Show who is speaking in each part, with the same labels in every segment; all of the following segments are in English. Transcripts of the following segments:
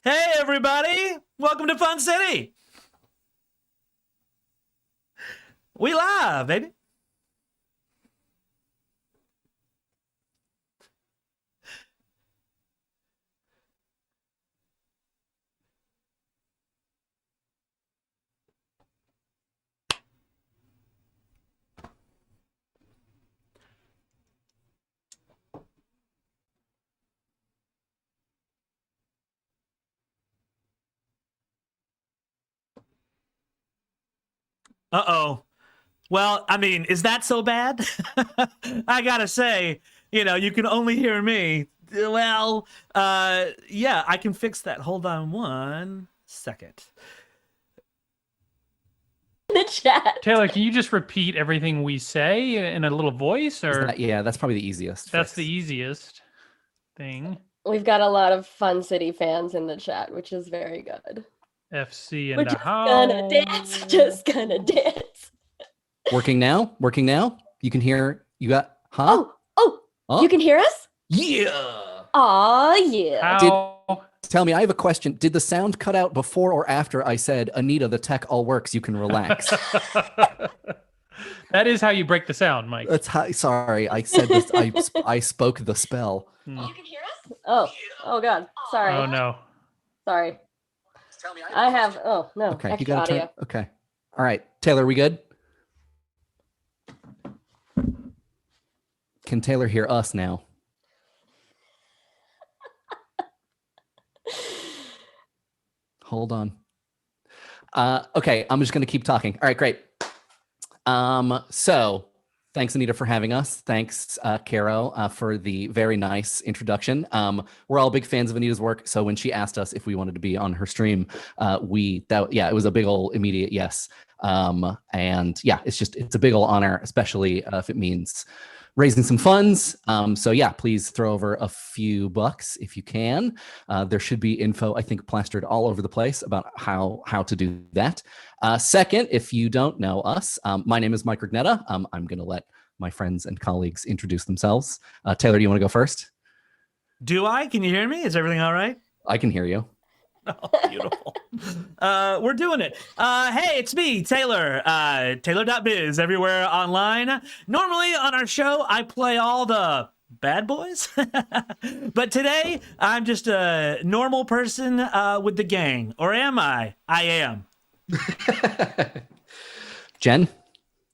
Speaker 1: Hey, everybody! Welcome to Fun City! We live, baby! Uh-oh. Well, I mean, is that so bad? I gotta say, you can only hear me. Well, yeah, I can fix that. Hold on 1 second.
Speaker 2: The chat.
Speaker 3: Taylor, can you just repeat everything we say in a little voice, or
Speaker 4: Yeah, that's probably the easiest.
Speaker 3: that's
Speaker 4: fix.
Speaker 3: the easiest thing?
Speaker 2: We've got a lot of Fun City fans in the chat, which is very good.
Speaker 3: FC in
Speaker 2: We're
Speaker 3: the
Speaker 2: just
Speaker 3: house.
Speaker 2: gonna dance, just gonna dance.
Speaker 4: Working now? Working now? You can hear, you got, huh?
Speaker 2: Oh, you can hear us?
Speaker 4: Yeah.
Speaker 2: Aw, yeah.
Speaker 3: How?
Speaker 4: Tell me, I have a question. Did the sound cut out before or after I said, Anita, the tech all works, you can relax?
Speaker 3: That is how you break the sound, Mike.
Speaker 4: That's how, sorry, I said this, I spoke the spell.
Speaker 2: You can hear us? Oh God. Sorry.
Speaker 3: Oh no.
Speaker 2: Sorry.
Speaker 4: Tell me,
Speaker 2: I have, no,
Speaker 4: okay, you
Speaker 2: extra
Speaker 4: gotta
Speaker 2: audio.
Speaker 4: turn, okay. All right, Taylor, we good? Can Taylor hear us now? Hold on. Okay, I'm just going to keep talking. All right, great. So thanks, Anita, for having us. Thanks, Caro, for the very nice introduction. We're all big fans of Anita's work, so when she asked us if we wanted to be on her stream, it was a big old immediate yes. And yeah, it's a big old honor, especially if it means raising some funds. So yeah, please throw over a few bucks if you can. There should be info, I think, plastered all over the place about how to do that. Second, if you don't know us, my name is Mike Rignetta. I'm going to let my friends and colleagues introduce themselves. Taylor, do you want to go first?
Speaker 1: Do I? Can you hear me? Is everything all right?
Speaker 4: I can hear you.
Speaker 1: Oh, beautiful. We're doing it. Hey, it's me, Taylor. Taylor.biz everywhere online. Normally on our show, I play all the bad boys. But today, I'm just a normal person with the gang. Or am I? I am.
Speaker 4: Jen?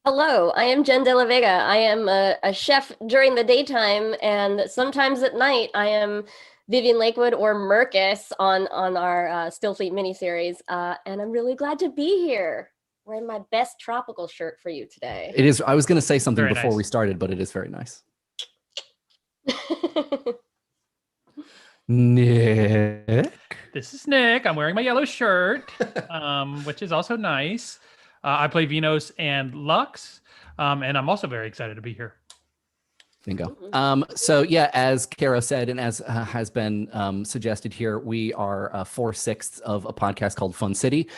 Speaker 2: Hello, I am Jen De La Vega. I am a chef during the daytime, and sometimes at night I am Vivian Lakewood or Mercus on our Stillfleet miniseries, and I'm really glad to be here. Wearing my best tropical shirt for you today.
Speaker 4: It is. I was going to say something
Speaker 3: Very
Speaker 4: before
Speaker 3: nice.
Speaker 4: we started, but it is very nice. Nick?
Speaker 3: This is Nick. I'm wearing my yellow shirt, which is also nice. I play Venos and Lux, and I'm also very excited to be here.
Speaker 4: Bingo. So yeah, as Caro said, and as has been suggested here, we are 4/6 of a podcast called Fun City,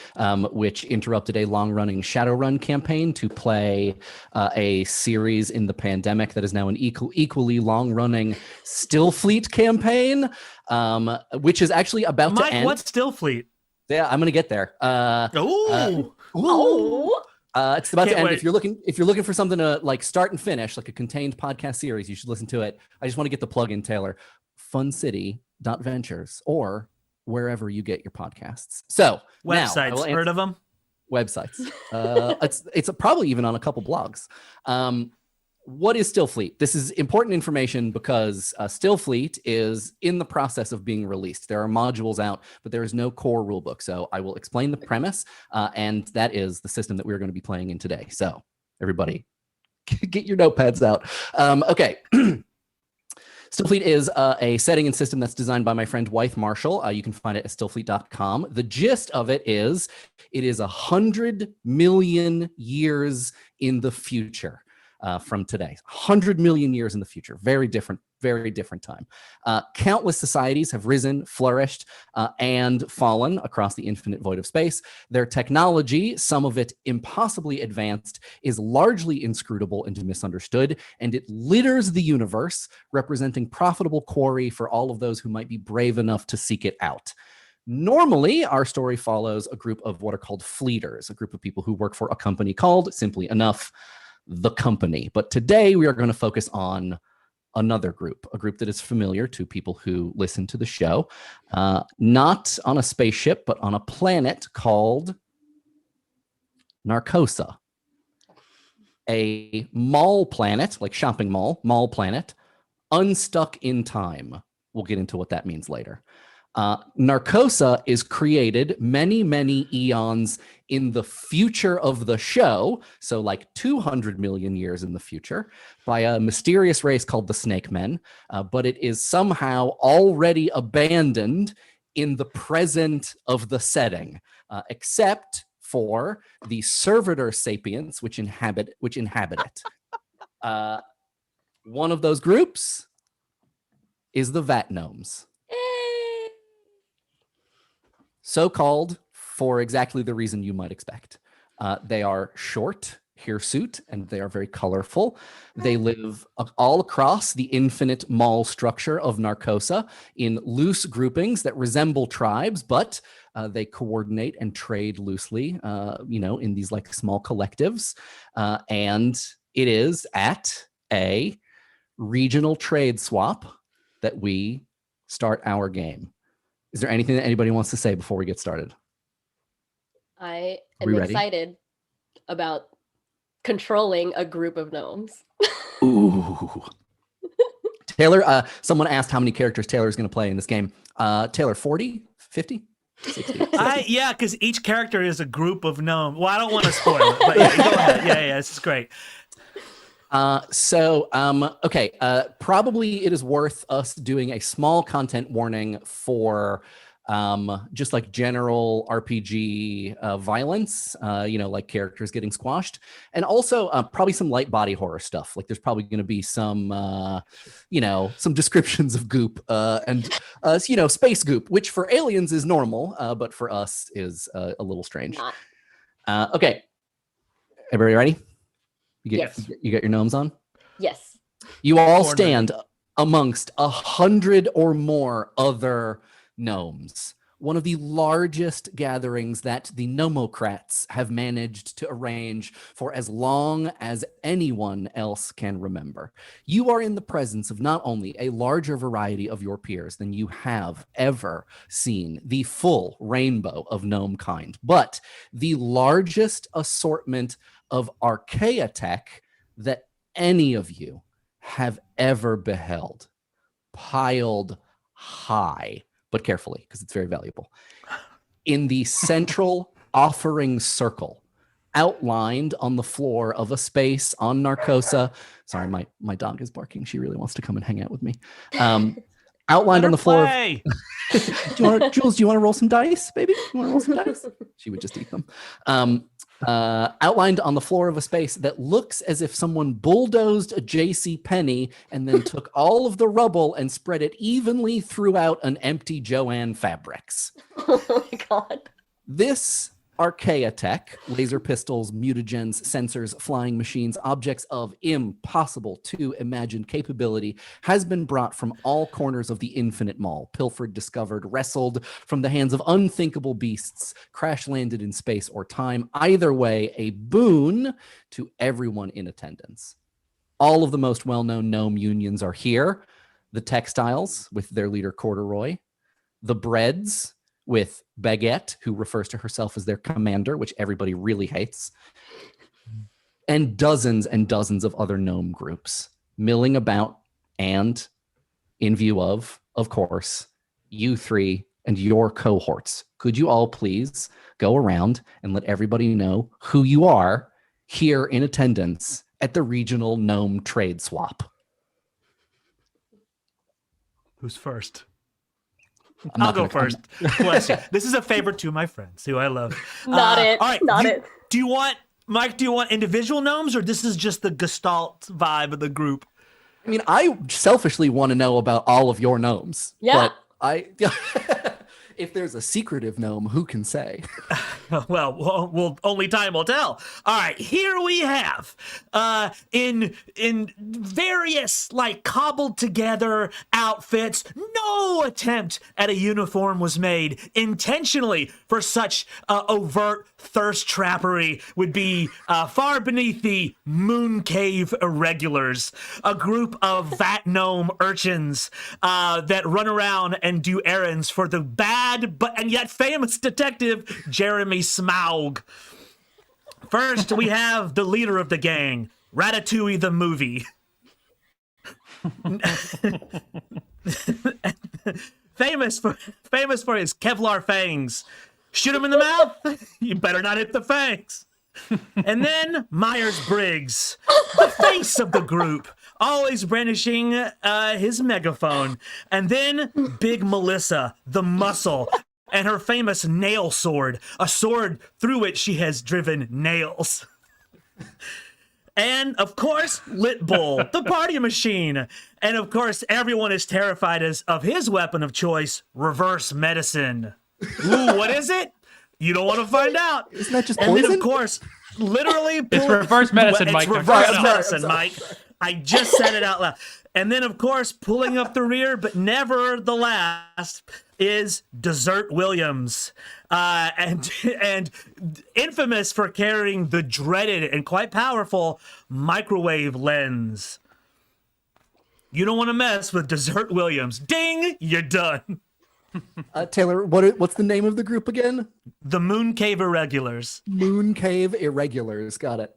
Speaker 4: which interrupted a long-running Shadowrun campaign to play a series in the pandemic that is now an equally long-running Stillfleet campaign, which is actually about
Speaker 1: Mike,
Speaker 4: to end.
Speaker 1: what's Stillfleet?
Speaker 4: Yeah, I'm gonna get there. It's about to
Speaker 1: Can't
Speaker 4: end.
Speaker 1: wait.
Speaker 4: If you're looking for something to like start and finish, like a contained podcast series, you should listen to it. I just want to get the plug in, Taylor. funcity.ventures or wherever you get your podcasts. So
Speaker 1: Websites. Heard of them?
Speaker 4: websites. It's probably even on a couple blogs. What is Stillfleet? This is important information because Stillfleet is in the process of being released. There are modules out, but there is no core rulebook. So I will explain the premise, and that is the system that we're going to be playing in today. So everybody, get your notepads out. Okay. Stillfleet is a setting and system that's designed by my friend Wythe Marshall. You can find it at stillfleet.com. The gist of it is 100 million years in the future. From today, 100 million years in the future. Very different time. Countless societies have risen, flourished, and fallen across the infinite void of space. Their technology, some of it impossibly advanced, is largely inscrutable and misunderstood, and it litters the universe, representing profitable quarry for all of those who might be brave enough to seek it out. Normally, our story follows a group of what are called fleeters, a group of people who work for a company called, simply enough, the Company. But today we are going to focus on another group, a group that is familiar to people who listen to the show, not on a spaceship, but on a planet called Gnarcosa, a mall planet, like shopping mall planet, unstuck in time. We'll get into what that means later. Gnarcosa is created many, many eons in the future of the show, so like 200 million years in the future, by a mysterious race called the Snake Men, but it is somehow already abandoned in the present of the setting, except for the servitor sapients which inhabit it. One of those groups is the Vat Gnomes. So called for exactly the reason you might expect. They are short, hirsute, and they are very colorful. They live all across the infinite mall structure of Gnarcosa in loose groupings that resemble tribes, but they coordinate and trade loosely, in these like small collectives. And it is at a regional trade swap that we start our game. Is there anything that anybody wants to say before we get started?
Speaker 2: I am excited about controlling a group of gnomes.
Speaker 4: Ooh. Taylor, someone asked how many characters Taylor is going to play in this game. Taylor, 40, 50, 60?
Speaker 1: Yeah, because each character is a group of gnomes. Well, I don't want to spoil it, but yeah, go ahead. Yeah, this is great.
Speaker 4: Okay. Probably it is worth us doing a small content warning for just like general RPG violence, like characters getting squashed, and also probably some light body horror stuff. Like there's probably going to be some, some descriptions of goop and space goop, which for aliens is normal, but for us is a little strange. Okay. Everybody ready? You got your gnomes on?
Speaker 2: Yes.
Speaker 4: You all stand amongst 100 or more other gnomes. One of the largest gatherings that the Gnomocrats have managed to arrange for as long as anyone else can remember. You are in the presence of not only a larger variety of your peers than you have ever seen, the full rainbow of gnome kind, but the largest assortment of archaea tech that any of you have ever beheld, piled high, but carefully, because it's very valuable, in the central offering circle, outlined on the floor of a space on Gnarcosa. Sorry, my dog is barking. She really wants to come and hang out with me. Outlined on the floor. Jules, do you want to roll some dice, baby? You want to roll some dice? She would just eat them. Outlined on the floor of a space that looks as if someone bulldozed a J.C. Penney and then took all of the rubble and spread it evenly throughout an empty Joanne Fabrics.
Speaker 2: Oh my God.
Speaker 4: This archaea tech, laser pistols, mutagens, sensors, flying machines, objects of impossible to imagine capability, has been brought from all corners of the infinite mall, pilfered, discovered, wrestled from the hands of unthinkable beasts, crash landed in space or time. Either way, a boon to everyone in attendance. All of the most well-known gnome unions are here. The textiles with their leader Corduroy, the breads with Baguette, who refers to herself as their commander, which everybody really hates, and dozens of other gnome groups milling about, and in view of course, you three and your cohorts. Could you all please go around and let everybody know who you are here in attendance at the regional gnome trade swap?
Speaker 1: Who's first? I'll go first. Bless you. This is a favor to my friends who I love.
Speaker 2: Not it.
Speaker 1: All right.
Speaker 2: Not it.
Speaker 1: Do you want, Mike, individual gnomes, or this is just the gestalt vibe of the group?
Speaker 4: I mean, I selfishly want to know about all of your gnomes.
Speaker 2: Yeah.
Speaker 4: But If there's a secretive gnome, who can say?
Speaker 1: Well, only time will tell. All right, here we have, in various like cobbled together outfits. No attempt at a uniform was made intentionally for such overt thirst trappery. Would be far beneath the Moon Cave Irregulars, a group of vat gnome urchins that run around and do errands for the bad but and yet famous detective Jeremy Smaug. First, we have the leader of the gang, Ratatouille the movie. famous for his Kevlar fangs. Shoot him in the mouth, you better not hit the fangs. And then Myers-Briggs, the face of the group, always brandishing his megaphone. And then Big Melissa, the muscle, and her famous nail sword, a sword through which she has driven nails. And, of course, Lit Bull, the party machine. And, of course, everyone is terrified of his weapon of choice, reverse medicine. Ooh, what is it? You don't want to find out.
Speaker 4: Isn't that just
Speaker 1: And
Speaker 4: poison?
Speaker 1: then, of course, literally...
Speaker 3: It's reverse medicine, Mike.
Speaker 1: It's reverse medicine, Mike. I just said it out loud. And then, of course, pulling up the rear, but never the last, is Dessert Williams. And infamous for carrying the dreaded and quite powerful microwave lens. You don't want to mess with Dessert Williams. Ding! You're done.
Speaker 4: Taylor, what's the name of the group again?
Speaker 1: The Moon Cave Irregulars.
Speaker 4: Moon Cave Irregulars. Got it.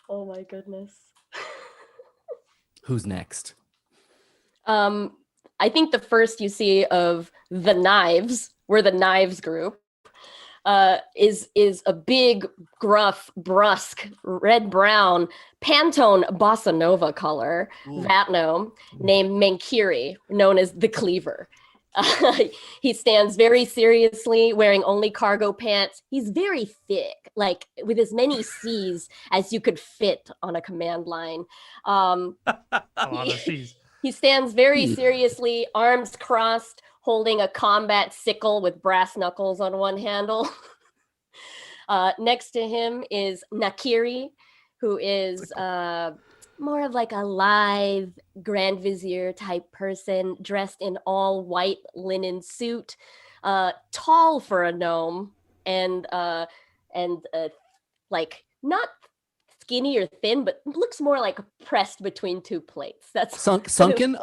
Speaker 2: Oh my goodness.
Speaker 4: Who's next?
Speaker 2: I think the first you see of the Knives, we're the Knives group, is a big, gruff, brusque, red-brown, Pantone bossa nova color vat gnome named Mankiri, known as the Cleaver. He stands very seriously, wearing only cargo pants. He's very thick, like with as many C's as you could fit on a command line.
Speaker 3: A lot of C's.
Speaker 2: He stands very seriously, arms crossed, holding a combat sickle with brass knuckles on one handle. Next to him is Nakiri, who is more of like a lithe Grand Vizier type person, dressed in all white linen suit, tall for a gnome, and like not skinny or thin, but looks more like pressed between two plates. That's
Speaker 4: A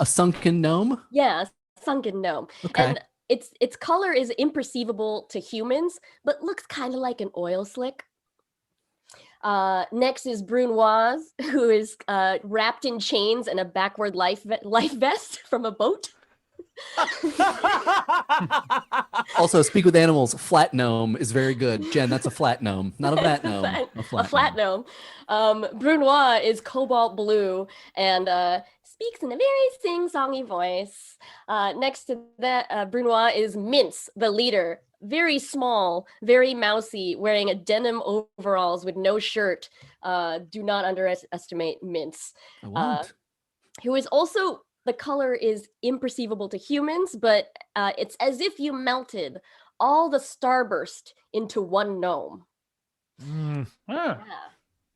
Speaker 4: sunken gnome?
Speaker 2: Yeah, sunken gnome.
Speaker 4: Okay.
Speaker 2: And its color is imperceivable to humans, but looks kind of like an oil slick. Next is Brunoise, who is wrapped in chains and a backward life vest from a boat.
Speaker 4: Also, speak with animals. Flat gnome is very good. Jen, that's a flat gnome, not a vat gnome.
Speaker 2: A flat gnome. Brunoise is cobalt blue and speaks in a very sing-songy voice. Next to that, Brunoise is Mince, the leader. Very small, very mousy, wearing a denim overalls with no shirt. Do not underestimate Mince.
Speaker 4: I won't.
Speaker 2: Who is also, the color is imperceivable to humans, but it's as if you melted all the starburst into one gnome. Yeah.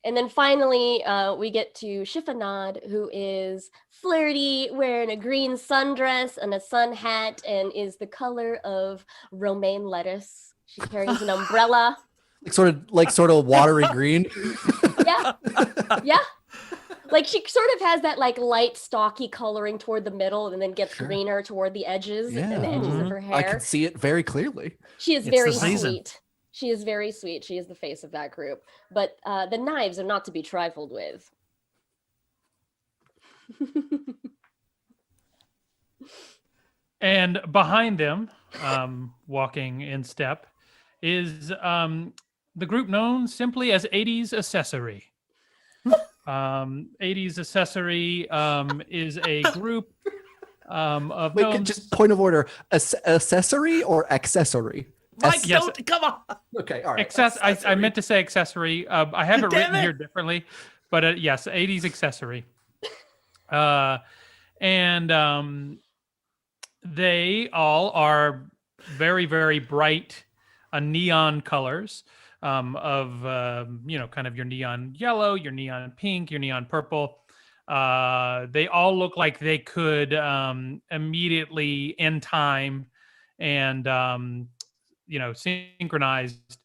Speaker 2: And then finally, we get to Chiffonade, who is flirty, wearing a green sundress and a sun hat, and is the color of romaine lettuce. She carries an umbrella.
Speaker 4: Like sort of watery green.
Speaker 2: Yeah. Like she sort of has that like light stocky coloring toward the middle and then gets greener toward the edges and the edges of her hair.
Speaker 4: I can see it very clearly.
Speaker 2: She is very sweet. She is very sweet. She is the face of that group. But the Knives are not to be trifled with.
Speaker 3: And behind them, walking in step, is the group known simply as 80s Accessory. 80s Accessory is a group of
Speaker 4: Wait,
Speaker 3: gnomes.
Speaker 4: just point of order. Accessory or accessory?
Speaker 1: Mike,
Speaker 3: Yes.
Speaker 1: don't, come on.
Speaker 4: Okay, all right.
Speaker 3: I meant to say accessory. I have it
Speaker 1: Damn
Speaker 3: written
Speaker 1: it.
Speaker 3: here differently, but yes, 80s Accessory. And They all are very, very bright neon colors of, kind of your neon yellow, your neon pink, your neon purple. They all look like they could immediately end time and, synchronized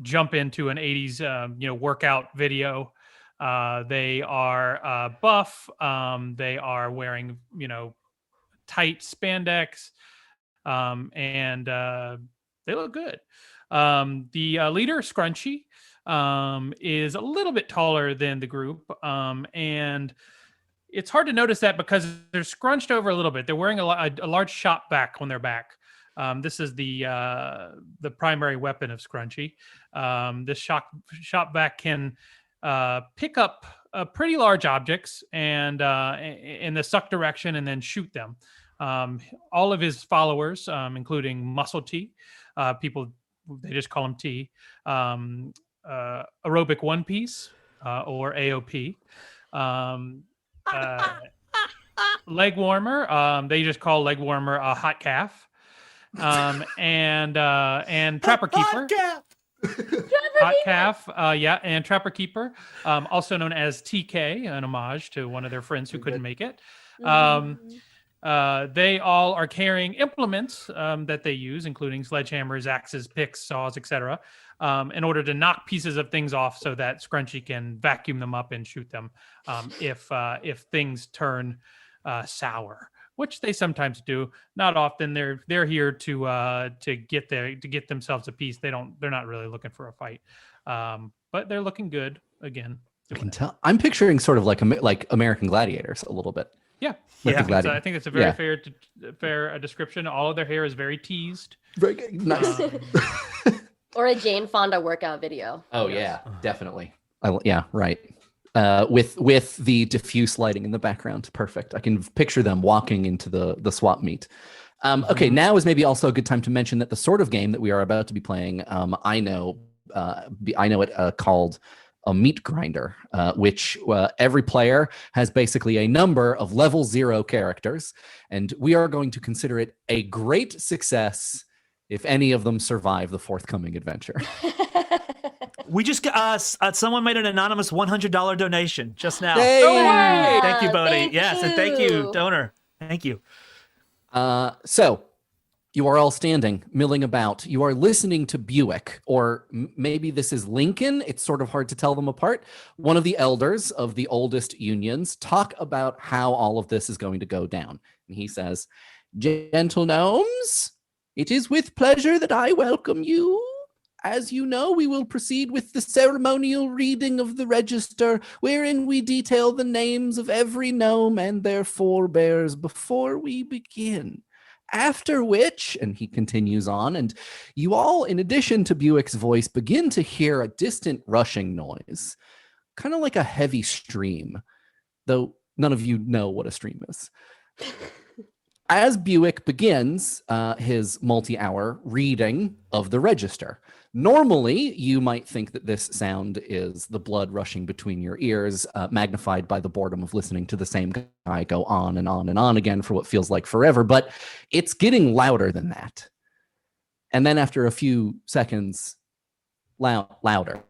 Speaker 3: jump into an 80s, workout video. They are buff. They are wearing, tight spandex, and they look good. The leader, Scrunchy, is a little bit taller than the group, and it's hard to notice that because they're scrunched over a little bit. They're wearing a large shop vac on their back. This is the primary weapon of Scrunchy. This shop vac can pick up pretty large objects and in the suck direction and then shoot them. All of his followers, including Muscle T, people, they just call him T, Aerobic One Piece, or AOP, Leg Warmer, they just call Leg Warmer a Hot Calf, and Trapper Keeper. Hot Calf, and Trapper Keeper, also known as TK, an homage to one of their friends who couldn't make it. They all are carrying implements that they use, including sledgehammers, axes, picks, saws, etc., in order to knock pieces of things off so that Scrunchy can vacuum them up and shoot them if things turn sour, which they sometimes do. Not often. They're here to get themselves a piece. They're not really looking for a fight, but they're looking good again.
Speaker 4: I can tell. I'm picturing sort of like American Gladiators a little bit.
Speaker 3: Yeah, I think it's a very fair description. All of their hair is very teased.
Speaker 4: Very good. Nice.
Speaker 2: Or a Jane Fonda workout video.
Speaker 4: Oh yeah, definitely. Right. With the diffuse lighting in the background, perfect. I can picture them walking into the swap meet. Okay, now is maybe also a good time to mention that the sort of game that we are about to be playing, I know it called a meat grinder, which every player has basically a number of level 0 characters, and we are going to consider it a great success if any of them survive the forthcoming adventure.
Speaker 1: We just got someone made an anonymous $100 donation just now.
Speaker 4: Hey!
Speaker 1: Oh, thank you, Bodhi.
Speaker 2: Thank
Speaker 1: Yes, and thank you, donor. Thank you.
Speaker 4: So you are all standing, milling about. You are listening to Buick, or maybe this is Lincoln. It's sort of hard to tell them apart. One of the elders of the oldest unions talk about how all of this is going to go down. And he says, "Gentle gnomes, it is with pleasure that I welcome you. As you know, we will proceed with the ceremonial reading of the register, wherein we detail the names of every gnome and their forebears before we begin. After which," and he continues on, and you all, in addition to Buick's voice, begin to hear a distant rushing noise, kind of like a heavy stream, though none of you know what a stream is. As Buick begins his multi-hour reading of the register, normally you might think that this sound is the blood rushing between your ears, magnified by the boredom of listening to the same guy go on and on and on again for what feels like forever, but it's getting louder than that. And then after a few seconds, louder,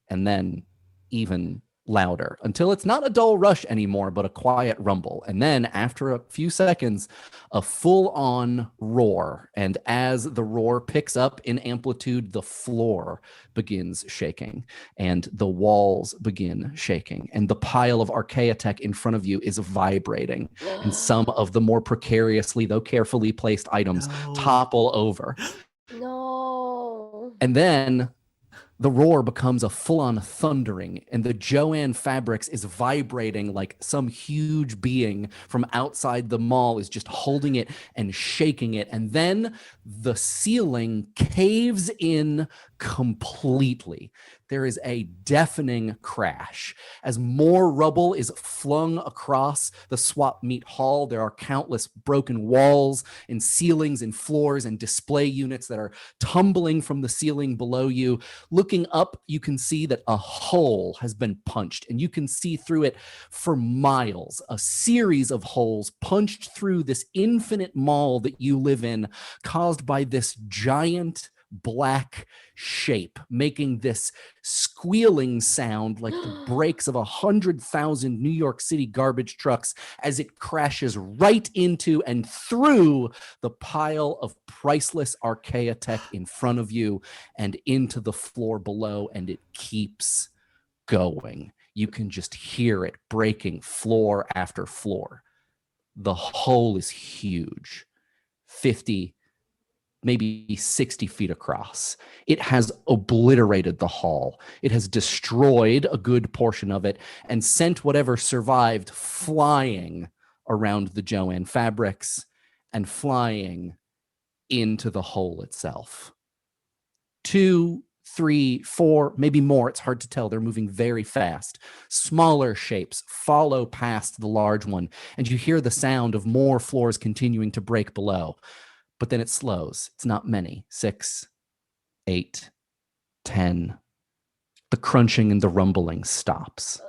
Speaker 4: and then even louder, until it's not a dull rush anymore, but a quiet rumble. And then after a few seconds, a full-on roar. And as the roar picks up in amplitude, the floor begins shaking and the walls begin shaking and the pile of archaeotech in front of you is vibrating. And some of the more precariously, though carefully placed items topple over.
Speaker 2: No.
Speaker 4: And then the roar becomes a full-on thundering, and the Joanne Fabrics is vibrating like some huge being from outside the mall is just holding it and shaking it. And then the ceiling caves in completely. There is a deafening crash. As more rubble is flung across the swap meet hall, there are countless broken walls and ceilings and floors and display units that are tumbling from the ceiling below you. Look looking up, you can see that a hole has been punched, and you can see through it for miles, a series of holes punched through this infinite maw that you live in, caused by this giant black shape, making this squealing sound like the brakes of 100,000 New York City garbage trucks as it crashes right into and through the pile of priceless archaea tech in front of you and into the floor below, and it keeps going. You can just hear it breaking floor after floor. The hole is huge, 50, maybe 60 feet across. It has obliterated the hall. It has destroyed a good portion of it and sent whatever survived flying around the Joanne fabrics and flying into the hole itself. 2, 3, 4, maybe more. It's hard to tell. They're moving very fast. Smaller shapes follow past the large one, and you hear the sound of more floors continuing to break below. But then it slows. It's not many. 6, 8, 10. The crunching and the rumbling stops.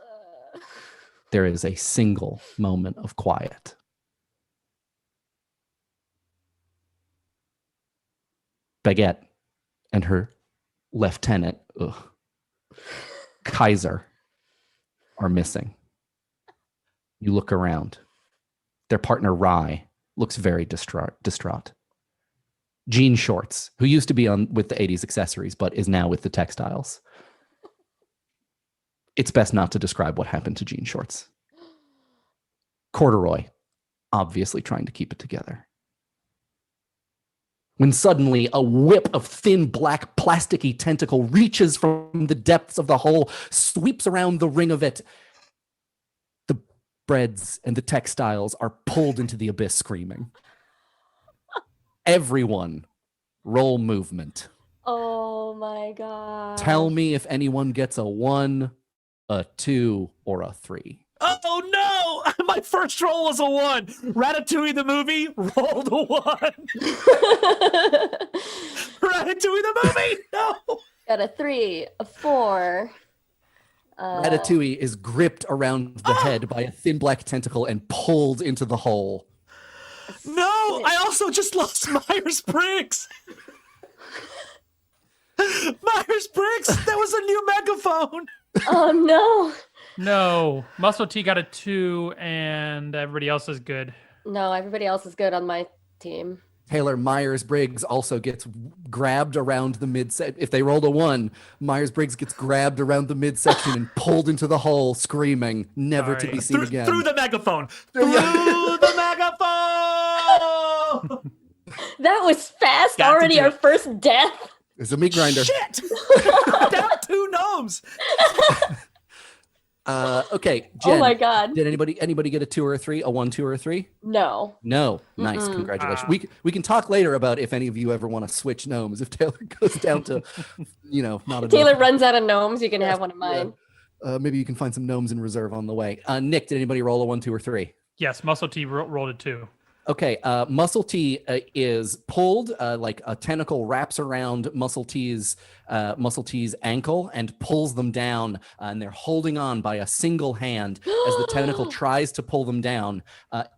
Speaker 4: There is a single moment of quiet. Baguette and her lieutenant, Kaiser, are missing. You look around. Their partner, Rye, looks very distraught. Jean Shorts, who used to be on with the 80s accessories, but is now with the textiles. It's best not to describe what happened to Jean Shorts. Corduroy, obviously trying to keep it together. When suddenly a whip of thin black plasticky tentacle reaches from the depths of the hole, sweeps around the ring of it. The breads and the textiles are pulled into the abyss screaming. Everyone, roll movement.
Speaker 2: Oh my god.
Speaker 4: Tell me if anyone gets a 1, a 2, or a 3.
Speaker 1: Oh no! My first roll was a 1. Ratatouille the movie rolled a 1. Ratatouille the movie? No.
Speaker 2: Got a 3, a 4.
Speaker 4: Ratatouille is gripped around the head by a thin black tentacle and pulled into the hole.
Speaker 1: No, I also just lost Myers-Briggs. Myers-Briggs, that was a new megaphone.
Speaker 2: Oh no.
Speaker 3: No, Muscle T got a 2, and everybody else is good.
Speaker 2: No, everybody else is good on my team.
Speaker 4: Taylor Myers-Briggs also gets grabbed around the midsection. If they rolled a 1, Myers-Briggs gets grabbed around the midsection and pulled into the hole, screaming, never to be seen again.
Speaker 1: Through the megaphone. Through the megaphone.
Speaker 2: That was fast.
Speaker 1: Got to
Speaker 2: Already
Speaker 1: do
Speaker 2: our
Speaker 1: it.
Speaker 2: first death.
Speaker 4: It's a meat grinder.
Speaker 1: Shit. Down 2 gnomes.
Speaker 4: Okay, Jen,
Speaker 2: Oh my god.
Speaker 4: did anybody get a 2 or a 3? A 1, 2, or a 3?
Speaker 2: No.
Speaker 4: No. Nice. Congratulations. We can talk later about if any of you ever want to switch gnomes. If Taylor goes down to, not a
Speaker 2: Taylor
Speaker 4: gnome.
Speaker 2: runs out of gnomes. You can have one of mine.
Speaker 4: Maybe you can find some gnomes in reserve on the way. Nick, did anybody roll a 1, 2, or 3?
Speaker 3: Yes, Muscle T rolled a 2.
Speaker 4: Okay, Muscle T is pulled, like a tentacle wraps around Muscle T's ankle and pulls them down, and they're holding on by a single hand as the tentacle tries to pull them down.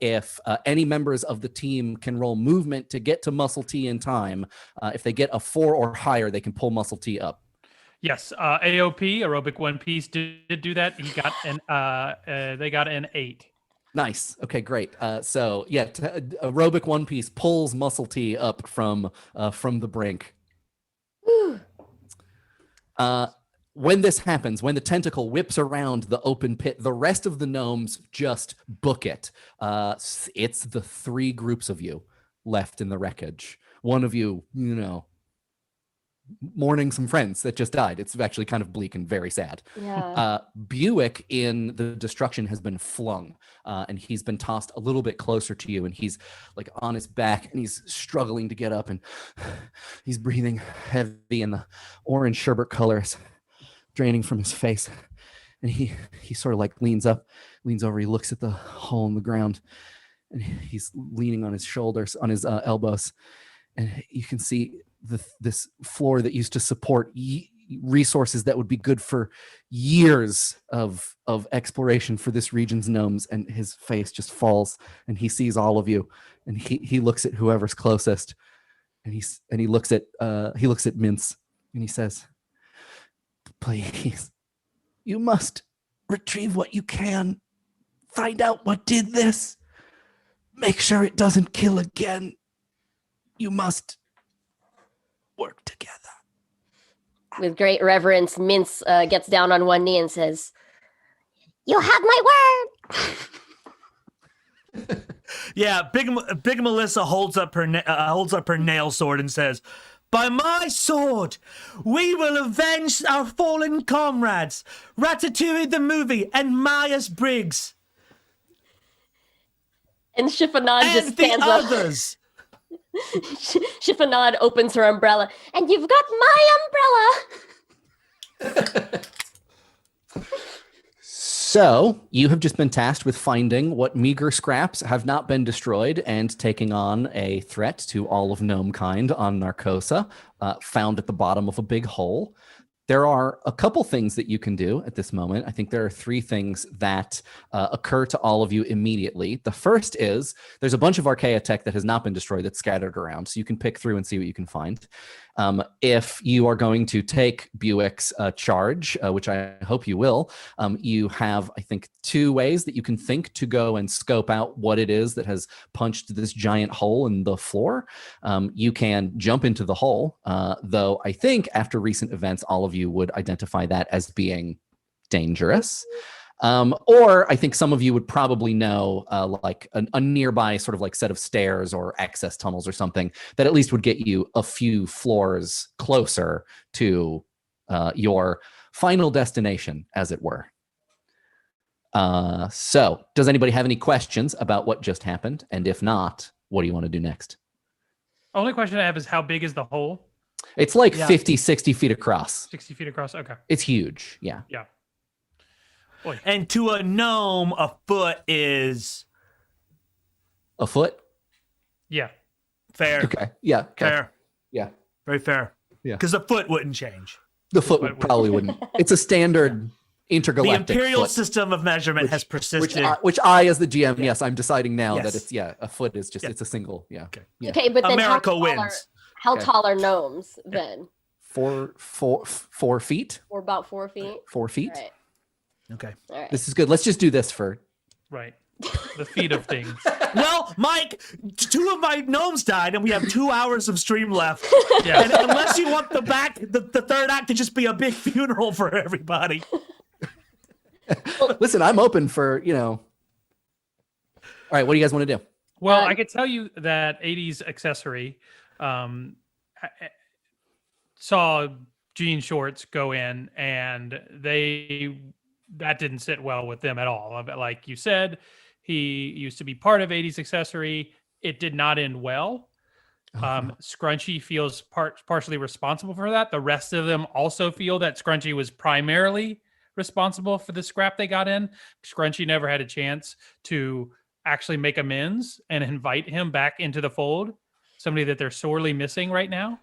Speaker 4: If any members of the team can roll movement to get to Muscle T in time, if they get a 4 or higher, they can pull Muscle T up.
Speaker 3: Yes, AOP, Aerobic One Piece, did do that. He got they got an 8.
Speaker 4: Nice. Okay, great. Aerobic One Piece pulls Muscle T up from the brink. When this happens, when the tentacle whips around the open pit, the rest of the gnomes just book it. It's the 3 groups of you left in the wreckage. One of you, mourning some friends that just died. It's actually kind of bleak and very sad.
Speaker 2: Yeah.
Speaker 4: Buick in the destruction has been flung, and he's been tossed a little bit closer to you, and he's like on his back, and he's struggling to get up, and he's breathing heavy, and the orange sherbet color is draining from his face. And he sort of like leans over, he looks at the hole in the ground, and he's leaning on his shoulders, on his elbows, and you can see this floor that used to support resources that would be good for years of exploration for this region's gnomes. And his face just falls, and he sees all of you, and he looks at whoever's closest, and he looks at Mince, and he says, "Please, you must retrieve what you can. Find out what did this. Make sure it doesn't kill again. You must work together."
Speaker 2: With great reverence, Mince gets down on one knee and says, "You have my word."
Speaker 1: Yeah, Big Melissa holds up her nail sword and says, "By my sword, we will avenge our fallen comrades, Ratatouille the movie and Myers-Briggs,
Speaker 2: And Chiffonade just
Speaker 1: and the
Speaker 2: stands up.
Speaker 1: others."
Speaker 2: Chiffonade opens her umbrella, and you've got my umbrella.
Speaker 4: So you have just been tasked with finding what meager scraps have not been destroyed and taking on a threat to all of gnome kind on Gnarcosa, found at the bottom of a big hole. There are a couple things that you can do at this moment. I think there are 3 things that occur to all of you immediately. The first is there's a bunch of Archaea tech that has not been destroyed that's scattered around, so you can pick through and see what you can find. If you are going to take Buick's charge, which I hope you will, you have, I think, 2 ways that you can think to go and scope out what it is that has punched this giant hole in the floor. You can jump into the hole, though I think after recent events, all of you would identify that as being dangerous. Or I think some of you would probably know like a nearby sort of like set of stairs or access tunnels or something that at least would get you a few floors closer to your final destination, as it were. So does anybody have any questions about what just happened? And if not, what do you want to do next?
Speaker 3: Only question I have is how big is the hole?
Speaker 4: It's like 50, 60 feet across.
Speaker 3: 60 feet across? Okay.
Speaker 4: It's huge. Yeah.
Speaker 3: Yeah.
Speaker 1: Boy. And to a gnome, a foot is
Speaker 4: a foot.
Speaker 3: Yeah.
Speaker 1: Fair.
Speaker 4: Okay. Yeah. Okay.
Speaker 1: Fair.
Speaker 4: Yeah.
Speaker 1: Very fair.
Speaker 4: Yeah.
Speaker 1: Because the foot wouldn't change.
Speaker 4: The foot probably wouldn't. It's a standard intergalactic.
Speaker 1: The imperial
Speaker 4: foot,
Speaker 1: system of measurement has persisted.
Speaker 4: Which I, as the GM, yes, I'm deciding now that it's a foot is just it's a single. Yeah.
Speaker 1: Okay.
Speaker 4: Yeah.
Speaker 2: Okay, but then
Speaker 1: America wins.
Speaker 2: How tall are gnomes then?
Speaker 4: 4 feet.
Speaker 2: Or about 4 feet?
Speaker 4: 4 feet.
Speaker 2: All right.
Speaker 1: Okay.
Speaker 2: All right.
Speaker 4: This is good. Let's just do this for.
Speaker 3: Right. The feet of things.
Speaker 1: Well, Mike, 2 of my gnomes died, and we have 2 hours of stream left.
Speaker 3: Yeah.
Speaker 1: And unless you want the third act to just be a big funeral for everybody.
Speaker 4: Listen, I'm open for, All right, what do you guys want to do?
Speaker 3: Well, I could tell you that 80s accessory saw jean shorts go in, and that didn't sit well with them at all. Like you said, he used to be part of 80s accessory. It did not end well. Scrunchy feels partially responsible for that. The rest of them also feel that Scrunchy was primarily responsible for the scrap they got in. Scrunchy never had a chance to actually make amends and invite him back into the fold, somebody that they're sorely missing right now.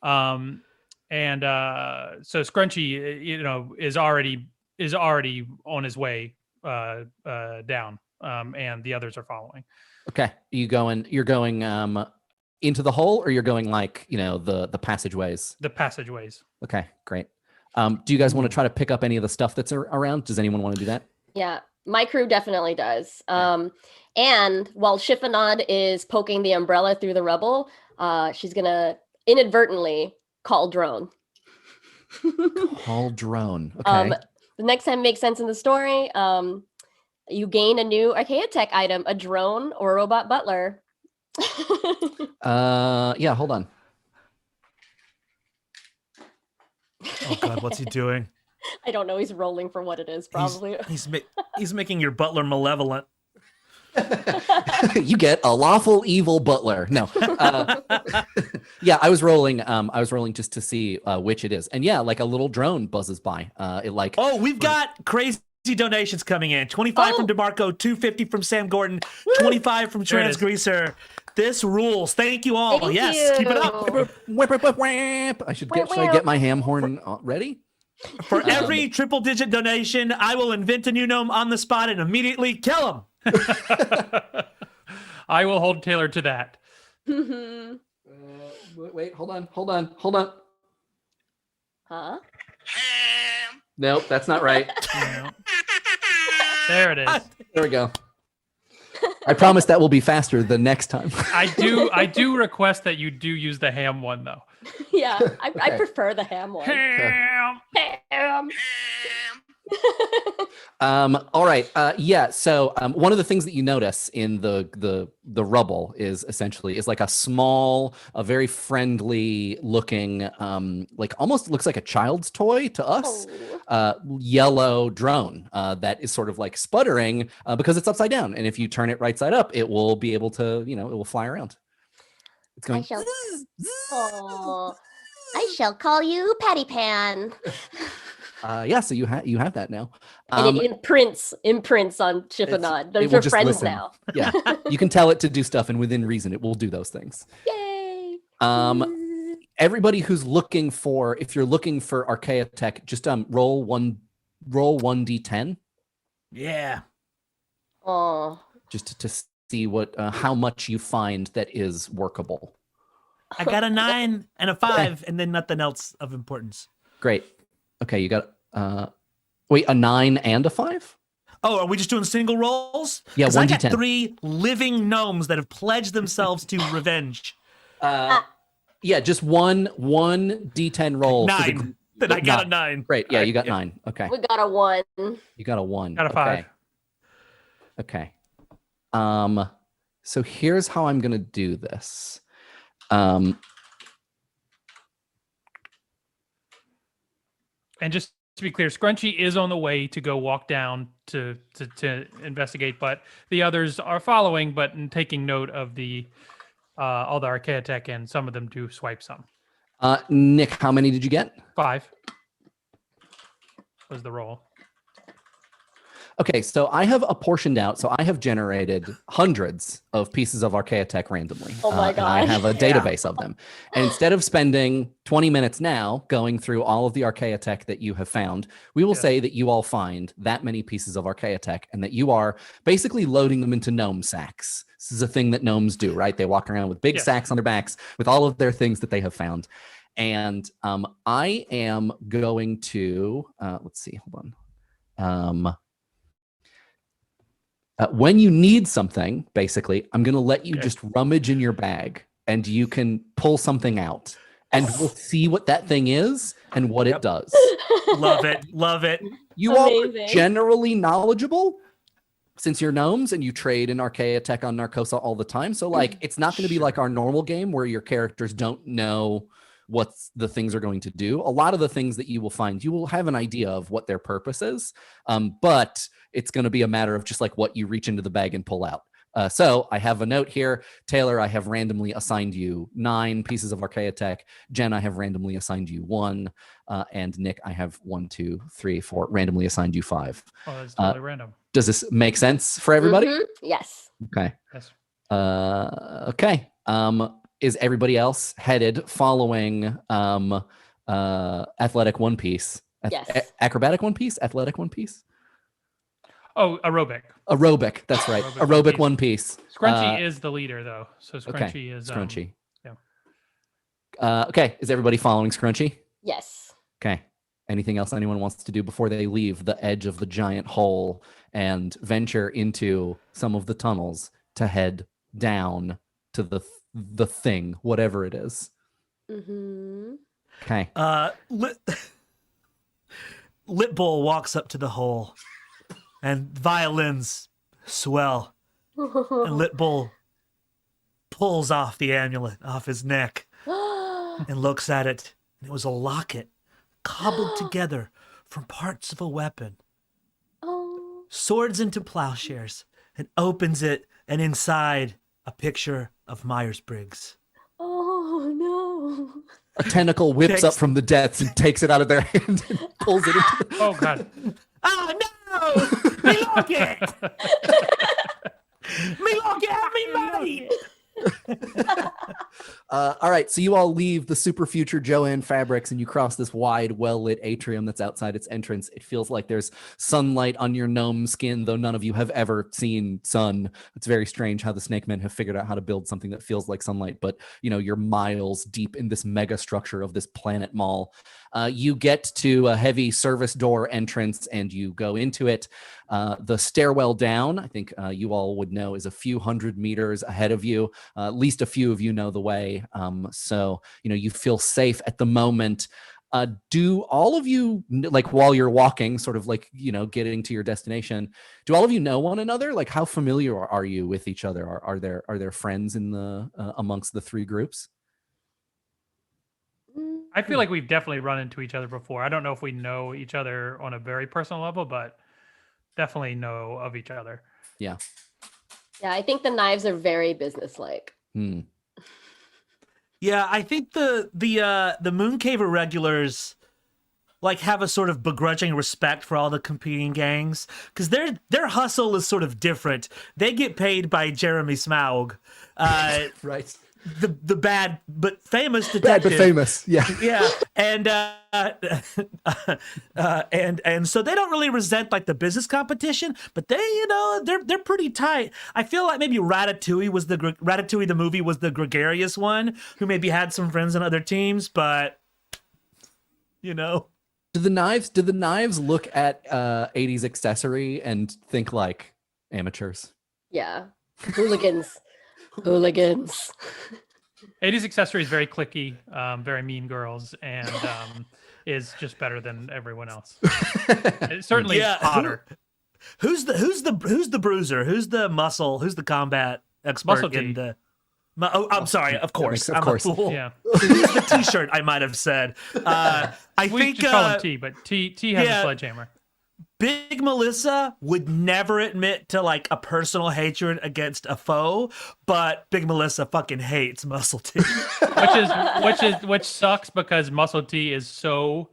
Speaker 3: So Scrunchy, is already on his way down, and the others are following.
Speaker 4: Okay, you're going into the hole, or you're going like the passageways?
Speaker 3: The passageways.
Speaker 4: Okay, great. Do you guys want to try to pick up any of the stuff that's around? Does anyone want to do that?
Speaker 2: Yeah, my crew definitely does. And while Chiffonade is poking the umbrella through the rubble, she's gonna inadvertently call drone.
Speaker 4: Call drone. Okay.
Speaker 2: The next time makes sense in the story. You gain a new Archaea tech item, a drone or a robot butler.
Speaker 4: Yeah, hold on.
Speaker 1: Oh God, what's he doing?
Speaker 2: I don't know. He's rolling for what it is, probably.
Speaker 1: He's making your butler malevolent.
Speaker 4: You get a lawful evil butler. No. Yeah, I was rolling just to see which it is. And yeah, like a little drone buzzes by.
Speaker 1: We've got crazy donations coming in. 25 from DeMarco, 250 from Sam Gordon, 25 from Transgreaser, This rules. Thank you all.
Speaker 2: Thank
Speaker 1: Yes, keep it up.
Speaker 2: you.
Speaker 4: Whip, whip, whip, whip. Should I get my ham horn ready?
Speaker 1: For every triple-digit donation, I will invent a new gnome on the spot and immediately kill him.
Speaker 3: I will hold Taylor to that.
Speaker 4: Wait, hold on.
Speaker 2: Huh?
Speaker 4: Nope, that's not right.
Speaker 3: No. There it is.
Speaker 4: There we go. I promise that will be faster the next time.
Speaker 3: I do request that you do use the ham one though.
Speaker 2: Yeah, I prefer the ham one.
Speaker 3: Ham.
Speaker 2: Ham.
Speaker 4: All right. Yeah. So one of the things that you notice in the rubble is like a small, a very friendly looking, like almost looks like a child's toy to us, yellow drone that is sort of like sputtering because it's upside down. And if you turn it right side up, it will be able to, it will fly around. It's going.
Speaker 2: I shall call you Patty Pan.
Speaker 4: Yeah, so you have that now.
Speaker 2: And it imprints on Chiffonade. Those are friends
Speaker 4: listen.
Speaker 2: now.
Speaker 4: Yeah, you can tell it to do stuff, and within reason, it will do those things.
Speaker 2: Yay!
Speaker 4: Everybody who's looking for, if you're looking for Archaea Tech, just roll 1d10.
Speaker 1: Yeah.
Speaker 2: Oh.
Speaker 4: Just to see what how much you find that is workable.
Speaker 1: I got a 9 and a 5, and then nothing else of importance.
Speaker 4: Great. Okay, you got wait, a 9 and a 5?
Speaker 1: Oh, are we just doing single rolls?
Speaker 4: Yeah,
Speaker 1: 'Cause I got
Speaker 4: 1d10.
Speaker 1: 3 living gnomes that have pledged themselves to revenge.
Speaker 4: Yeah, just one d10 roll.
Speaker 1: 9. Then I got a 9.
Speaker 4: Great. Yeah, you got 9. Okay.
Speaker 2: We got a 1.
Speaker 4: You got a 1.
Speaker 3: Got a 5.
Speaker 4: Okay. So here's how I'm gonna do this.
Speaker 3: And just to be clear, Scrunchy is on the way to go walk down to investigate, but the others are following, but taking note of the all the Archaea Tech, and some of them do swipe some.
Speaker 4: Nick, how many did you get?
Speaker 3: 5 was the roll.
Speaker 4: Okay, so I have apportioned out. So I have generated hundreds of pieces of Archaea Tech randomly.
Speaker 2: Oh my
Speaker 4: and I
Speaker 2: gosh.
Speaker 4: have a database of them. And instead of spending 20 minutes now going through all of the Archaea Tech that you have found, we will say that you all find that many pieces of Archaea Tech and that you are basically loading them into gnome sacks. This is a thing that gnomes do, right? They walk around with big sacks on their backs with all of their things that they have found. And I am going to, let's see, hold on. When you need something, basically, I'm going to let you just rummage in your bag and you can pull something out and we'll see what that thing is and what it does.
Speaker 1: Love it. Love it.
Speaker 4: You all are generally knowledgeable since you're gnomes and you trade in Archaea Tech on Gnarcosan all the time. So like, it's not going to be like our normal game where your characters don't know what the things are going to do. A lot of the things that you will find, you will have an idea of what their purpose is, but it's going to be a matter of just like what you reach into the bag and pull out. So I have a note here. Taylor, I have randomly assigned you 9 pieces of Archaea Tech. Jen, I have randomly assigned you 1. And Nick, I have 1, 2, 3, 4, randomly assigned you 5.
Speaker 3: Oh, that's totally random.
Speaker 4: Does this make sense for everybody?
Speaker 2: Mm-hmm. Yes.
Speaker 4: Okay.
Speaker 3: Yes.
Speaker 4: Okay. Is everybody else headed following athletic one piece?
Speaker 2: Yes.
Speaker 4: Acrobatic one piece? Athletic one piece?
Speaker 3: Oh, aerobic.
Speaker 4: Aerobic, that's right. Aerobic one piece.
Speaker 3: Scrunchy is the leader, though. So Scrunchy is
Speaker 4: Scrunchy.
Speaker 3: Yeah.
Speaker 4: Okay, is everybody following Scrunchy?
Speaker 2: Yes.
Speaker 4: Okay. Anything else anyone wants to do before they leave the edge of the giant hole and venture into some of the tunnels to head down to the thing, whatever it is?
Speaker 2: Mm-hmm.
Speaker 4: Okay.
Speaker 1: Litbull walks up to the hole and violins swell. And Litbull pulls off the amulet off his neck and looks at it. And it was a locket cobbled together from parts of a weapon.
Speaker 2: Oh.
Speaker 1: Swords into plowshares and opens it, and inside a picture of Myers-Briggs.
Speaker 2: Oh no.
Speaker 4: A tentacle whips up from the depths and takes it out of their hand and pulls it into the...
Speaker 3: Oh, God.
Speaker 1: Oh no! Me locket! Me locket, have me mate!
Speaker 4: All right, so you all leave the super future Joanne Fabrics and you cross this wide, well-lit atrium that's outside its entrance. It feels like there's sunlight on your gnome skin, though none of you have ever seen sun. It's very strange how the snake men have figured out how to build something that feels like sunlight, but you're miles deep in this mega structure of this planet mall. You get to a heavy service door entrance and you go into it. The stairwell down, I think you all would know, is a few hundred meters ahead of you. At least a few of you know the way. So, you feel safe at the moment. Do all of you, like while you're walking, sort of like, getting to your destination, do all of you know one another? Like how familiar are you with each other? Are there friends in the amongst the three groups?
Speaker 3: I feel like we've definitely run into each other before. I don't know if we know each other on a very personal level, but definitely know of each other.
Speaker 4: Yeah.
Speaker 2: Yeah, I think the knives are very businesslike.
Speaker 1: Yeah, I think the Mooncave regulars like have a sort of begrudging respect for all the competing gangs because their hustle is sort of different. They get paid by Jeremy Smaug,
Speaker 4: Right.
Speaker 1: the bad but famous detective.
Speaker 4: Bad but famous. Yeah.
Speaker 1: Yeah, and so they don't really resent like the business competition, but they, they're pretty tight. I feel like maybe Ratatouille the movie was the gregarious one who maybe had some friends on other teams, but
Speaker 4: Do the knives look at 80s accessory and think like amateurs?
Speaker 2: Yeah. Hooligans. Hooligans.
Speaker 3: 80s accessory is very cliquey, very mean girls, and is just better than everyone else. It's certainly hotter.
Speaker 1: Who's the bruiser? Who's the muscle? Who's the combat expert
Speaker 3: Muscle
Speaker 1: in
Speaker 3: T.
Speaker 1: the? I'm sorry. Of course,
Speaker 4: of
Speaker 1: I'm
Speaker 4: course.
Speaker 1: a fool.
Speaker 3: Yeah.
Speaker 1: Who's the T-shirt? I might have said. I
Speaker 3: We
Speaker 1: think
Speaker 3: just call him T, but T has a sledgehammer.
Speaker 1: Big Melissa would never admit to like a personal hatred against a foe, but Big Melissa fucking hates Muscle T.
Speaker 3: which sucks because Muscle T is so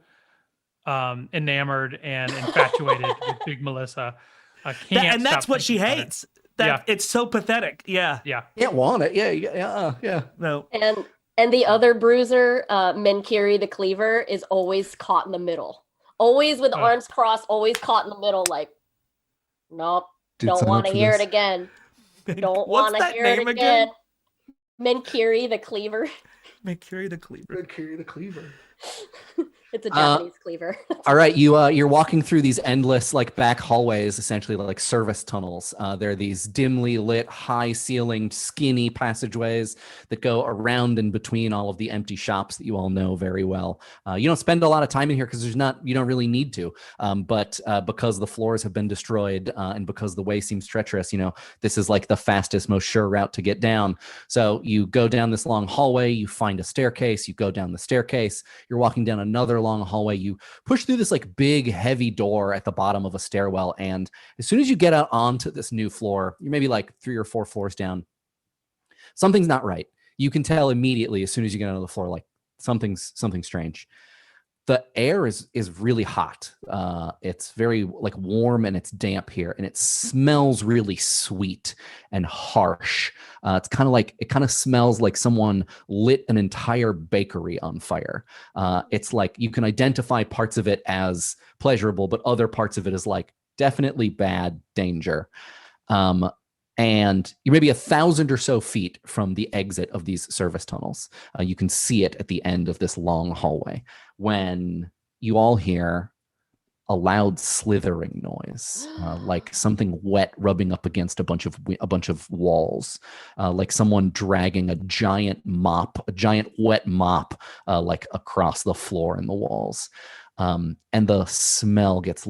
Speaker 3: enamored and infatuated with Big Melissa. I can't.
Speaker 1: And that's what she hates. It's so pathetic. Yeah.
Speaker 3: Yeah.
Speaker 4: Can't want it. Yeah.
Speaker 1: No.
Speaker 2: And the other bruiser, Menkiri the Cleaver, is always caught in the middle. Always with arms crossed, always caught in the middle, like, nope, don't want to hear it again. Don't want to hear it again. Menkiri the Cleaver.
Speaker 1: Menkiri the Cleaver.
Speaker 4: Menkiri the Cleaver.
Speaker 2: It's a Japanese cleaver.
Speaker 4: All right, you're walking through these endless like back hallways, essentially like service tunnels. There are these dimly lit, high-ceilinged, skinny passageways that go around and between all of the empty shops that you all know very well. You don't spend a lot of time in here because you don't really need to. But because the floors have been destroyed and because the way seems treacherous, this is like the fastest, most sure route to get down. So you go down this long hallway, you find a staircase, you go down the staircase, you're walking down another long hallway, you push through this like big heavy door at the bottom of a stairwell, and as soon as you get out onto this new floor, you're maybe like 3 or 4 floors down, something's not right. You can tell immediately as soon as you get onto the floor, like something's strange. The air is really hot. It's very like warm and it's damp here, and it smells really sweet and harsh. It kind of smells like someone lit an entire bakery on fire. It's like you can identify parts of it as pleasurable, but other parts of it is like definitely bad, danger. And you're maybe 1,000 or so feet from the exit of these service tunnels. You can see it at the end of this long hallway when you all hear a loud slithering noise, like something wet rubbing up against a bunch of walls, like someone dragging a giant wet mop, like across the floor and the walls. And the smell gets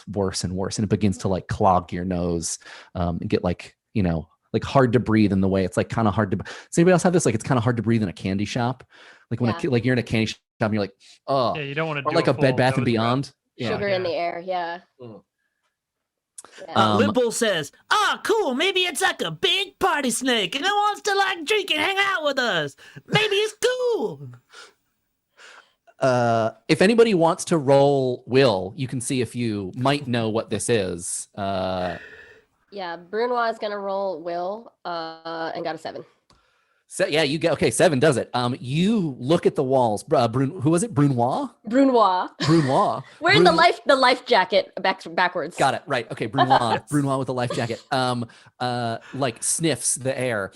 Speaker 4: worse and worse, and it begins to like clog your nose, and get like hard to breathe in the way it's like kind of hard to. Does anybody else have this? Like it's kind of hard to breathe in a candy shop, like when like you're in a candy shop and you're like, oh,
Speaker 3: yeah, you don't want to.
Speaker 4: Or like a Bed Bath and Beyond.
Speaker 2: Sugar in the air, yeah.
Speaker 1: Lip Bull says, cool, maybe it's like a big party snake and it wants to like drink and hang out with us. Maybe it's cool.
Speaker 4: If anybody wants to roll will, you can see if you might know what this is.
Speaker 2: Yeah, Brunois is gonna roll will and got a 7.
Speaker 4: So yeah, you get okay. 7 does it. You look at the walls. Who was it? Brunois.
Speaker 2: Brunois.
Speaker 4: Brunois.
Speaker 2: Wearing the life jacket backwards.
Speaker 4: Got it. Right. Okay. Brunois. Brunois with a life jacket. Like sniffs the air,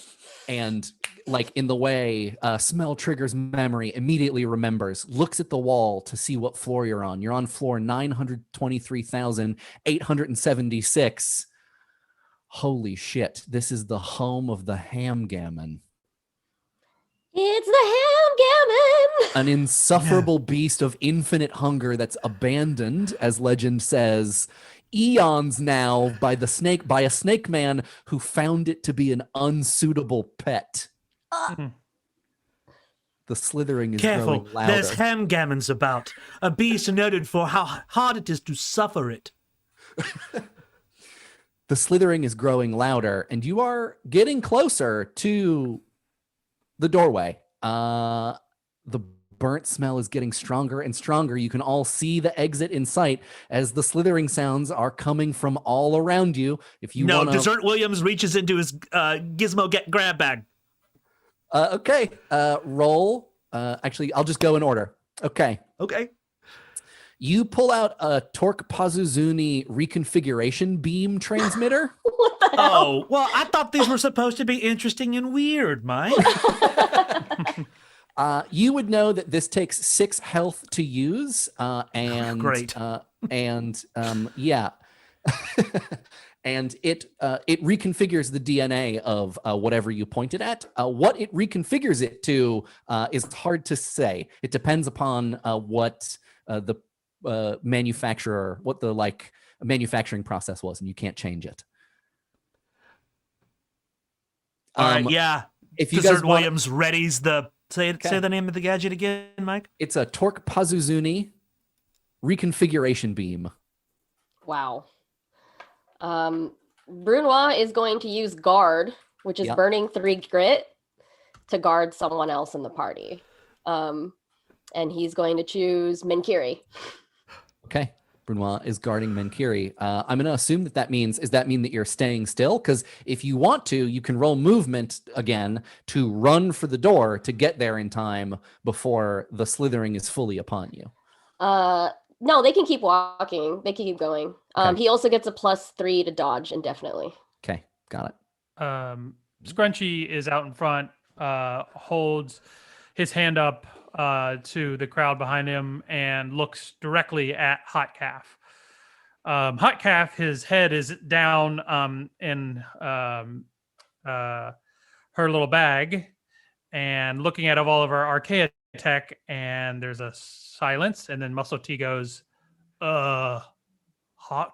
Speaker 4: and like in the way, smell triggers memory. Immediately remembers. Looks at the wall to see what floor you're on. You're on floor 923,876. Holy shit! This is the home of the ham gammon.
Speaker 2: It's the ham gammon.
Speaker 4: An insufferable beast of infinite hunger that's abandoned, as legend says, eons now by a snake man who found it to be an unsuitable pet. The slithering is growing louder.
Speaker 1: There's ham gammons about. A beast noted for how hard it is to suffer it.
Speaker 4: The slithering is growing louder, and you are getting closer to the doorway. The burnt smell is getting stronger and stronger. You can all see the exit in sight as the slithering sounds are coming from all around you. If you want to...
Speaker 1: Dessert Williams reaches into his gizmo grab bag.
Speaker 4: Okay. Roll. Actually, I'll just go in order. Okay. You pull out a Torque Pazuzuni reconfiguration beam transmitter.
Speaker 2: What the hell?
Speaker 1: Oh, well, I thought these were supposed to be interesting and weird, Mike.
Speaker 4: You would know that this takes 6 health to use, and
Speaker 1: Great.
Speaker 4: Yeah, and it reconfigures the DNA of whatever you pointed at. What it reconfigures it to is hard to say. It depends upon what the manufacturer, what the manufacturing process was, and you can't change it.
Speaker 1: All right, yeah.
Speaker 4: If you
Speaker 1: Dessert
Speaker 4: guys want,
Speaker 1: Williams readies the say the name of the gadget again, Mike.
Speaker 4: it's a Torque Pazuzuni reconfiguration beam.
Speaker 2: Wow. Brunois is going to use guard, which is burning 3 grit, to guard someone else in the party. And he's going to choose Menkiri.
Speaker 4: Okay. Brunois is guarding Menkiri. I'm going to assume that means that you're staying still? Because if you want to, you can roll movement again to run for the door to get there in time before the slithering is fully upon you.
Speaker 2: No, they can keep walking. They can keep going.
Speaker 4: Okay.
Speaker 2: He also gets a +3 to dodge indefinitely.
Speaker 4: Okay, got it.
Speaker 3: Scrunchy is out in front, holds his hand up to the crowd behind him and looks directly at Hot Calf. Hot Calf, his head is down in her little bag and looking at all of her archaic tech, and there's a silence, and then Muscle T goes, Hot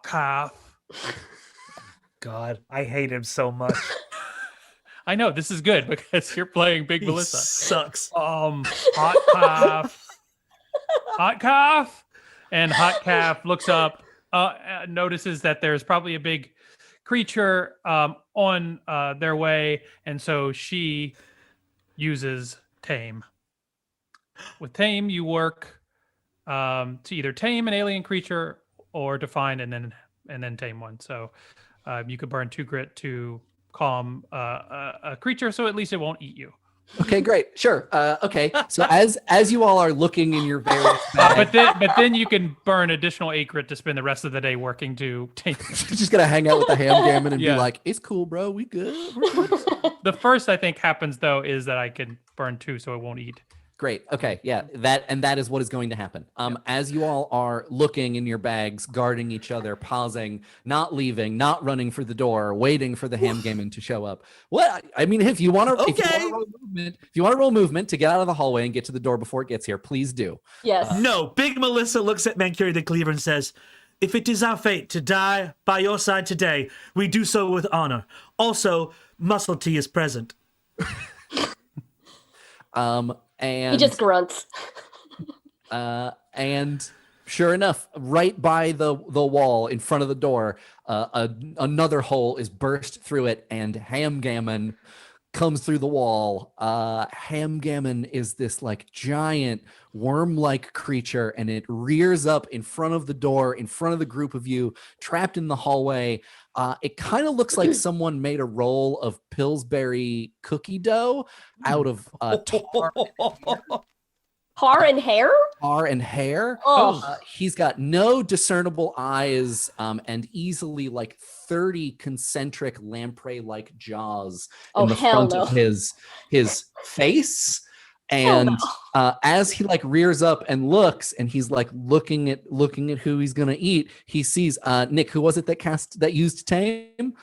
Speaker 3: Calf.
Speaker 1: God, I hate him so much.
Speaker 3: I know, this is good because you're playing Big Melissa.
Speaker 1: Sucks.
Speaker 3: Hot Calf. Hot Calf. And Hot Calf looks up, notices that there's probably a big creature on their way, and so she uses Tame. With Tame, you work to either tame an alien creature or to find and then tame one. So you could burn 2 grit to calm a creature, so at least it won't eat you.
Speaker 4: Okay, great. Sure. Okay. So as you all are looking in your various bags,
Speaker 3: but then you can burn additional 8 grit to spend the rest of the day working to tame.
Speaker 4: Just gonna hang out with the ham gammon and be like, "It's cool, bro. We good."
Speaker 3: The first I think happens though is that I can burn 2, so it won't eat.
Speaker 4: Great. Okay. Yeah. That is what is going to happen. As you all are looking in your bags, guarding each other, pausing, not leaving, not running for the door, waiting for the ham gammon to show up. What I mean, if you want to roll movement to get out of the hallway and get to the door before it gets here, please do.
Speaker 2: Yes.
Speaker 1: No, Big Melissa looks at Menkiri the Cleaver and says, "If it is our fate to die by your side today, we do so with honor. Also, Muscle T is present."
Speaker 2: And he just grunts.
Speaker 4: And sure enough, right by the wall in front of the door, another hole is burst through it, and ham gammon comes through the wall. Hamgammon is this like giant worm-like creature, and it rears up in front of the door, in front of the group of you, trapped in the hallway. It kind of looks like someone made a roll of Pillsbury cookie dough out of
Speaker 2: Tar and hair?
Speaker 4: tar and hair.
Speaker 2: Oh,
Speaker 4: He's got no discernible eyes, and easily like 30 concentric lamprey-like jaws in the
Speaker 2: hell
Speaker 4: front
Speaker 2: no.
Speaker 4: of his face. And as he like rears up and looks, and he's like looking at who he's gonna eat, he sees Nick. Who was it that used tame?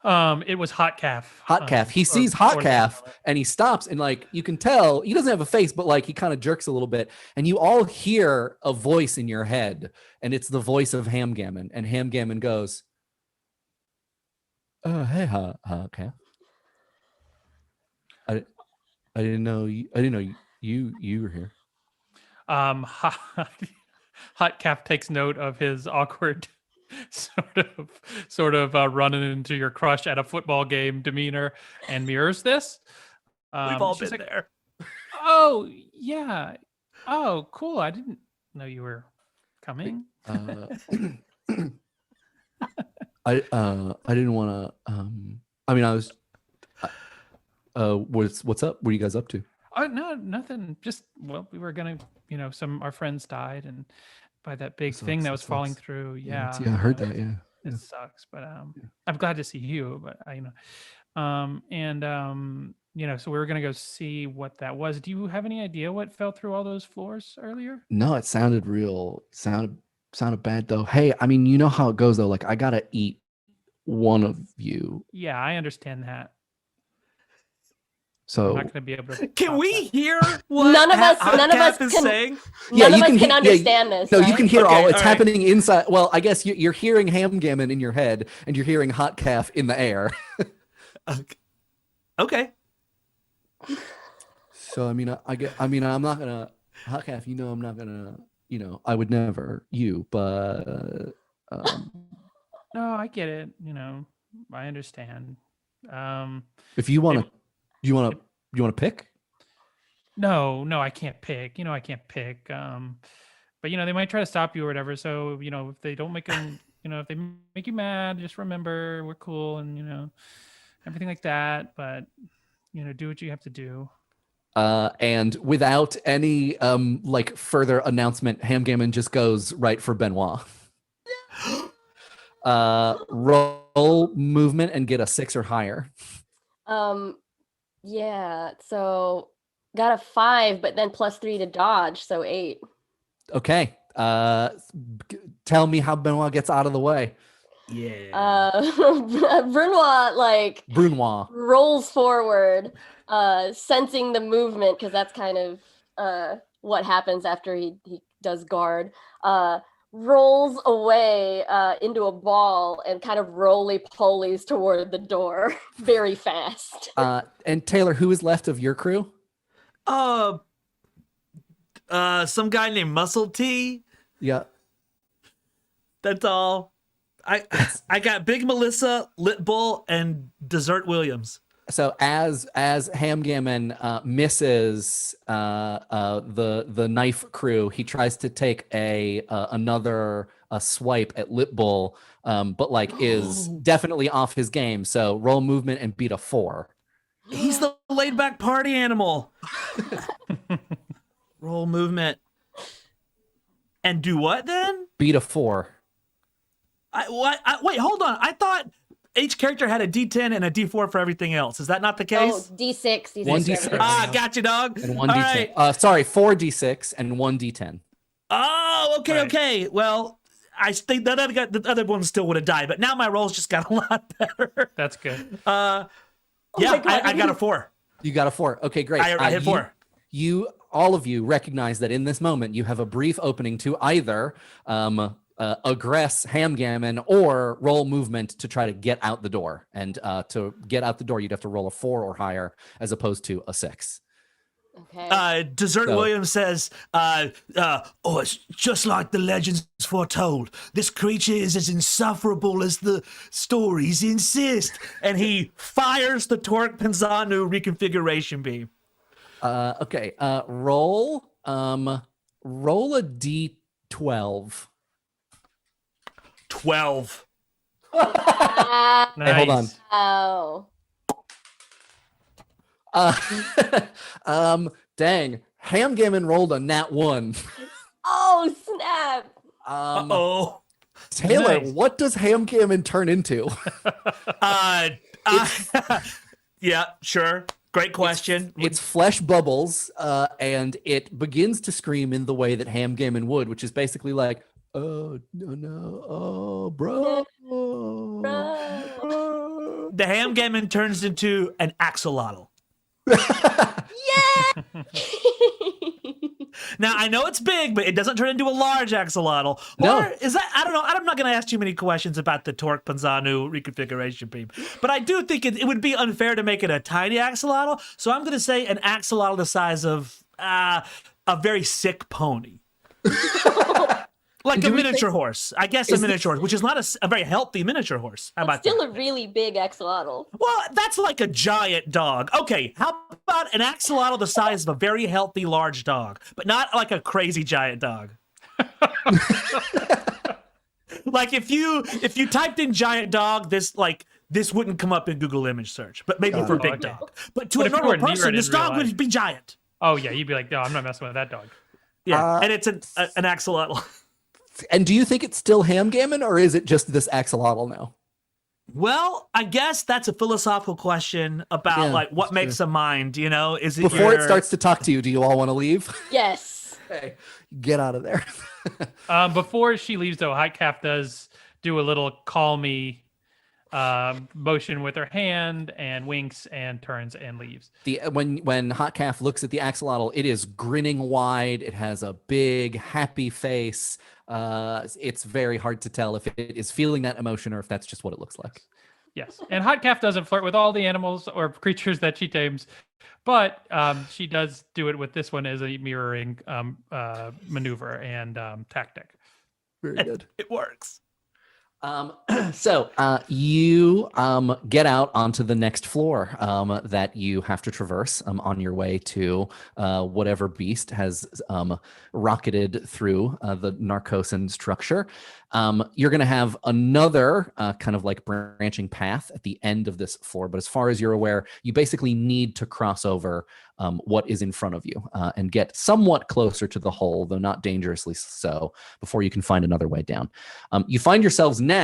Speaker 3: It was Hot Calf.
Speaker 4: Hot Calf. He sees Hot Calf and he stops, and like you can tell he doesn't have a face, but like he kind of jerks a little bit, and you all hear a voice in your head, and it's the voice of Hamgammon, and Hamgammon goes, hey, Hot Calf. I didn't know you were here.
Speaker 3: Hot Calf takes note of his awkward sort of running into your crush at a football game demeanor and mirrors this.
Speaker 1: We've all been
Speaker 3: like,
Speaker 1: there.
Speaker 3: Oh yeah. Oh cool. I didn't know you were coming.
Speaker 4: I didn't want to. I mean, I was. What's up? What are you guys up to?
Speaker 3: Oh no, nothing. Just we were gonna, our friends died, and by that big thing that was falling through. Yeah,
Speaker 4: I heard that. Yeah,
Speaker 3: it sucks, but I'm glad to see you. But so we were gonna go see what that was. Do you have any idea what fell through all those floors earlier?
Speaker 4: No, it sounded real. Sounded bad though. Hey, I mean, you know how it goes though. Like I gotta eat one of you.
Speaker 3: Yeah, I understand that.
Speaker 4: So
Speaker 3: I'm not going to be able to.
Speaker 1: Can we hear what
Speaker 2: none of us
Speaker 1: is
Speaker 2: can
Speaker 1: saying?
Speaker 2: None of us can understand this.
Speaker 4: No,
Speaker 2: right?
Speaker 4: you can hear
Speaker 1: Okay,
Speaker 4: all. It's
Speaker 1: all right.
Speaker 4: happening inside. Well, I guess you're hearing Hamgammon in your head, and you're hearing Hot Calf in the air.
Speaker 1: Okay.
Speaker 4: So I mean, I'm not gonna Hot Calf. I'm not gonna. I would never. But.
Speaker 3: No, I get it. I understand.
Speaker 4: If you want to. You want to pick?
Speaker 3: No, I can't pick. I can't pick. But they might try to stop you or whatever. So if they don't make them, if they make you mad, just remember we're cool and everything like that. But do what you have to do.
Speaker 4: And without any like further announcement, Hamgammon just goes right for Benoit. Roll movement and get a 6 or higher.
Speaker 2: Yeah, so got a 5, but then +3 to dodge, so 8.
Speaker 4: Okay. Tell me how Benoit gets out of the way.
Speaker 1: Yeah.
Speaker 2: Brunois rolls forward, sensing the movement, because that's kind of what happens after he does guard. Rolls away into a ball and kind of roly-polies toward the door very fast.
Speaker 4: And Taylor, who is left of your crew?
Speaker 1: Some guy named Muscle T.
Speaker 4: Yeah.
Speaker 1: That's all. I got Big Melissa, Lit Bull, and Dessert Williams.
Speaker 4: So as Hamgammon misses the knife crew, he tries to take another swipe at Lit Bull, but like is definitely off his game. So roll movement and beat a 4.
Speaker 1: He's the laid back party animal. Roll movement and do what then?
Speaker 4: Beat a 4.
Speaker 1: Wait, hold on. I thought each character had a D10 and a D4 for everything else. Is that not the case?
Speaker 2: Oh, D6.
Speaker 4: 1 D6.
Speaker 1: Got you, dog.
Speaker 4: And 1
Speaker 1: All
Speaker 4: D10.
Speaker 1: right.
Speaker 4: Sorry, 4 D6 and 1 D10.
Speaker 1: Oh, okay,
Speaker 3: Right.
Speaker 1: okay. Well, I think the other one still would have died, but now my rolls just got a lot better.
Speaker 3: That's good.
Speaker 2: my God,
Speaker 1: I got a 4.
Speaker 4: You got a 4. Okay, great.
Speaker 1: I hit 4.
Speaker 4: You all of you recognize that in this moment you have a brief opening to either aggress Hamgammon or roll movement to try to get out the door. And to get out the door, you'd have to roll a 4 or higher as opposed to a 6.
Speaker 2: Okay.
Speaker 1: Dessert
Speaker 4: So-
Speaker 1: Williams says, "Oh, it's just like the legends foretold. This creature is as insufferable as the stories insist." And he fires the Torque Penzanu reconfiguration beam.
Speaker 4: Okay. Roll a d12.
Speaker 1: 12.
Speaker 4: Hey, hold on.
Speaker 2: Oh.
Speaker 4: Dang. Hamgammon rolled a nat 1.
Speaker 2: Oh, snap.
Speaker 1: Oh.
Speaker 4: Taylor,
Speaker 3: Nice.
Speaker 4: what does Hamgammon turn into?
Speaker 1: Yeah, sure. Great question.
Speaker 4: It's flesh bubbles, and it begins to scream in the way that Hamgammon would, which is basically like, oh, no, oh, bro.
Speaker 2: Bro.
Speaker 1: The Hamgammon turns into an axolotl.
Speaker 2: Yeah.
Speaker 1: Now, I know it's big, but it doesn't turn into a large axolotl.
Speaker 4: No.
Speaker 1: Or is that, I don't know. I'm not going to ask too many questions about the Torque Penzanu reconfiguration beam. But I do think it would be unfair to make it a tiny axolotl. So I'm going to say an axolotl the size of a very sick pony. Like
Speaker 4: Do
Speaker 1: a
Speaker 4: we
Speaker 1: miniature horse. I guess a
Speaker 4: Is
Speaker 1: miniature horse, which is not a very healthy miniature horse. How about
Speaker 2: Still
Speaker 1: that?
Speaker 2: a really big axolotl.
Speaker 1: Well, that's like a giant dog. Okay, how about an axolotl the size of a very healthy large dog, but not like a crazy giant dog? Like if you typed in giant dog, this wouldn't come up in Google image search, but maybe
Speaker 4: Got
Speaker 1: for
Speaker 4: it.
Speaker 1: big
Speaker 3: Okay.
Speaker 1: dog. But to
Speaker 3: But
Speaker 1: a
Speaker 3: if you
Speaker 1: normal
Speaker 3: were near
Speaker 1: person,
Speaker 3: it
Speaker 1: this
Speaker 3: in real
Speaker 1: dog
Speaker 3: life-
Speaker 1: would be giant.
Speaker 3: Oh yeah, you'd be like, no, I'm not messing with that dog.
Speaker 1: Yeah, and it's an axolotl.
Speaker 4: And do you think it's still Hamgammon, or is it just this axolotl now?
Speaker 1: Well, I guess that's a philosophical question about
Speaker 4: Yeah,
Speaker 1: like what
Speaker 4: that's
Speaker 1: makes a mind. You know, is it
Speaker 4: Before it
Speaker 1: your-
Speaker 4: starts to talk to you, do you all want to leave?
Speaker 2: Yes.
Speaker 4: Okay, get out of there.
Speaker 3: Before she leaves, though, High Calf does do a little call me motion with her hand and winks and turns and leaves.
Speaker 4: When Hot Calf looks at the axolotl, it is grinning wide. It has a big, happy face. It's very hard to tell if it is feeling that emotion or if that's just what it looks like.
Speaker 3: Yes, and Hot Calf doesn't flirt with all the animals or creatures that she tames, but she does do it with this one as a mirroring maneuver and tactic.
Speaker 4: Very good.
Speaker 1: it works.
Speaker 4: So you get out onto the next floor that you have to traverse on your way to whatever beast has rocketed through the Gnarcosan structure. You're going to have another kind of like branching path at the end of this floor, but as far as you're aware, you basically need to cross over what is in front of you and get somewhat closer to the hole, though not dangerously so, before you can find another way down. You find yourselves now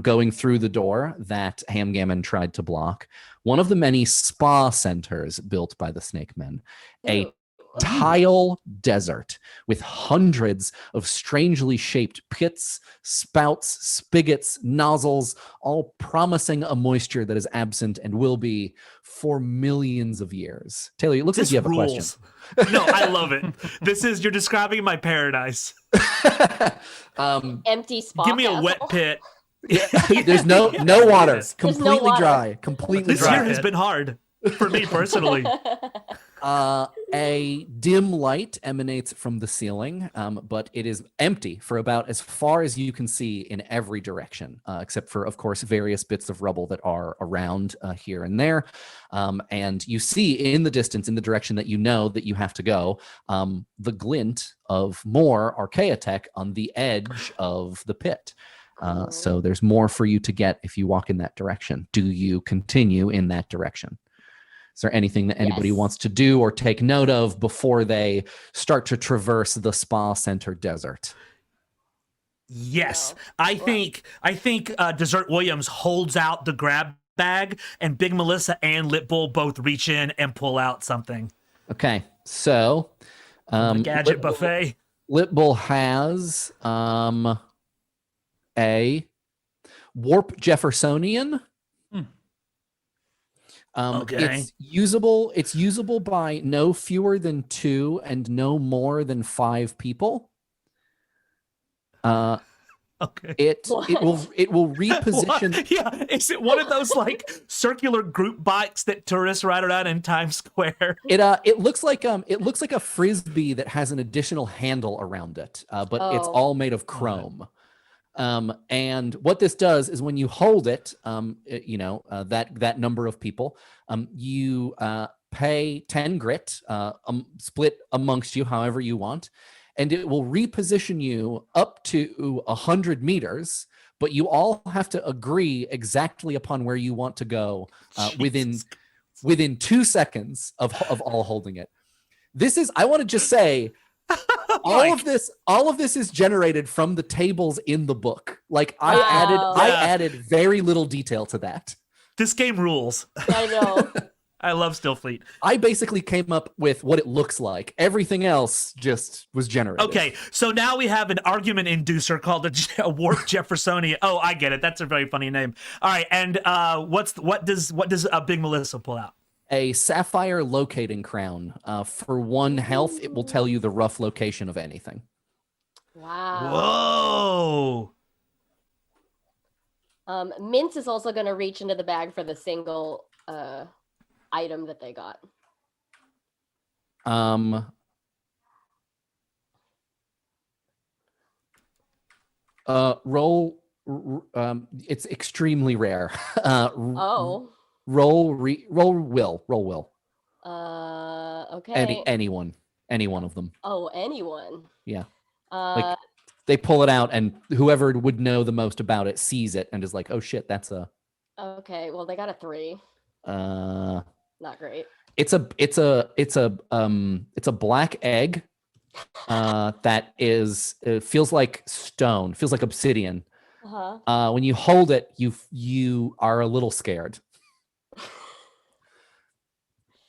Speaker 4: going through the door that Hamgammon tried to block, one of the many spa centers built by the Snake Men, a tile desert with hundreds of strangely shaped pits, spouts, spigots, nozzles, all promising a moisture that is absent and will be for millions of years. Taylor, it looks like you have a question.
Speaker 1: No, I love it. You're describing my paradise.
Speaker 2: Empty spot.
Speaker 1: Give me a wet pit.
Speaker 4: There's no water.
Speaker 2: There's no
Speaker 4: Completely
Speaker 2: water.
Speaker 4: dry. Completely
Speaker 1: This
Speaker 4: dry.
Speaker 1: year has been hard for me personally.
Speaker 4: A dim light emanates from the ceiling, but it is empty for about as far as you can see in every direction, except for, of course, various bits of rubble that are around here and there. And you see in the distance, in the direction that you know that you have to go, the glint of more Archaeotech on the edge of the pit. So there's more for you to get if you walk in that direction. Do you continue in that direction? Is there anything that anybody
Speaker 2: Yes.
Speaker 4: wants to do or take note of before they start to traverse the spa center desert?
Speaker 1: Yes,
Speaker 2: No.
Speaker 1: I think Dessert Williams holds out the grab bag, and Big Melissa and Lit Bull both reach in and pull out something.
Speaker 4: Okay, so
Speaker 1: The gadget
Speaker 4: Lit Bull-
Speaker 1: buffet.
Speaker 4: Lit Bull has a warp Jeffersonian.
Speaker 1: Okay.
Speaker 4: It's usable. It's usable by no fewer than 2 and no more than 5 people.
Speaker 1: Okay.
Speaker 4: It will reposition.
Speaker 1: What? Yeah, is it one of those like circular group bikes that tourists ride around in Times Square?
Speaker 4: It looks like a frisbee that has an additional handle around it, but it's
Speaker 2: Oh.
Speaker 4: all made of chrome. And what this does is when you hold it, that number of people, you pay 10 grit, split amongst you however you want, and it will reposition you up to 100 meters. But you all have to agree exactly upon where you want to go within 2 seconds of all holding it. This is, I want to just say, all of this is generated from the tables in the book. Like I added very little detail to that.
Speaker 1: This game rules.
Speaker 2: I know.
Speaker 1: I love Stillfleet.
Speaker 4: I basically came up with what it looks like. Everything else just was generated.
Speaker 1: Okay, so now we have an argument inducer called a warp Jeffersonia. Oh, I get it. That's a very funny name. All right, and what does a Big Melissa pull out?
Speaker 4: A sapphire locating crown. For 1 health, it will tell you the rough location of anything.
Speaker 2: Wow.
Speaker 1: Whoa.
Speaker 2: Mince is also going to reach into the bag for the single item that they got.
Speaker 4: Roll. It's extremely rare.
Speaker 2: Oh.
Speaker 4: Roll will.
Speaker 2: Okay.
Speaker 4: Any one of them.
Speaker 2: Oh, anyone.
Speaker 4: Yeah. Like they pull it out, and whoever would know the most about it sees it and is like, "Oh shit, that's a."
Speaker 2: Okay. Well, they got a 3. Not great.
Speaker 4: It's a black egg that it feels like stone, feels like obsidian.
Speaker 2: Uh-huh.
Speaker 4: When you hold it, you are a little scared.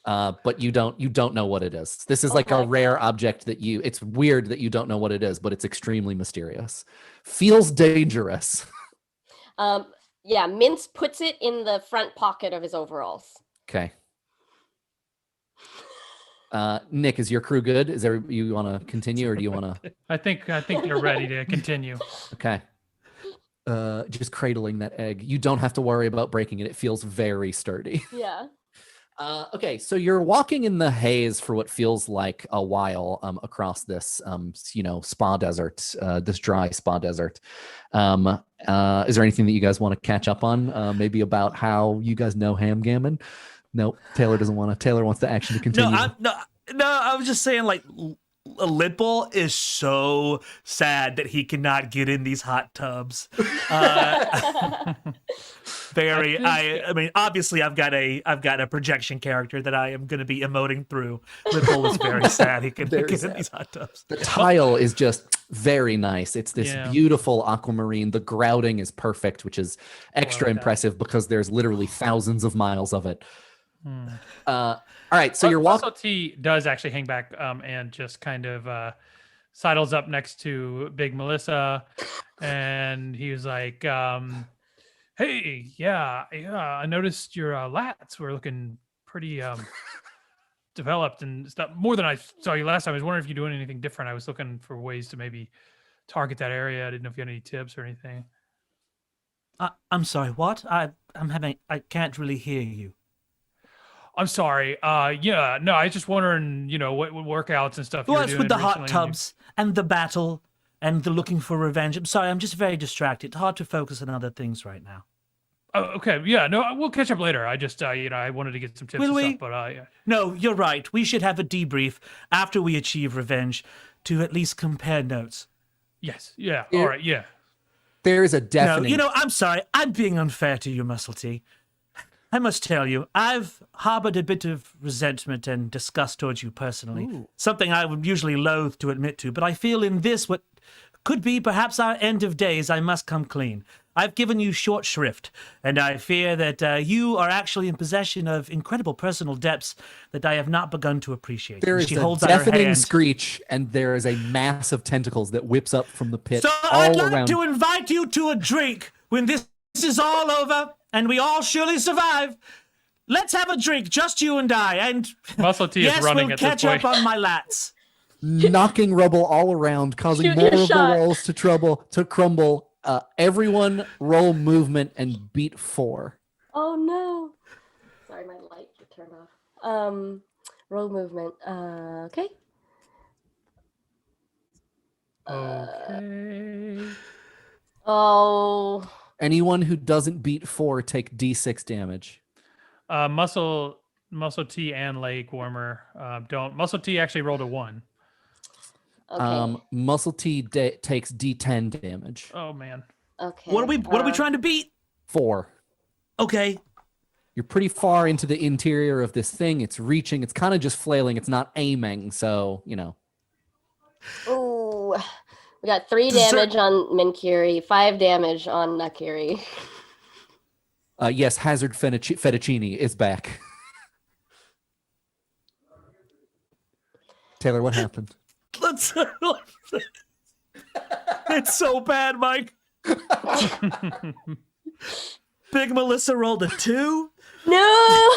Speaker 4: But you don't know what it is. This is like a rare object that it's weird that you don't know what it is, but it's extremely mysterious. Feels dangerous.
Speaker 2: Yeah, Mince puts it in the front pocket of his overalls.
Speaker 4: Okay. Nick, is your crew good? You want to continue, or do you want to?
Speaker 3: I think you're ready to continue.
Speaker 4: Okay. Just cradling that egg. You don't have to worry about breaking it. It feels very sturdy.
Speaker 2: Yeah.
Speaker 4: Okay, so you're walking in the haze for what feels like a while across this, spa desert, this dry spa desert. Is there anything that you guys want to catch up on? Maybe about how you guys know Ham Gammon? No, Taylor doesn't want to. Taylor wants the action to continue.
Speaker 1: No, I was just saying, like, Little is so sad that he cannot get in these hot tubs. I mean, obviously, I've got a projection character that I am going to be emoting through. Little is very sad. He can get in these hot tubs.
Speaker 4: The tile is just very nice. It's this beautiful aquamarine. The grouting is perfect, which is extra impressive because there's literally thousands of miles of it. All right, so you're walking.
Speaker 3: Also, T does actually hang back and just kind of sidles up next to Big Melissa, and he was like, "Hey, yeah, I noticed your lats were looking pretty developed and stuff. More than I saw you last time. I was wondering if you're doing anything different. I was looking for ways to maybe target that area. I didn't know if you had any tips or anything."
Speaker 1: I'm sorry. What? I can't really hear you.
Speaker 3: I'm sorry. I was just wondering, what workouts and stuff you were
Speaker 1: Well, it's
Speaker 3: doing
Speaker 1: with the
Speaker 3: recently.
Speaker 1: hot tubs and the battle and the looking for revenge. I'm sorry, I'm just very distracted. Hard to focus on other things right now.
Speaker 3: Oh, okay. Yeah, no, we'll catch up later. I just, I wanted to get some tips
Speaker 1: Will
Speaker 3: and
Speaker 1: we?
Speaker 3: stuff, but yeah.
Speaker 1: No, you're right. We should have a debrief after we achieve revenge to at least compare notes.
Speaker 3: Yes. Yeah. All right. Yeah.
Speaker 4: There is a definite.
Speaker 1: No, I'm sorry. I'm being unfair to you, Muscle T. I must tell you, I've harbored a bit of resentment and disgust towards you personally.
Speaker 4: Ooh.
Speaker 1: Something I would usually loathe to admit to, but I feel in this, what could be perhaps our end of days, I must come clean. I've given you short shrift, and I fear that you are actually in possession of incredible personal depths that I have not begun to appreciate.
Speaker 4: There is a deafening screech, and there is a mass of tentacles that whips up from the pit
Speaker 1: so
Speaker 4: all
Speaker 1: I'd like
Speaker 4: around.
Speaker 1: to invite you to a drink when this is all over, and we all surely survive. Let's have a drink, just you and I, and
Speaker 3: Muscle T
Speaker 1: yes,
Speaker 3: is running
Speaker 1: we'll
Speaker 3: at this
Speaker 1: catch
Speaker 3: point.
Speaker 1: up on my lats.
Speaker 4: Knocking rubble all around, causing
Speaker 2: Shoot
Speaker 4: more
Speaker 2: your
Speaker 4: of
Speaker 2: shot.
Speaker 4: the walls to crumble. Everyone roll movement and beat 4.
Speaker 2: Oh no. Sorry, my light turned off. Roll movement. Okay.
Speaker 3: Okay.
Speaker 2: Oh.
Speaker 4: Anyone who doesn't beat 4 take D6 damage.
Speaker 3: Muscle T and leg warmer don't. Muscle T actually rolled a 1.
Speaker 2: Okay.
Speaker 4: Muscle T takes D10 damage.
Speaker 3: Oh man.
Speaker 2: Okay.
Speaker 1: What are we trying to beat?
Speaker 4: 4.
Speaker 1: Okay.
Speaker 4: You're pretty far into the interior of this thing. It's reaching. It's kind of just flailing. It's not aiming. So,
Speaker 2: Ooh. We got 3
Speaker 1: Dessert-
Speaker 2: damage on Minkiri, 5 damage on Nakiri.
Speaker 4: Yes, Hazard Fettuccine is back. Taylor, what happened?
Speaker 1: Let's. It's so bad, Mike. Big Melissa rolled a 2.
Speaker 2: No.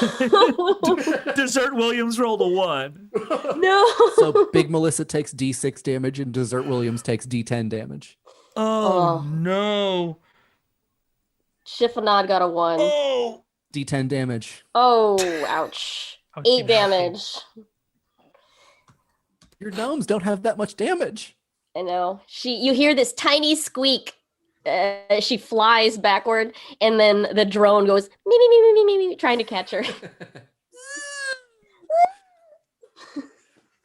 Speaker 1: Dessert Williams rolled a 1.
Speaker 2: No.
Speaker 4: So Big Melissa takes D6 damage and Dessert Williams takes D10 damage.
Speaker 1: Oh, no.
Speaker 2: Chiffonade got a 1.
Speaker 1: Oh.
Speaker 4: D10 damage.
Speaker 2: Oh, ouch.
Speaker 3: Oh,
Speaker 2: 8
Speaker 3: damn.
Speaker 2: damage.
Speaker 4: Your gnomes don't have that much damage.
Speaker 2: I know. You hear this tiny squeak. She flies backward, and then the drone goes me me me me me me me, trying to catch her.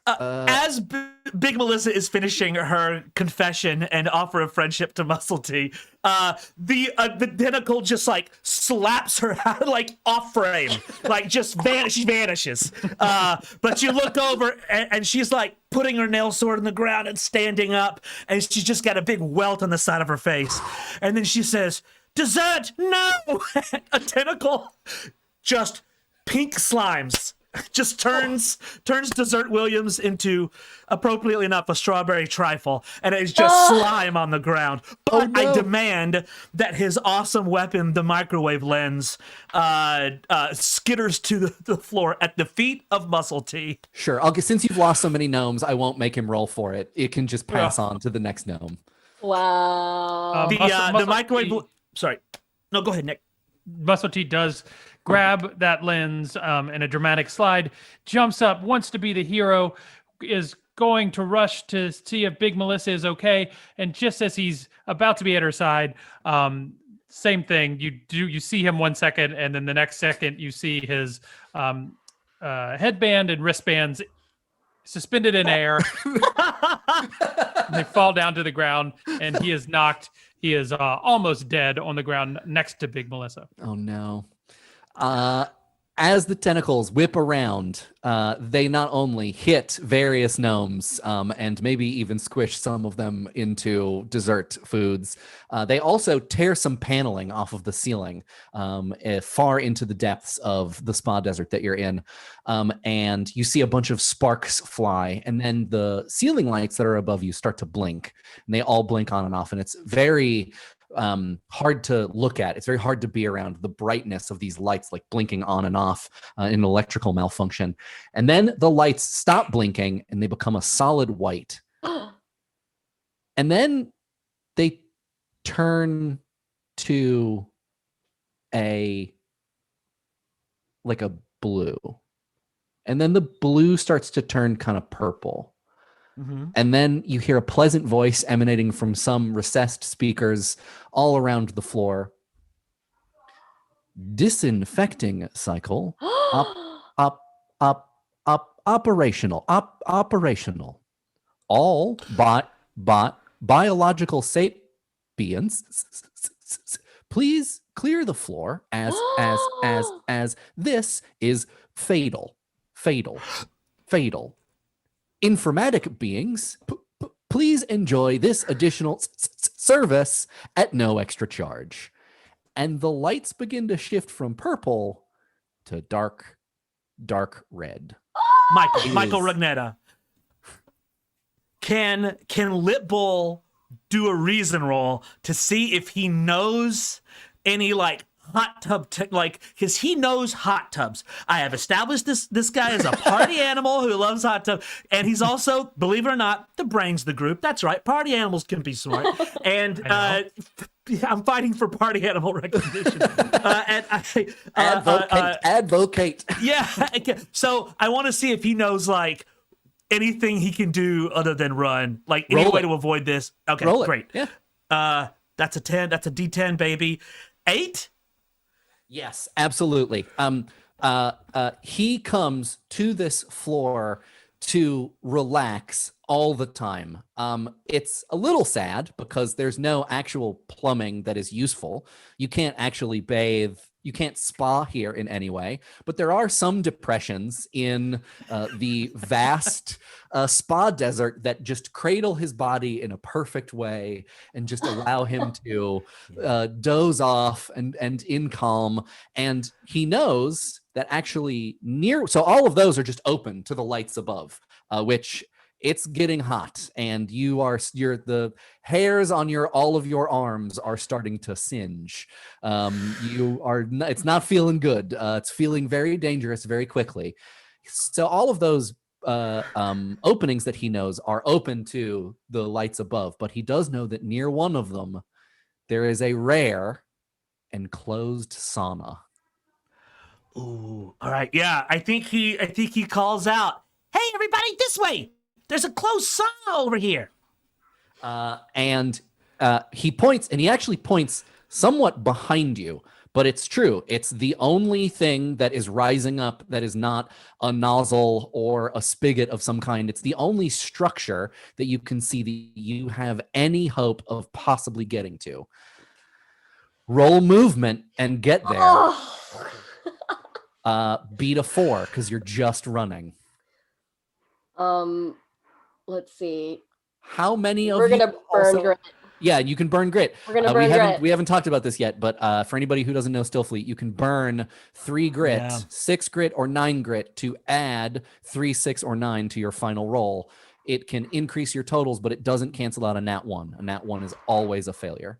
Speaker 1: As Big Melissa is finishing her confession and offer of friendship to Muscle T, the tentacle just like slaps her like off frame, like just she vanishes. But you look over and she's like putting her nail sword in the ground and standing up, and she's just got a big welt on the side of her face. And then she says, "Dessert, no!" A tentacle, just pink slimes. Just turns Dessert Williams into, appropriately enough, a strawberry trifle, and it's just slime on the ground. But I demand that his awesome weapon, the microwave lens, skitters to the floor at the feet of Muscle T.
Speaker 4: Sure. Since you've lost so many gnomes, I won't make him roll for it. It can just pass on to the next gnome.
Speaker 2: Wow.
Speaker 1: The microwave. Sorry. No, go ahead, Nick.
Speaker 3: Muscle T does grab that lens in a dramatic slide, jumps up, wants to be the hero, is going to rush to see if Big Melissa is okay. And just as he's about to be at her side, same thing. You see him 1 second, and then the next second you see his headband and wristbands suspended in air. They fall down to the ground, and he is knocked. He is almost dead on the ground next to Big Melissa.
Speaker 4: Oh, no. As the tentacles whip around, they not only hit various gnomes and maybe even squish some of them into dessert foods, they also tear some paneling off of the ceiling far into the depths of the spa desert that you're in. And you see a bunch of sparks fly, and then the ceiling lights that are above you start to blink, and they all blink on and off, and it's very hard to look at. It's very hard to be around the brightness of these lights, like blinking on and off in electrical malfunction. And then the lights stop blinking and they become a solid white. And then they turn to a blue. And then the blue starts to turn kind of purple. Mm-hmm. And then you hear a pleasant voice emanating from some recessed speakers all around the floor. Disinfecting cycle operational. All biological sapiens, please clear the floor as this is fatal. Informatic beings, please enjoy this additional service at no extra charge. And the lights begin to shift from purple to dark red.
Speaker 1: Michael Rugnetta. Can Lit Bull do a reason roll to see if he knows any like hot tub, because he knows hot tubs. I have established this guy is a party animal who loves hot tubs, and he's also, believe it or not, the brains of the group. That's right, party animals can be smart, and I'm fighting for party animal recognition.
Speaker 4: Advocate.
Speaker 1: Yeah, so I want to see if he knows like anything he can do other than run, like any way to avoid this. Okay, great.
Speaker 4: Yeah.
Speaker 1: That's a 10. That's a D10, baby. 8?
Speaker 4: Yes, absolutely. He comes to this floor to relax all the time. It's a little sad because there's no actual plumbing that is useful. You can't actually bathe. You can't spa here in any way, but there are some depressions in the vast spa desert that just cradle his body in a perfect way and just allow him to doze off and in calm. And he knows that actually so all of those are just open to the lights above, which it's getting hot, and the hairs on all of your arms are starting to singe. It's not feeling good. It's feeling very dangerous very quickly. So all of those openings that he knows are open to the lights above, but he does know that near one of them there is a rare enclosed sauna.
Speaker 1: Ooh, all right. Yeah, I think he calls out, "Hey, everybody, this way! There's a closed sauna over here."
Speaker 4: And he points, and he actually points somewhat behind you, but it's true. It's the only thing that is rising up that is not a nozzle or a spigot of some kind. It's the only structure that you can see that you have any hope of possibly getting to. Roll movement and get there. Beat a 4 because you're just running.
Speaker 2: Let's see.
Speaker 4: How many of
Speaker 2: We're
Speaker 4: you?
Speaker 2: We're gonna burn grit.
Speaker 4: Yeah, you can burn grit.
Speaker 2: We're gonna burn grit.
Speaker 4: We haven't talked about this yet, but for anybody who doesn't know Stillfleet, you can burn 3 grit, 6 grit, or 9 grit to add 3, 6, or 9 to your final roll. It can increase your totals, but it doesn't cancel out a nat 1. A nat 1 is always a failure.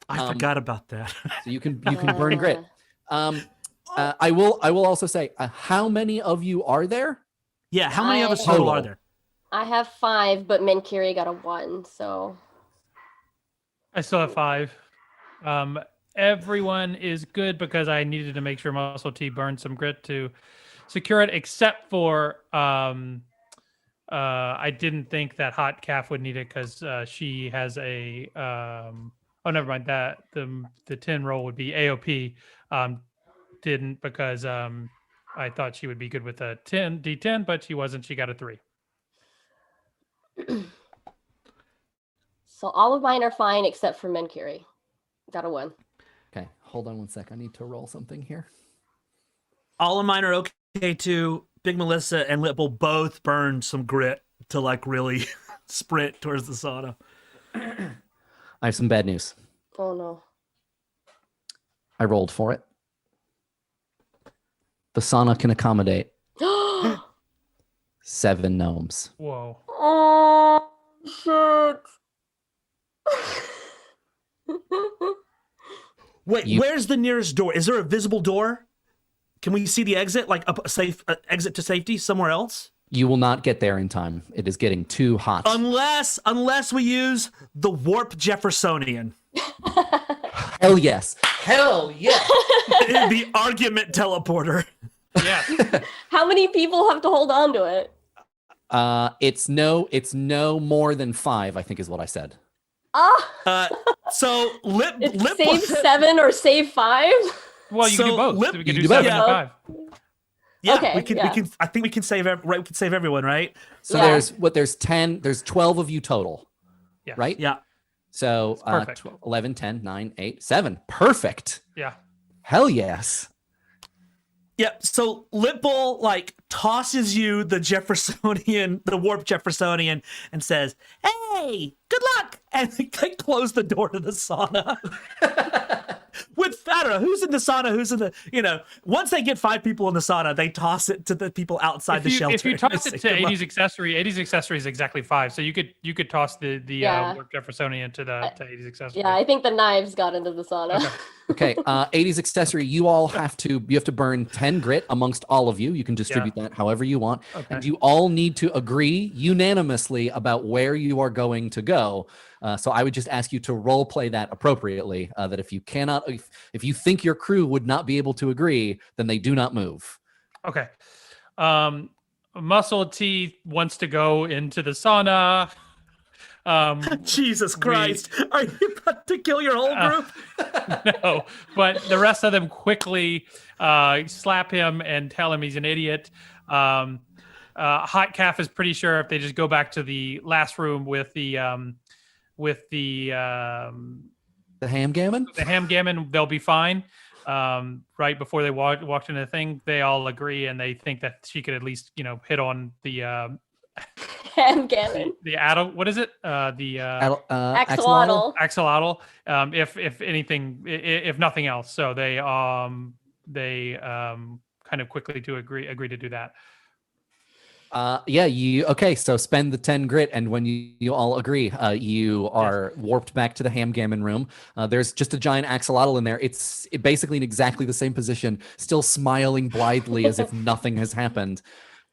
Speaker 1: I forgot about that.
Speaker 4: So you can burn grit. I will also say, how many of you are there?
Speaker 1: Yeah, how many of us total are there?
Speaker 2: I have 5, but Menkiri got a 1, so
Speaker 3: I still have 5. Everyone is good because I needed to make sure Muscle T burned some grit to secure it, except for I didn't think that Hot Calf would need it because she has a oh, never mind that the 10 roll would be AOP. Didn't because I thought she would be good with a D10, but she wasn't. She got a 3.
Speaker 2: So all of mine are fine except for Menkiri. Got a 1.
Speaker 4: Okay, hold on one sec. I need to roll something here.
Speaker 1: All of mine are okay too. Big Melissa and Lip will both burn some grit to like really sprint towards the sauna.
Speaker 4: I have some bad news.
Speaker 2: Oh no.
Speaker 4: I rolled for it. The sauna can accommodate 7 gnomes.
Speaker 3: Whoa.
Speaker 2: Oh shit.
Speaker 1: Wait, where's the nearest door? Is there a visible door? Can we see the exit, like a safe exit to safety somewhere else?
Speaker 4: You will not get there in time. It is getting too hot.
Speaker 1: Unless we use the warp Jeffersonian.
Speaker 4: Hell yes. Hell yes.
Speaker 1: The argument teleporter.
Speaker 3: Yeah.
Speaker 2: How many people have to hold on to it?
Speaker 4: It's no more than 5, I think is what I said.
Speaker 1: So Lip
Speaker 2: save 7 or save 5?
Speaker 3: Well, you can do both.
Speaker 1: Lip,
Speaker 3: we can do 7 and 5.
Speaker 1: Yeah,
Speaker 2: okay,
Speaker 1: we can. I think we can save. We can save everyone, right?
Speaker 4: So there's 10. There's 12 of you total.
Speaker 3: Yeah.
Speaker 4: Right.
Speaker 1: Yeah.
Speaker 4: So 11, 10, 9, 8, 7. Perfect.
Speaker 3: Yeah.
Speaker 4: Hell yes.
Speaker 1: Yeah. So Lipple like tosses you the Jeffersonian, the warp Jeffersonian, and says, "Hey, good luck," and they close the door to the sauna. I don't know who's in the sauna, who's in the, once they get 5 people in the sauna, they toss it to the people outside the shelter.
Speaker 3: If you toss it
Speaker 1: Say,
Speaker 3: to
Speaker 1: "Good luck."
Speaker 3: 80's accessory is exactly 5. So you could toss the
Speaker 2: Yeah.
Speaker 3: work Jeffersonian to 80's accessory.
Speaker 2: Yeah, I think the knives got into the sauna.
Speaker 4: Okay, 80's accessory, you have to burn 10 grit amongst all of you. You can distribute that however you want.
Speaker 3: Okay.
Speaker 4: And you all need to agree unanimously about where you are going to go. So I would just ask you to role play that appropriately, that if you think your crew would not be able to agree, then they do not move.
Speaker 3: Okay. Muscle Teeth wants to go into the sauna.
Speaker 1: Jesus Christ. Are you about to kill your whole group?
Speaker 3: No, but the rest of them quickly slap him and tell him he's an idiot. Hot Calf is pretty sure if they just go back to the last room with the
Speaker 4: ham gammon,
Speaker 3: they'll be fine. Right before they walked into the thing, they all agree and they think that she could at least hit on the
Speaker 2: Ham gammon.
Speaker 3: the adult. What is it?
Speaker 2: Axolotl.
Speaker 3: Axolotl. If anything, if nothing else, so they kind of quickly agree to do that.
Speaker 4: So spend the 10 grit, and when you all agree, you are warped back to the ham gammon room. There's just a giant axolotl in there. It's basically in exactly the same position, still smiling blithely as if nothing has happened.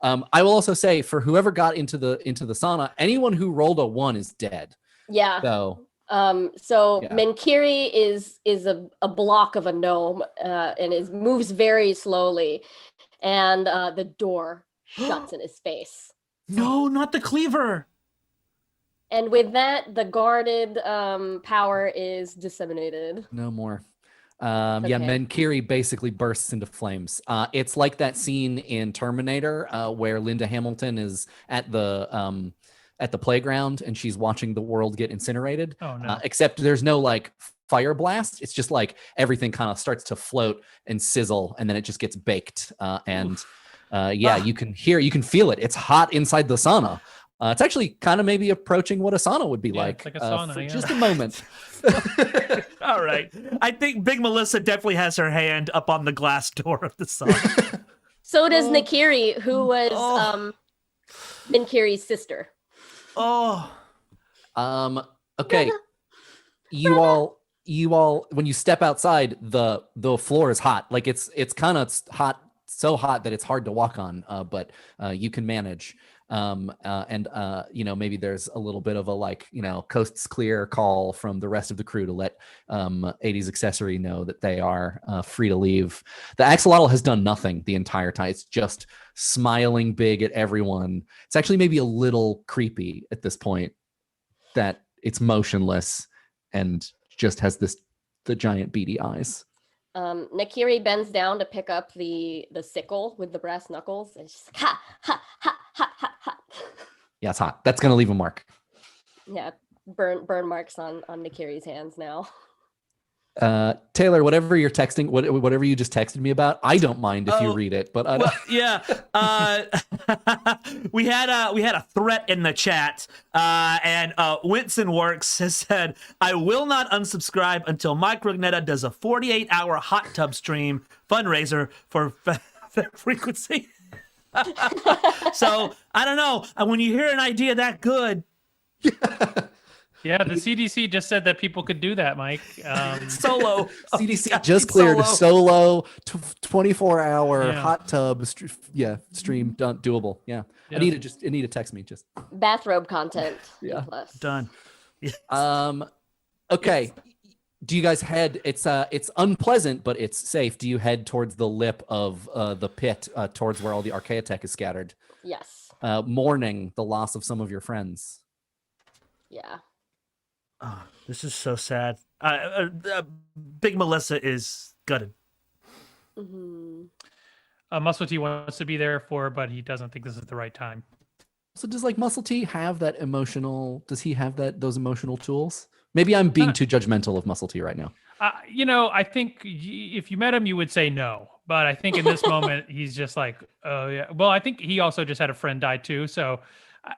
Speaker 4: I will also say, for whoever got into the sauna, anyone who rolled a 1 is dead.
Speaker 2: Yeah.
Speaker 4: So
Speaker 2: Menkiri is a block of a gnome, and moves very slowly, and the door shuts in his face.
Speaker 1: No, not the cleaver.
Speaker 2: And with that, the guarded power is disseminated.
Speaker 4: No more.
Speaker 2: Okay.
Speaker 4: Menkiri basically bursts into flames. It's like that scene in Terminator where Linda Hamilton is at the playground and she's watching the world get incinerated.
Speaker 3: Oh no!
Speaker 4: Except there's no like fire blast. It's just like everything kind of starts to float and sizzle, and then it just gets baked. You can feel it. It's hot inside the sauna. It's actually kind of maybe approaching what a sauna would be like.
Speaker 3: It's like a sauna,
Speaker 4: for just a moment.
Speaker 1: All right. I think Big Melissa definitely has her hand up on the glass door of the sauna.
Speaker 2: So does Nakiri, who was Menkiri's sister.
Speaker 4: Okay. You all when you step outside, the floor is hot. Like it's kind of hot, so hot that it's hard to walk on, but you can manage. Maybe there's a little bit of a coast's clear call from the rest of the crew to let 80's accessory know that they are free to leave. The axolotl has done nothing the entire time. It's just smiling big at everyone. It's actually maybe a little creepy at this point that it's motionless and just has the giant beady eyes.
Speaker 2: Nakiri bends down to pick up the sickle with the brass knuckles, and she's like, ha, ha, ha, ha, ha, ha.
Speaker 4: Yeah, it's hot. That's going to leave a mark.
Speaker 2: Yeah, burn marks on Nakiri's hands now.
Speaker 4: Taylor, whatever you're texting, whatever you just texted me about, I don't mind if you read it, but I don't.
Speaker 1: We had a threat in the chat, and Winston Works has said, "I will not unsubscribe until Mike Rugnetta does a 48-hour hot tub stream fundraiser for frequency." So I don't know. When you hear an idea that good.
Speaker 3: Yeah, the CDC just said that people could do that, Mike.
Speaker 1: Solo.
Speaker 4: CDC just cleared solo 24-hour hot tub stream done, doable. Yeah. I need to text me just.
Speaker 2: Bathrobe content.
Speaker 4: Yeah.
Speaker 1: Done.
Speaker 4: Okay. Do you guys head? It's unpleasant, but it's safe. Do you head towards the lip of the pit, towards where all the Archaeotech is scattered?
Speaker 2: Yes.
Speaker 4: Mourning the loss of some of your friends.
Speaker 2: Yeah.
Speaker 1: Oh, this is so sad. Big Melissa is gutted.
Speaker 2: Mm-hmm.
Speaker 3: Muscle T wants to be there but he doesn't think this is the right time.
Speaker 4: So does Muscle T have that emotional? Does he have those emotional tools? Maybe I'm being too judgmental of Muscle T right now.
Speaker 3: I think if you met him, you would say no. But I think in this moment, he's just like, oh yeah. Well, I think he also just had a friend die too, so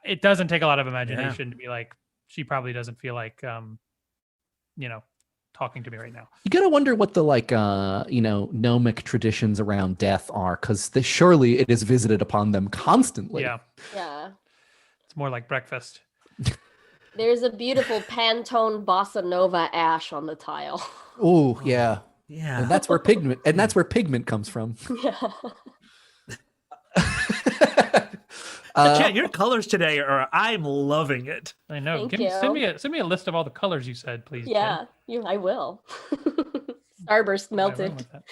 Speaker 3: it doesn't take a lot of imagination to be like, she probably doesn't feel like, talking to me right now.
Speaker 4: You gotta wonder what the gnomic traditions around death are, because surely it is visited upon them constantly.
Speaker 3: Yeah,
Speaker 2: Yeah.
Speaker 3: it's more like breakfast.
Speaker 2: There's a beautiful Pantone Bossa Nova ash on the tile.
Speaker 4: Oh yeah,
Speaker 1: Yeah.
Speaker 4: and that's where pigment comes from.
Speaker 2: Yeah.
Speaker 1: Chat, your colors today I'm loving it.
Speaker 3: I know.
Speaker 2: Thank
Speaker 3: Send me a list of all the colors you said, please.
Speaker 2: Yeah, I will. Starburst
Speaker 3: Jen. Am I wrong
Speaker 2: melted.
Speaker 3: with that?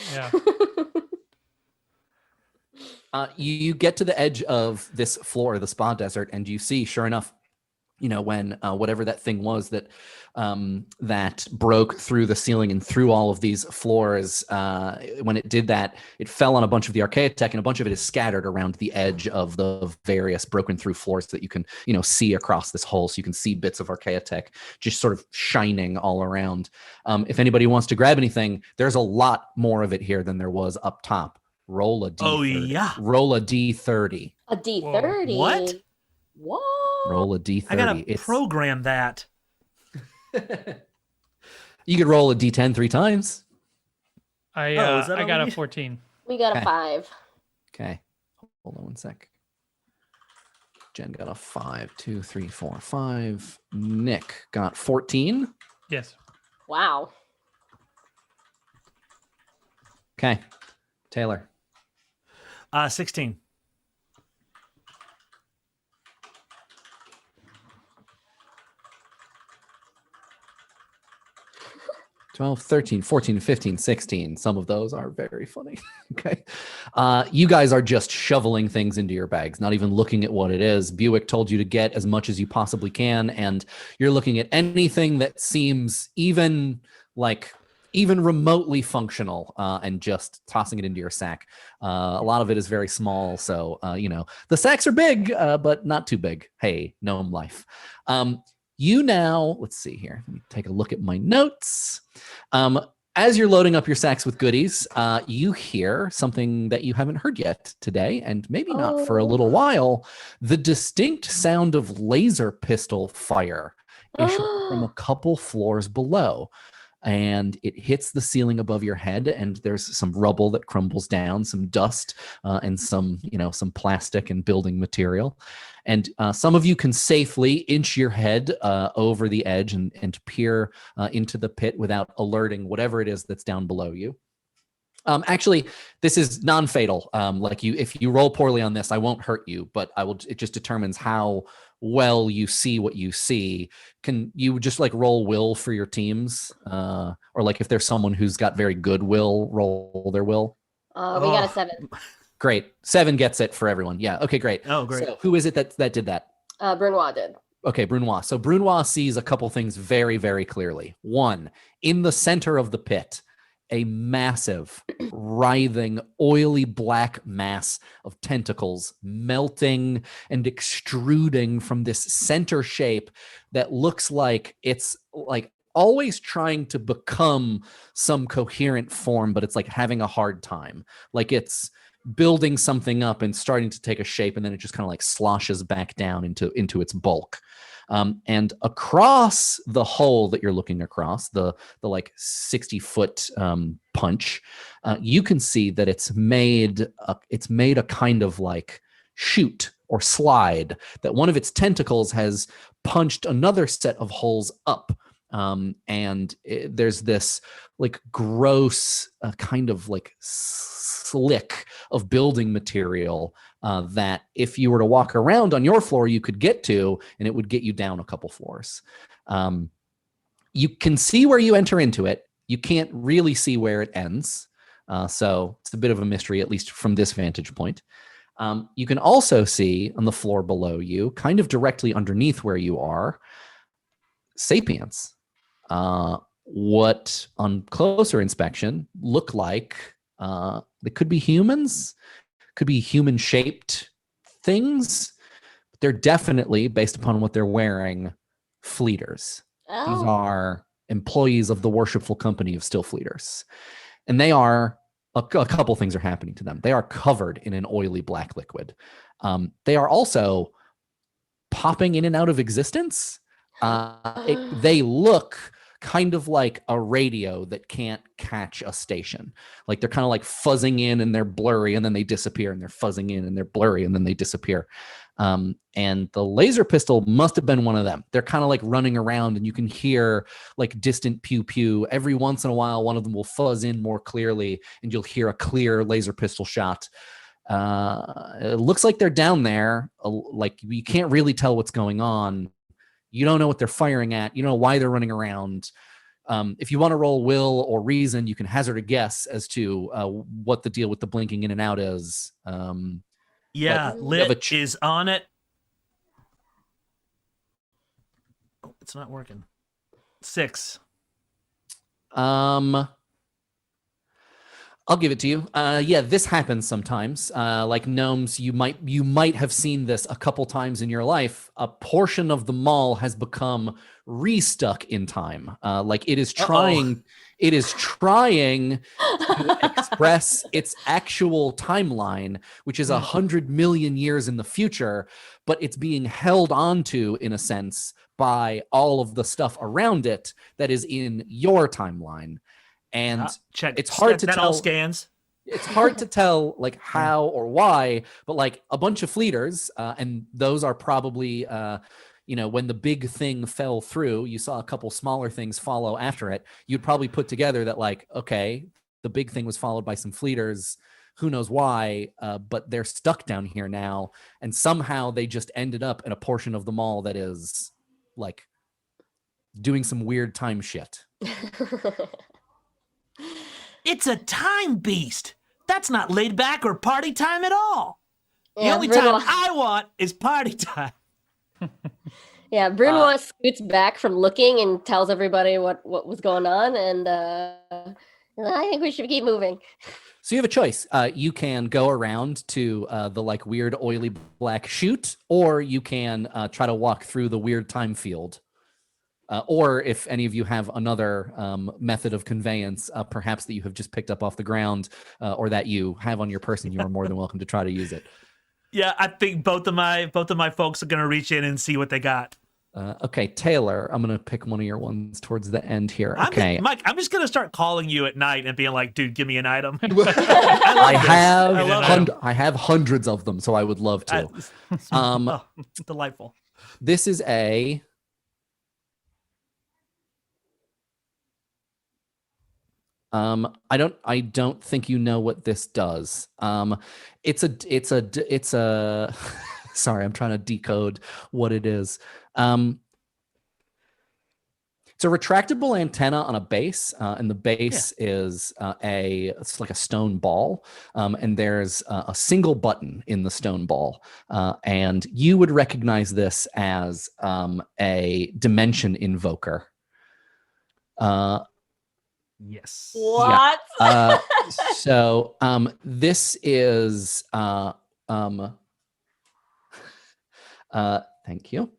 Speaker 3: Yeah.
Speaker 4: You get to the edge of this floor, the spa desert, and you see, sure enough, when whatever that thing was that broke through the ceiling and through all of these floors, when it did that, it fell on a bunch of the Archaeotech, and a bunch of it is scattered around the edge of the various broken through floors that you can, see across this hole. So you can see bits of Archaeotech just sort of shining all around. If anybody wants to grab anything, there's a lot more of it here than there was up top. Roll a D30.
Speaker 1: Oh, yeah.
Speaker 4: Roll a D30.
Speaker 2: A D30.
Speaker 1: What?
Speaker 2: What?
Speaker 4: Roll a D30.
Speaker 1: I gotta program that.
Speaker 4: You could roll a D10 3 times.
Speaker 3: I
Speaker 1: is that all
Speaker 3: got
Speaker 1: we
Speaker 3: a
Speaker 1: need?
Speaker 3: 14.
Speaker 2: We got a
Speaker 4: Okay.
Speaker 2: 5.
Speaker 4: Okay. Hold on one sec. Jen got a 5. 2, 3, 4, 5. Nick got 14.
Speaker 3: Yes.
Speaker 2: Wow.
Speaker 4: Okay. Taylor.
Speaker 1: 16.
Speaker 4: 12, 13, 14, 15, 16. Some of those are very funny. Okay. You guys are just shoveling things into your bags, not even looking at what it is. Buick told you to get as much as you possibly can, and you're looking at anything that seems even remotely functional, and just tossing it into your sack. A lot of it is very small, so the sacks are big, but not too big. Hey, gnome life. Let's see here. Let me take a look at my notes. As you're loading up your sacks with goodies, you hear something that you haven't heard yet today, and maybe not for a little while, the distinct sound of laser pistol fire issuing from a couple floors below. And it hits the ceiling above your head, and there's some rubble that crumbles down, some dust, and some plastic and building material. And some of you can safely inch your head over the edge and peer into the pit without alerting whatever it is that's down below you. Actually, this is non-fatal. If you roll poorly on this, I won't hurt you, but it just determines how well you see what you see. Can you just roll will for your teams? Or if there's someone who's got very good will, roll their will?
Speaker 2: We got a 7.
Speaker 4: Great. 7 gets it for everyone. Yeah. Okay, great.
Speaker 1: Oh, great.
Speaker 4: So who is it that did that?
Speaker 2: Brunois did.
Speaker 4: Okay, Brunois. So Brunois sees a couple things very, very clearly. One, in the center of the pit, a massive, writhing, oily black mass of tentacles melting and extruding from this center shape that looks like it's always trying to become some coherent form, but it's having a hard time. It's building something up and starting to take a shape, and then it just kind of sloshes back down into its bulk. And across the hole that you're looking across, the 60-foot punch, you can see that it's made a kind of chute or slide, that one of its tentacles has punched another set of holes up. There's this gross kind of slick of building material that if you were to walk around on your floor, you could get to, and it would get you down a couple floors. You can see where you enter into it. You can't really see where it ends. So it's a bit of a mystery, at least from this vantage point. You can also see on the floor below you, kind of directly underneath where you are, sapiens. What on closer inspection look like they could be humans, could be human-shaped things. But they're definitely, based upon what they're wearing, fleeters.
Speaker 2: Oh.
Speaker 4: These are employees of the worshipful company of Stillfleeters. And they are, a couple things are happening to them. They are covered in an oily black liquid. They are also popping in and out of existence. They look kind of like a radio that can't catch a station. Like they're kind of like fuzzing in and they're blurry and then they disappear, and they're fuzzing in and they're blurry and then they disappear. And the laser pistol must have been one of them. They're kind of like running around and you can hear like distant pew pew. Every once in a while, one of them will fuzz in more clearly and you'll hear a clear laser pistol shot. It looks like they're down there. Like you can't really tell what's going on. You don't know what they're firing at. You don't know why they're running around. If you want to roll will or reason, you can hazard a guess as to what the deal with the blinking in and out is.
Speaker 1: Yeah, Lit is on it. Oh, it's not working. 6.
Speaker 4: I'll give it to you. Yeah, this happens sometimes. Like gnomes, you might have seen this a couple times in your life. A portion of the mall has become restuck in time. Like it is trying to express its actual timeline, which is 100 million years in the future, but it's being held onto in a sense by all of the stuff around it that is in your timeline. And it's hard to tell.
Speaker 1: All scans.
Speaker 4: It's hard to tell like how or why, but like a bunch of fleeters, and those are probably, when the big thing fell through, you saw a couple smaller things follow after it. You'd probably put together that like, okay, the big thing was followed by some fleeters. Who knows why? But they're stuck down here now, and somehow they just ended up in a portion of the mall that is like doing some weird time shit.
Speaker 1: It's a time beast. That's not laid back or party time at all.
Speaker 2: Yeah,
Speaker 1: the only time I want is party time.
Speaker 2: Yeah, Bruno scoots back from looking and tells everybody what was going on, and I think we should keep moving.
Speaker 4: So you have a choice. You can go around to the like weird oily black chute, or you can try to walk through the weird time field. Or if any of you have another method of conveyance, perhaps that you have just picked up off the ground, or that you have on your person, you are more than welcome to try to use it.
Speaker 1: Yeah, I think both of my folks are gonna reach in and see what they got.
Speaker 4: Okay, Taylor, I'm gonna pick one of your ones towards the end here. Okay,
Speaker 1: Mike, I'm just gonna start calling you at night and being like, "Dude, give me an item."
Speaker 4: I have hundreds of them, so I would love to.
Speaker 1: Delightful.
Speaker 4: This is a. I don't think you know what this does. It's a sorry, I'm trying to decode what it is. It's a retractable antenna on a base, and the base is it's like a stone ball, and there's a single button in the stone ball, and you would recognize this as a dimension invoker.
Speaker 1: Yes.
Speaker 2: What?
Speaker 4: Yeah. So this is thank you.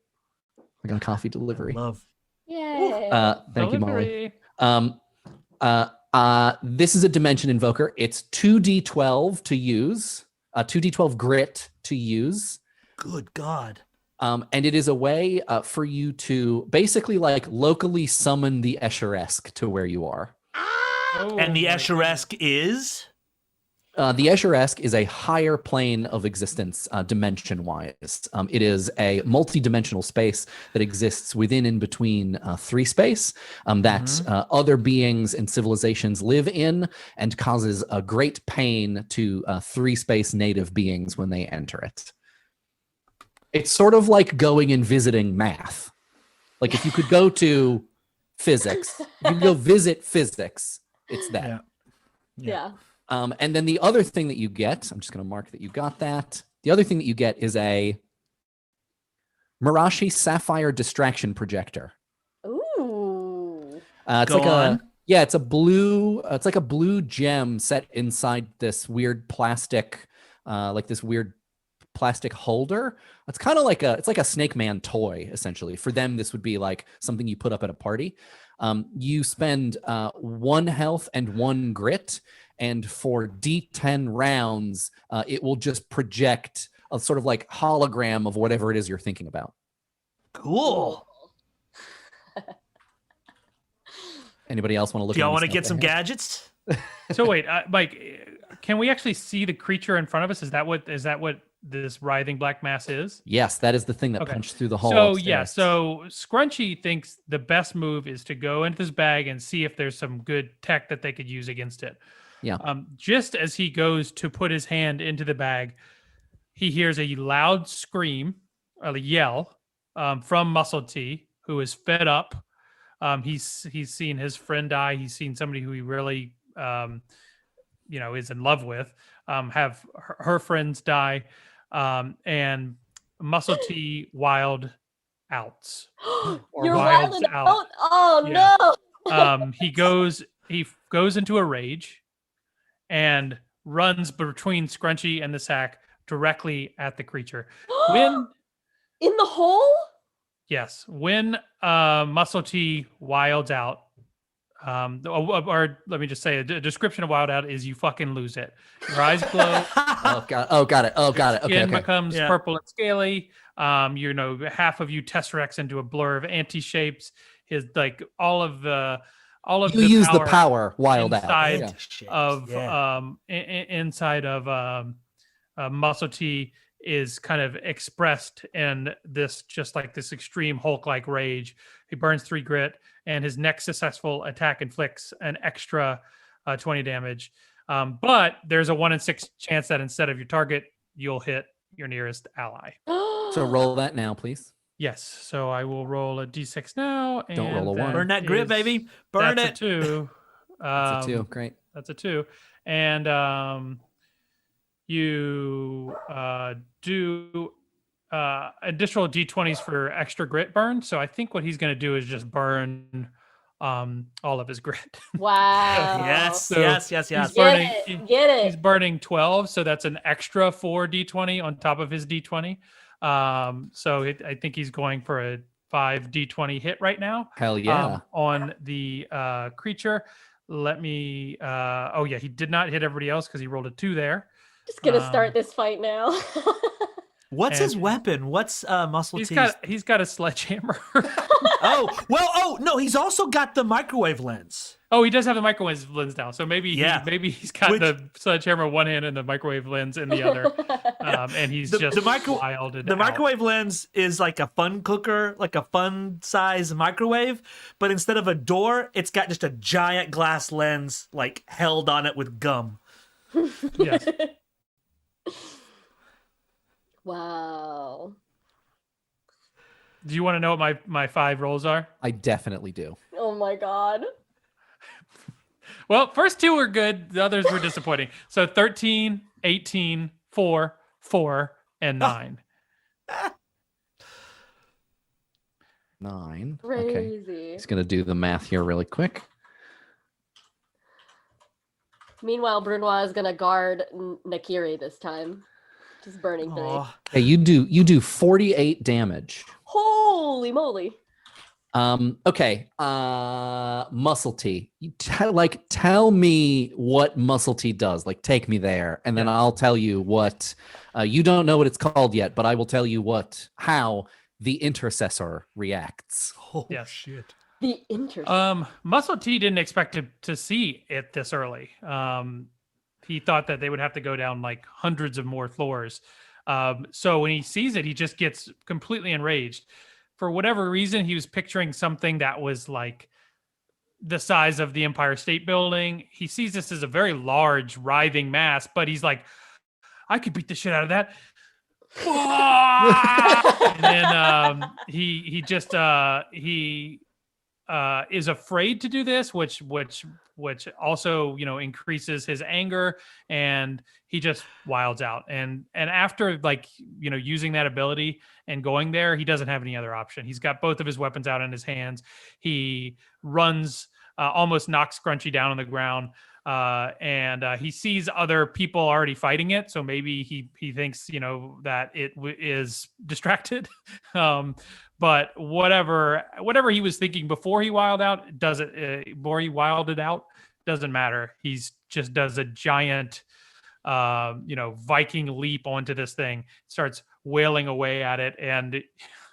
Speaker 4: I got a coffee delivery.
Speaker 1: Love.
Speaker 2: Yay.
Speaker 4: Thank you, Molly. This is a dimension invoker. It's 2d12 to use, 2d12 grit to use.
Speaker 1: Good God.
Speaker 4: And it is a way for you to basically like locally summon the Escheresk to where you are.
Speaker 1: And the Escheresk is?
Speaker 4: The Escheresk is a higher plane of existence, dimension-wise. It is a multi-dimensional space that exists within and between three space that other beings and civilizations live in, and causes a great pain to three space native beings when they enter it. It's sort of like going and visiting math. Like if you could go to physics, you can go visit physics. It's that.
Speaker 2: Yeah.
Speaker 4: And then the other thing that you get, I'm just going to mark that you got that. The other thing that you get is a Mirashi Sapphire Distraction Projector.
Speaker 2: Ooh.
Speaker 4: It's
Speaker 1: Go
Speaker 4: like
Speaker 1: on.
Speaker 4: it's a blue, it's like a blue gem set inside this weird plastic, like this weird plastic holder. It's kind of like it's like a Snake Man toy, essentially. For them, this would be like something you put up at a party. You spend 1 health and 1 grit, and for D10 rounds, it will just project a sort of like hologram of whatever it is you're thinking about.
Speaker 1: Cool.
Speaker 4: Anybody else want to look?
Speaker 1: Do y'all
Speaker 4: want
Speaker 1: want to get some gadgets?
Speaker 3: So wait, Mike, can we actually see the creature in front of us? Is that what this writhing black mass is?
Speaker 4: Yes, that is the thing that
Speaker 3: Okay.
Speaker 4: punched through the hole.
Speaker 3: So
Speaker 4: upstairs.
Speaker 3: yeah, so Scrunchy thinks the best move is to go into this bag and see if there's some good tech that they could use against it.
Speaker 4: Yeah.
Speaker 3: Just as he goes to put his hand into the bag, he hears a loud scream, a yell, from Muscle T, who is fed up. He's seen his friend die. He's seen somebody who he really is in love with, have her friends die, and Muscle T wild outs.
Speaker 2: You're
Speaker 3: wilds
Speaker 2: wilding
Speaker 3: out.
Speaker 2: out. Oh
Speaker 3: Yeah.
Speaker 2: no.
Speaker 3: He goes into a rage and runs between Scrunchy and the sack directly at the creature. When
Speaker 2: In the hole?
Speaker 3: when Muscle T wilds out, or let me just say, a description of wild out is you fucking lose it. Your eyes glow.
Speaker 4: got it. Okay,
Speaker 3: Skin
Speaker 4: okay.
Speaker 3: becomes purple and scaly. Half of you tesseracts into a blur of anti-shapes. His all of the
Speaker 4: You use the power wild
Speaker 3: inside
Speaker 4: out.
Speaker 3: inside of Muscle T is kind of expressed in this extreme Hulk-like rage. He burns 3 grit, and his next successful attack inflicts an extra 20 damage. But there's a 1 in 6 chance that instead of your target, you'll hit your nearest ally.
Speaker 4: So roll that now, please.
Speaker 3: Yes. So I will roll a d6 now.
Speaker 4: Don't roll a 1.
Speaker 1: Burn that grit, baby. Burn
Speaker 3: that's
Speaker 1: it.
Speaker 3: A 2.
Speaker 4: That's a 2. Great.
Speaker 3: That's a 2. And you do additional d20s for extra grit burn. So I think what he's going to do is just burn all of his grit.
Speaker 2: Wow.
Speaker 1: Yes,
Speaker 3: So
Speaker 1: yes.
Speaker 3: He's burning,
Speaker 2: Get it.
Speaker 3: He's burning 12, so that's an extra 4 d20 on top of his d20. I think he's going for a 5 d20 hit right now.
Speaker 4: Hell yeah.
Speaker 3: On the creature. Let me. He did not hit everybody else because he rolled a 2 there.
Speaker 2: Just gonna start this fight now.
Speaker 1: What's his weapon? What's Muscle T's?
Speaker 3: He's got a sledgehammer.
Speaker 1: No, he's also got the microwave lens.
Speaker 3: Oh, he does have the microwave lens now. So maybe he's got the sledgehammer in one hand and the microwave lens in the other. And he's wild.
Speaker 1: The microwave lens is like a fun cooker, like a fun size microwave, but instead of a door, it's got just a giant glass lens like held on it with gum.
Speaker 3: Yes.
Speaker 2: Wow.
Speaker 3: Do you want to know what my 5 rolls are?
Speaker 4: I definitely do.
Speaker 2: Oh my god.
Speaker 3: Well, first 2 were good. The others were disappointing. So 13, 18, 4, 4, and 9.
Speaker 4: 9.
Speaker 2: Crazy.
Speaker 4: Okay. Just going to do the math here really quick.
Speaker 2: Meanwhile, Brunois is gonna guard Nakiri this time. Just burning 3.
Speaker 4: Hey, you do 48 damage.
Speaker 2: Holy moly.
Speaker 4: Okay. Muscle T. Tell me what Muscle T does. Like, take me there, and then I'll tell you what. You don't know what it's called yet, but I will tell you how the intercessor reacts.
Speaker 1: Oh shit.
Speaker 2: The intercessor.
Speaker 3: Muscle T didn't expect to see it this early. He thought that they would have to go down like hundreds of more floors. So when he sees it, he just gets completely enraged. For whatever reason, he was picturing something that was like the size of the Empire State Building. He sees this as a very large, writhing mass, but he's like, I could beat the shit out of that. And then he is afraid to do this, which also increases his anger, and he just wilds out. And after using that ability and going there, he doesn't have any other option. He's got both of his weapons out in his hands. He runs, almost knocks Scrunchy down on the ground. And he sees other people already fighting it, so maybe he thinks that it is distracted. But whatever he was thinking before he wilded out doesn't matter. He's just does a giant Viking leap onto this thing, starts wailing away at it. And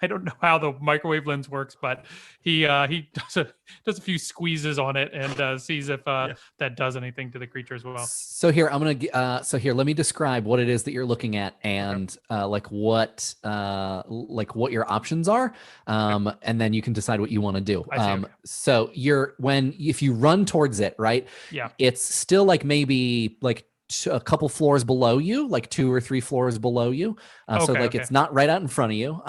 Speaker 3: I don't know how the microwave lens works, but he does a few squeezes on it and sees if that does anything to the creature as well.
Speaker 4: So here let me describe what it is that you're looking at and like what your options are, and then you can decide what you want to do.
Speaker 3: Okay.
Speaker 4: So if you run towards it, right?
Speaker 3: Yeah.
Speaker 4: It's still like maybe like a couple floors below you, like 2 or 3 floors below you. So like it's not right out in front of you.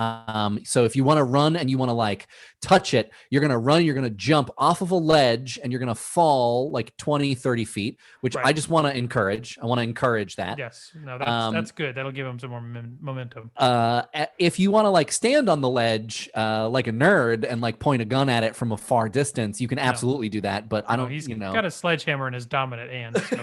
Speaker 4: So if you want to run and you want to like touch it, you're going to run, you're going to jump off of a ledge and you're going to fall like 20, 30 feet, which I just want to encourage. I want to encourage that.
Speaker 3: Yes. No, that's good. That'll give him some more momentum.
Speaker 4: If you want to like stand on the ledge like a nerd and like point a gun at it from a far distance, you can absolutely do that. But I don't,
Speaker 3: he's got a sledgehammer in his dominant hand. So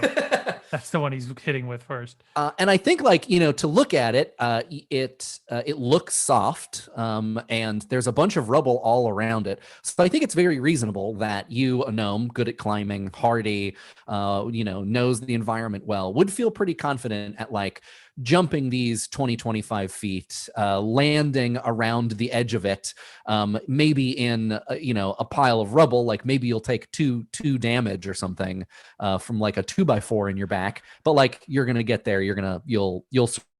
Speaker 3: that's the one he's hitting with first.
Speaker 4: And I think like, to look at it, it looks soft, and there's a bunch of rubble all around it. So I think it's very reasonable that you, a gnome, good at climbing, hardy, knows the environment well, would feel pretty confident at like jumping these 20, 25 feet, landing around the edge of it, maybe in, a pile of rubble, like maybe you'll take two damage or something from like a 2x4 in your back, but like you're going to get there, you'll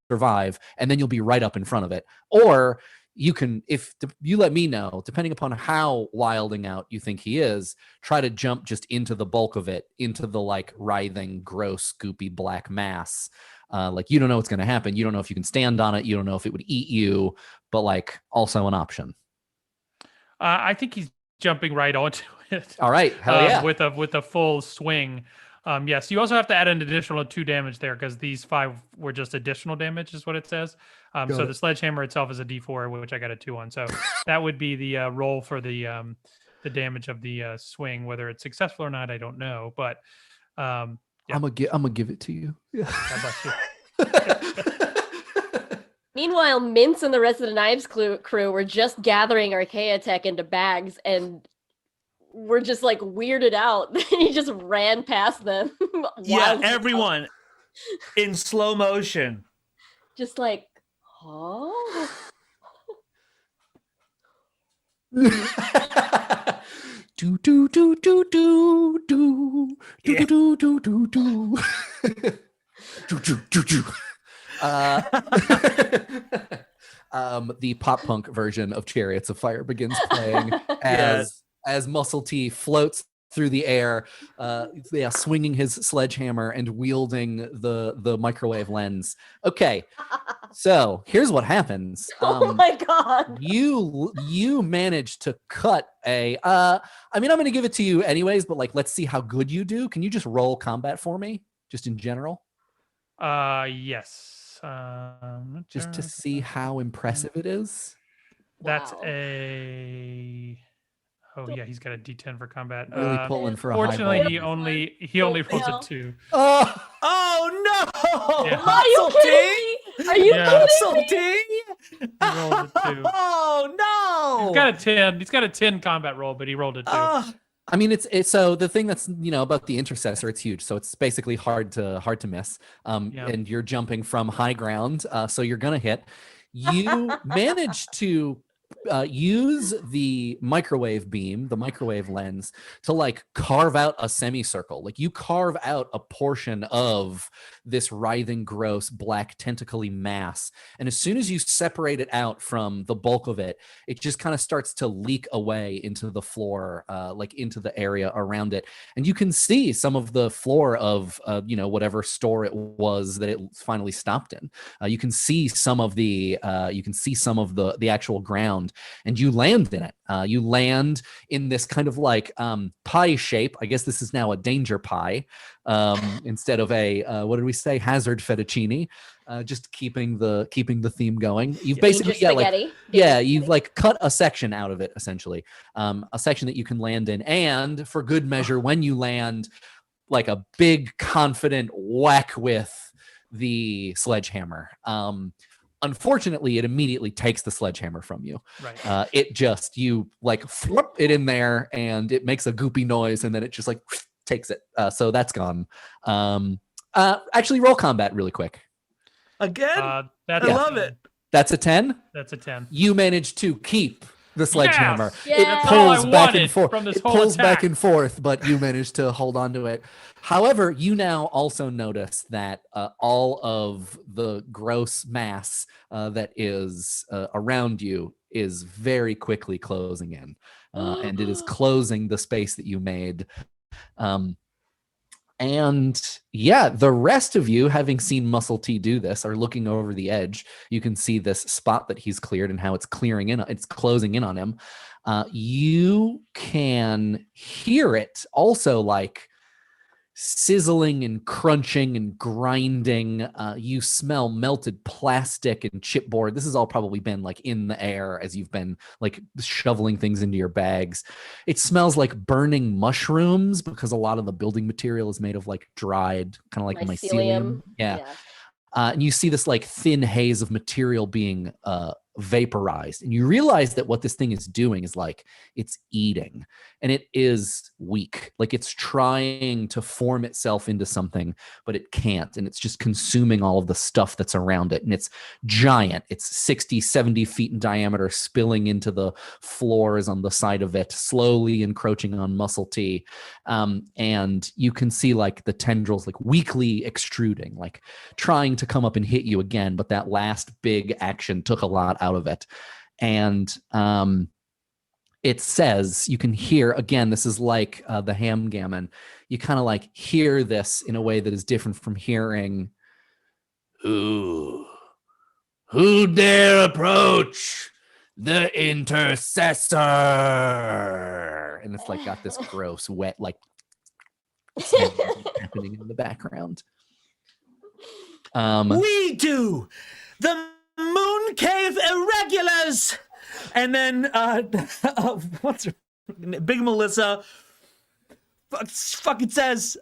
Speaker 4: survive, and then you'll be right up in front of it. Or you can, if you let me know, depending upon how wilding out you think he is, try to jump just into the bulk of it, into the like writhing, gross, goopy black mass. Like you don't know what's going to happen. You don't know if you can stand on it. You don't know if it would eat you, but like also an option.
Speaker 3: I think he's jumping right onto it.
Speaker 4: All right. Hell yeah.
Speaker 3: With a full swing. Yes, you also have to add an additional 2 damage there because these 5 were just additional damage is what it says. So the sledgehammer itself is a D4, which I got a 2 on. So that would be the roll for the damage of the swing. Whether it's successful or not, I don't know. But yeah.
Speaker 4: I'm gonna give it to you. Yeah.
Speaker 3: How about you?
Speaker 2: Meanwhile, Mince and the rest of the Knives crew were just gathering Archaea tech into bags and were just like weirded out. He just ran past them.
Speaker 1: Yeah, everyone in slow motion.
Speaker 2: Just like, huh?
Speaker 4: Do do do do do do do do do do do. The pop punk version of Chariots of Fire begins playing as Muscle T floats through the air, swinging his sledgehammer and wielding the microwave lens. Okay, so here's what happens.
Speaker 2: Oh my god!
Speaker 4: You managed to cut a. I'm going to give it to you anyways, but like, let's see how good you do. Can you just roll combat for me, just in general?
Speaker 3: Yes.
Speaker 4: Just to see how impressive it is.
Speaker 3: That's
Speaker 2: Wow.
Speaker 3: a. Oh yeah, he's got a D10 for combat.
Speaker 4: Really pulling for a
Speaker 3: fortunately,
Speaker 4: high
Speaker 3: he only rolls a 2.
Speaker 1: Oh no!
Speaker 3: Yeah.
Speaker 2: Are you kidding me? Are you kidding me?
Speaker 3: He rolled a 2.
Speaker 1: Oh no!
Speaker 3: He's got a 10 combat roll, but he rolled a 2.
Speaker 4: I mean, it's so the thing that's about the intercessor, it's huge, so it's basically hard to miss. And you're jumping from high ground, so you're gonna hit. You managed to use the microwave beam, the microwave lens, to like carve out a semicircle. Like you carve out a portion of this writhing, gross, black, tentacly mass. And as soon as you separate it out from the bulk of it, it just kind of starts to leak away into the floor, like into the area around it. And you can see some of the floor of, whatever store it was that it finally stopped in. You can see some of the actual ground. And you land in it. You land in this kind of like pie shape. I guess this is now a danger pie instead of a what did we say, hazard fettuccine. Just keeping the theme going. You've basically you've like cut a section out of it essentially, a section that you can land in. And for good measure, when you land, like a big confident whack with the sledgehammer. Unfortunately, it immediately takes the sledgehammer from you.
Speaker 3: Right.
Speaker 4: You like flip it in there and it makes a goopy noise and then it just like takes it. So that's gone. Actually, roll combat really quick.
Speaker 1: Again? I
Speaker 3: That's
Speaker 1: love it.
Speaker 4: That's a 10.
Speaker 3: That's a 10.
Speaker 4: You manage to keep the sledgehammer.
Speaker 3: Yes!
Speaker 4: It
Speaker 2: That's
Speaker 3: all I
Speaker 4: pulls back and
Speaker 3: wanted
Speaker 4: forth.
Speaker 3: from this
Speaker 4: It
Speaker 3: whole
Speaker 4: pulls back
Speaker 3: attack.
Speaker 4: and forth, but you manage to hold on to it. However, you now also notice that all of the gross mass that is around you is very quickly closing in, and it is closing the space that you made. And yeah, the rest of you, having seen Muscle T do this, are looking over the edge. You can see this spot that he's cleared and how it's it's closing in on him. You can hear it also, like sizzling and crunching and grinding. You smell melted plastic and chipboard. This has all probably been like in the air as you've been like shoveling things into your bags. It smells like burning mushrooms because a lot of the building material is made of like dried, kind of like mycelium. Yeah. And you see this like thin haze of material being vaporized, and you realize that what this thing is doing is like it's eating, and it is weak, like it's trying to form itself into something, but it can't, and it's just consuming all of the stuff that's around it. And it's giant. It's 60-70 feet in diameter, spilling into the floors on the side of it, slowly encroaching on Muscle T. And you can see like the tendrils like weakly extruding, like trying to come up and hit you again, but that last big action took a lot out of it. And it says, you can hear, again, this is like the ham gammon, you kind of like hear this in a way that is different from hearing, who dare approach the intercessor? And it's like got this gross wet like sound happening in the background.
Speaker 1: We do the Moon Cave Irregulars, and then what's her, Big Melissa fucking says,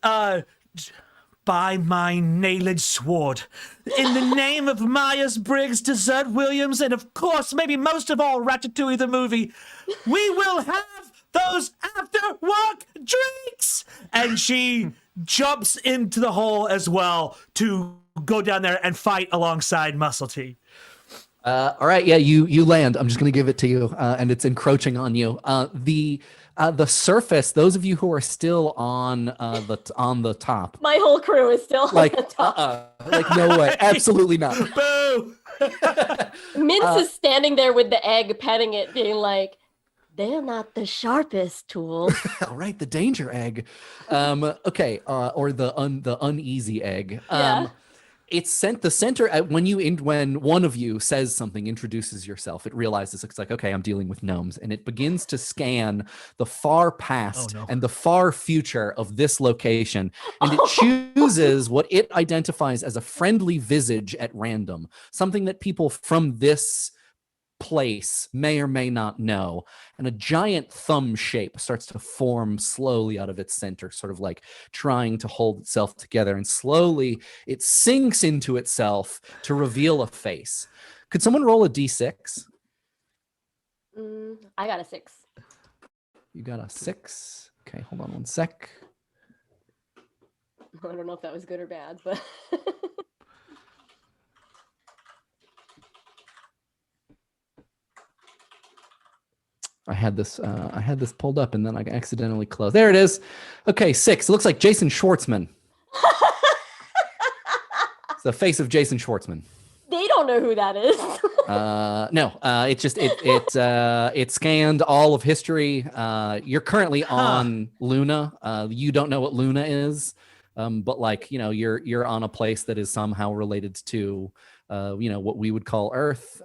Speaker 1: by my nailed sword, in the name of Myers Briggs, Desert Williams, and of course, maybe most of all, Ratatouille the movie, we will have those after work drinks. And she jumps into the hole as well to go down there and fight alongside Muscle T.
Speaker 4: All right, yeah, you land. I'm just gonna give it to you, and it's encroaching on you. The surface. Those of you who are still on the top,
Speaker 2: My whole crew is still
Speaker 4: like
Speaker 2: on the top.
Speaker 4: like no way, absolutely not.
Speaker 1: Boo!
Speaker 2: Mince is standing there with the egg, petting it, being like, they're not the sharpest tool.
Speaker 4: All right, the danger egg. Okay, or the uneasy egg.
Speaker 2: Yeah.
Speaker 4: It's sent the center when one of you says something, introduces yourself, it realizes it's like, okay, I'm dealing with gnomes, and it begins to scan the far past and the far future of this location, and it chooses what it identifies as a friendly visage at random, something that people from this place may or may not know, and a giant thumb shape starts to form slowly out of its center, sort of like trying to hold itself together, and slowly it sinks into itself to reveal a face. Could someone roll a d6?
Speaker 2: I got a 6.
Speaker 4: You got a 6. Okay, hold on one sec.
Speaker 2: I don't know if that was good or bad, but
Speaker 4: I had this pulled up and then I accidentally closed. There it is. Okay, 6. It looks like Jason Schwartzman. It's the face of Jason Schwartzman.
Speaker 2: they don't know who that is.
Speaker 4: No, it scanned all of history. You're currently on Luna. You don't know what Luna is, but like, you know, you're on a place that is somehow related to, you know, what we would call Earth.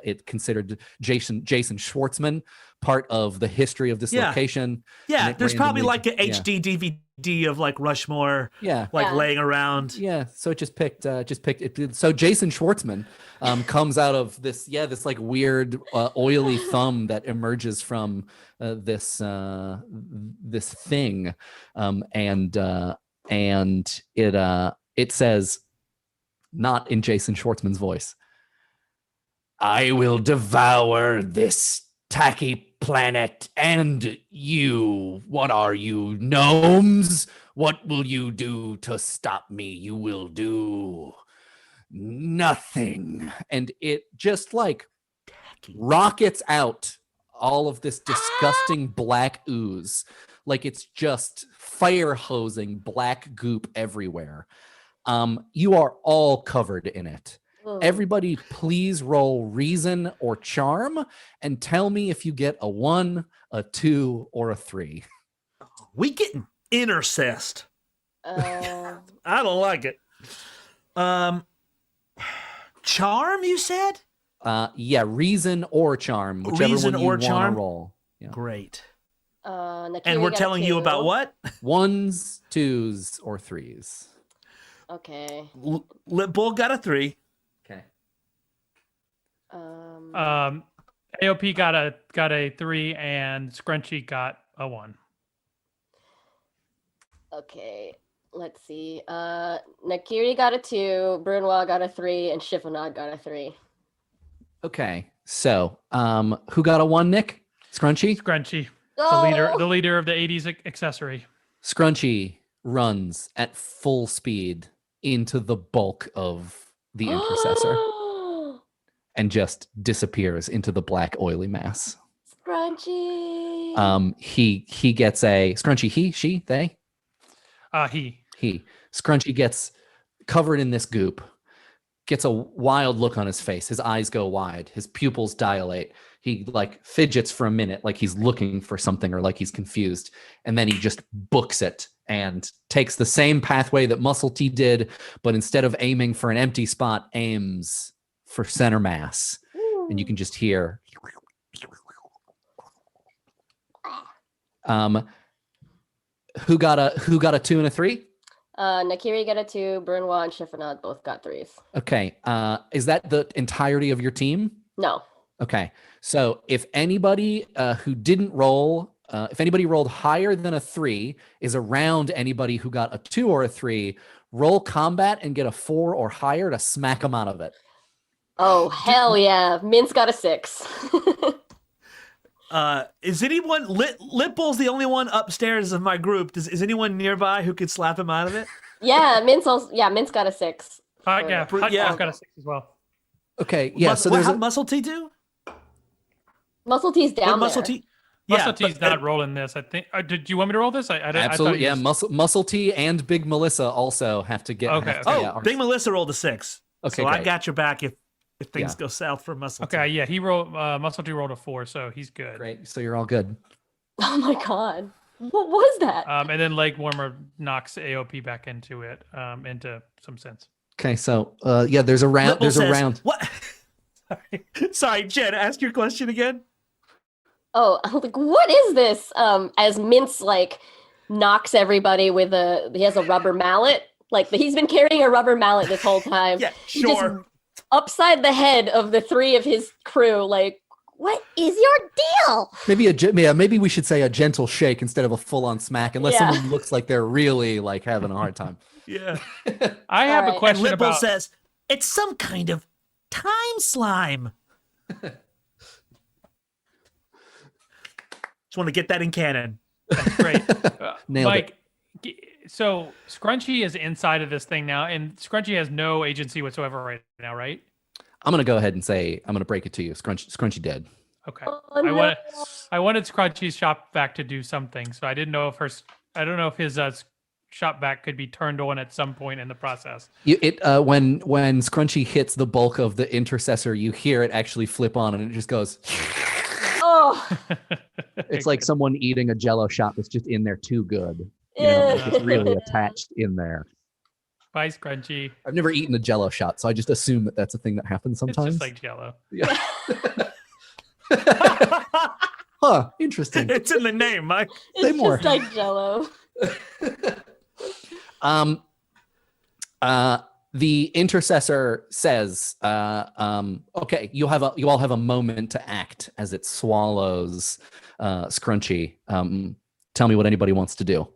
Speaker 4: It considered Jason Schwartzman part of the history of this location.
Speaker 1: Yeah, there's probably like an HD DVD of like Rushmore, laying around.
Speaker 4: Yeah, so it just picked it. So Jason Schwartzman comes out of this like weird oily thumb that emerges from this thing, and it says, not in Jason Schwartzman's voice, I will devour this tacky planet and you. What are you, gnomes? What will you do to stop me? You will do nothing. And it just like rockets out all of this disgusting black ooze. Like it's just fire hosing black goop everywhere. You are all covered in it. Everybody, please roll reason or charm and tell me if you get a 1, a 2, or a 3.
Speaker 1: We getting intercessed. I don't like it. Charm, you said?
Speaker 4: Yeah, reason or charm, whichever
Speaker 1: Reason
Speaker 4: one you
Speaker 1: or
Speaker 4: want to
Speaker 1: charm?
Speaker 4: roll. Yeah.
Speaker 1: Great.
Speaker 2: Nakiri
Speaker 1: And we're
Speaker 2: got a
Speaker 1: telling you
Speaker 2: 2.
Speaker 1: about what?
Speaker 4: 1s, 2s, or 3s.
Speaker 2: Okay.
Speaker 1: Lip Bull got a 3.
Speaker 4: Okay.
Speaker 3: AOP got a 3 and Scrunchy got a 1.
Speaker 2: Okay. Let's see. Nakiri got a 2, Brunwa got a 3, and Chiffonade got a 3.
Speaker 4: Okay. So, who got a 1, Nick? Scrunchy?
Speaker 3: Scrunchy,
Speaker 2: Oh!
Speaker 3: the leader of the 80s accessory.
Speaker 4: Scrunchy runs at full speed into the bulk of the intercessor and just disappears into the black oily mass.
Speaker 2: Scrunchy.
Speaker 4: He gets a Scrunchy, he, she, they?
Speaker 3: He.
Speaker 4: Scrunchy gets covered in this goop, gets a wild look on his face. His eyes go wide. His pupils dilate. He like fidgets for a minute, like he's looking for something or like he's confused. And then he just books it and takes the same pathway that Muscle T did, but instead of aiming for an empty spot, aims for center mass. And you can just hear. Who got a 2 and a 3?
Speaker 2: Nakiri got a 2, Brunwa and Chiffonade both got 3s.
Speaker 4: Okay. Is that the entirety of your team?
Speaker 2: No.
Speaker 4: Okay. So if anybody who didn't roll, if anybody rolled higher than a 3 is around anybody who got a 2 or a 3, roll combat and get a 4 or higher to smack them out of it.
Speaker 2: Oh, hell yeah. Mince got a 6.
Speaker 1: Is anyone Lip Bull's the only one upstairs of my group? Is anyone nearby who could slap him out of it?
Speaker 2: Yeah, Mince got a 6.
Speaker 3: Hot got a 6 as well.
Speaker 4: Okay, yeah. So there's
Speaker 1: what Muscle T do?
Speaker 2: Muscle T's down
Speaker 1: Muscle
Speaker 2: there.
Speaker 1: T.
Speaker 3: Muscle T's not rolling this. I think. Did you want me to roll this?
Speaker 4: Absolutely. Yeah. Muscle T and Big Melissa also have to get.
Speaker 3: Okay.
Speaker 1: Big Melissa rolled a 6.
Speaker 4: Okay,
Speaker 1: so
Speaker 4: great.
Speaker 1: I got your back if things go south for Muscle T.
Speaker 3: Okay. Yeah. He rolled. Muscle T rolled a 4, so he's good.
Speaker 4: Great. So you're all good.
Speaker 2: Oh my god. What was that?
Speaker 3: And then Leg Warmer knocks AOP back into it, into some sense.
Speaker 4: Okay. So yeah, there's a round. There's a round.
Speaker 1: What? Sorry, Jen. Ask your question again.
Speaker 2: Oh, I'm like, what is this? As Mince like knocks everybody with he has a rubber mallet. Like he's been carrying a rubber mallet this whole time.
Speaker 1: Yeah,
Speaker 2: He just
Speaker 1: sure.
Speaker 2: upside the head of the 3 of his crew. Like, what is your deal?
Speaker 4: Maybe we should say a gentle shake instead of a full-on smack, unless someone looks like they're really like having a hard time.
Speaker 1: Yeah.
Speaker 3: I have a question
Speaker 1: Lip Bull
Speaker 3: about.
Speaker 1: says it's some kind of time slime. Just want to get that in canon.
Speaker 3: That's great.
Speaker 4: Nailed
Speaker 3: Mike, so Scrunchy is inside of this thing now, and Scrunchy has no agency whatsoever right now, right?
Speaker 4: I'm gonna go ahead and say I'm gonna break it to you. Scrunchy dead.
Speaker 3: Okay.
Speaker 2: Oh, no.
Speaker 3: I wanted Scrunchy's shop vac to do something, so I don't know if his shop vac could be turned on at some point in the process.
Speaker 4: When Scrunchy hits the bulk of the intercessor, you hear it actually flip on, and it just goes.
Speaker 2: Oh,
Speaker 4: It's like someone eating a Jello shot that's just in there too good. You know, it's just really attached in there.
Speaker 3: Bye, Scrunchy.
Speaker 4: I've never eaten a Jello shot, so I just assume that that's a thing that happens sometimes.
Speaker 3: It's just like Jello.
Speaker 4: Yeah. Huh. Interesting.
Speaker 1: It's in the name, Mike.
Speaker 4: Say
Speaker 2: it's
Speaker 4: more.
Speaker 2: just like Jello.
Speaker 4: The intercessor says, okay, you all have a moment to act as it swallows Scrunchy. Tell me what anybody wants to do.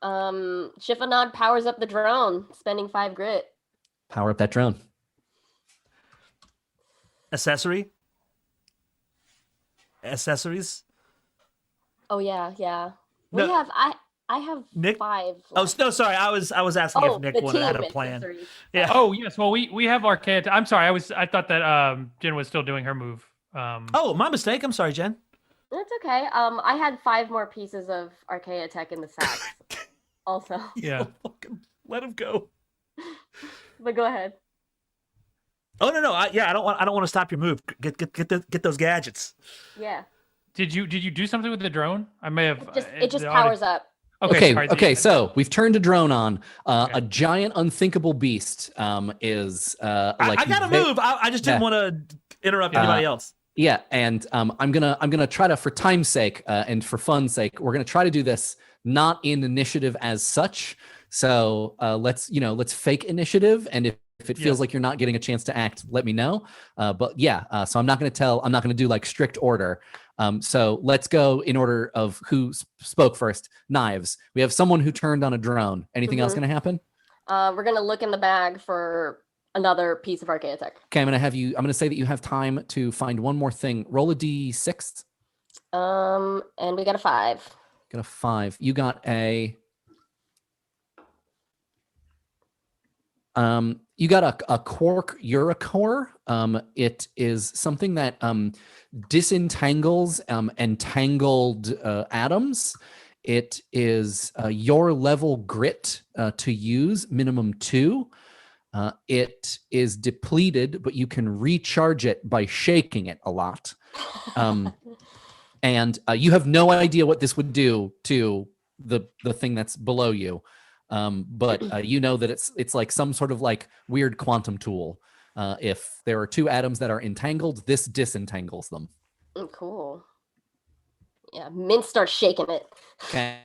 Speaker 2: Chiffonade powers up the drone, spending 5 grit.
Speaker 4: Power up that drone.
Speaker 1: Accessories.
Speaker 2: Oh yeah.
Speaker 1: No.
Speaker 2: I have
Speaker 1: Nick?
Speaker 2: 5.
Speaker 1: Oh
Speaker 2: left.
Speaker 1: no, sorry. I was asking if Nick
Speaker 2: the
Speaker 1: wanted had a
Speaker 2: team
Speaker 1: plan.
Speaker 2: accessories.
Speaker 1: Yeah.
Speaker 3: Oh yes, well we have Archaea. I'm sorry, I thought that Jen was still doing her move.
Speaker 1: Oh, my mistake. I'm sorry, Jen.
Speaker 2: That's okay. I had 5 more pieces of Archaea tech in the sack. Also,
Speaker 3: Yeah.
Speaker 1: Fucking let him go.
Speaker 2: but go ahead.
Speaker 1: Oh no. I don't want to stop your move. Get those gadgets.
Speaker 2: Yeah,
Speaker 3: Did you do something with the drone? I may have.
Speaker 2: it just powers up.
Speaker 3: Okay. Sorry,
Speaker 4: Okay. So we've turned a drone on. A giant unthinkable beast is like
Speaker 1: I gotta move. I just didn't want to interrupt anybody else.
Speaker 4: Yeah, and I'm gonna try to, for time's sake and for fun's sake, we're gonna try to do this not in initiative as such. So let's fake initiative, and if it feels like you're not getting a chance to act, let me know. But yeah, so I'm not gonna do like strict order. So let's go in order of who spoke first. Knives. We have someone who turned on a drone. Anything else gonna happen?
Speaker 2: We're gonna look in the bag for another piece of Archaea tech.
Speaker 4: Okay, I'm gonna say that you have time to find one more thing. Roll a d6.
Speaker 2: And we got a 5.
Speaker 4: Got a 5. You got a quark Eurocore. It is something that disentangles entangled atoms. It is your level grit to use, minimum 2. It is depleted, but you can recharge it by shaking it a lot. And you have no idea what this would do to the thing that's below you. But you know that it's like some sort of like weird quantum tool. If there are 2 atoms that are entangled, this disentangles them.
Speaker 2: Cool. Yeah, Mint starts shaking it.
Speaker 4: Okay,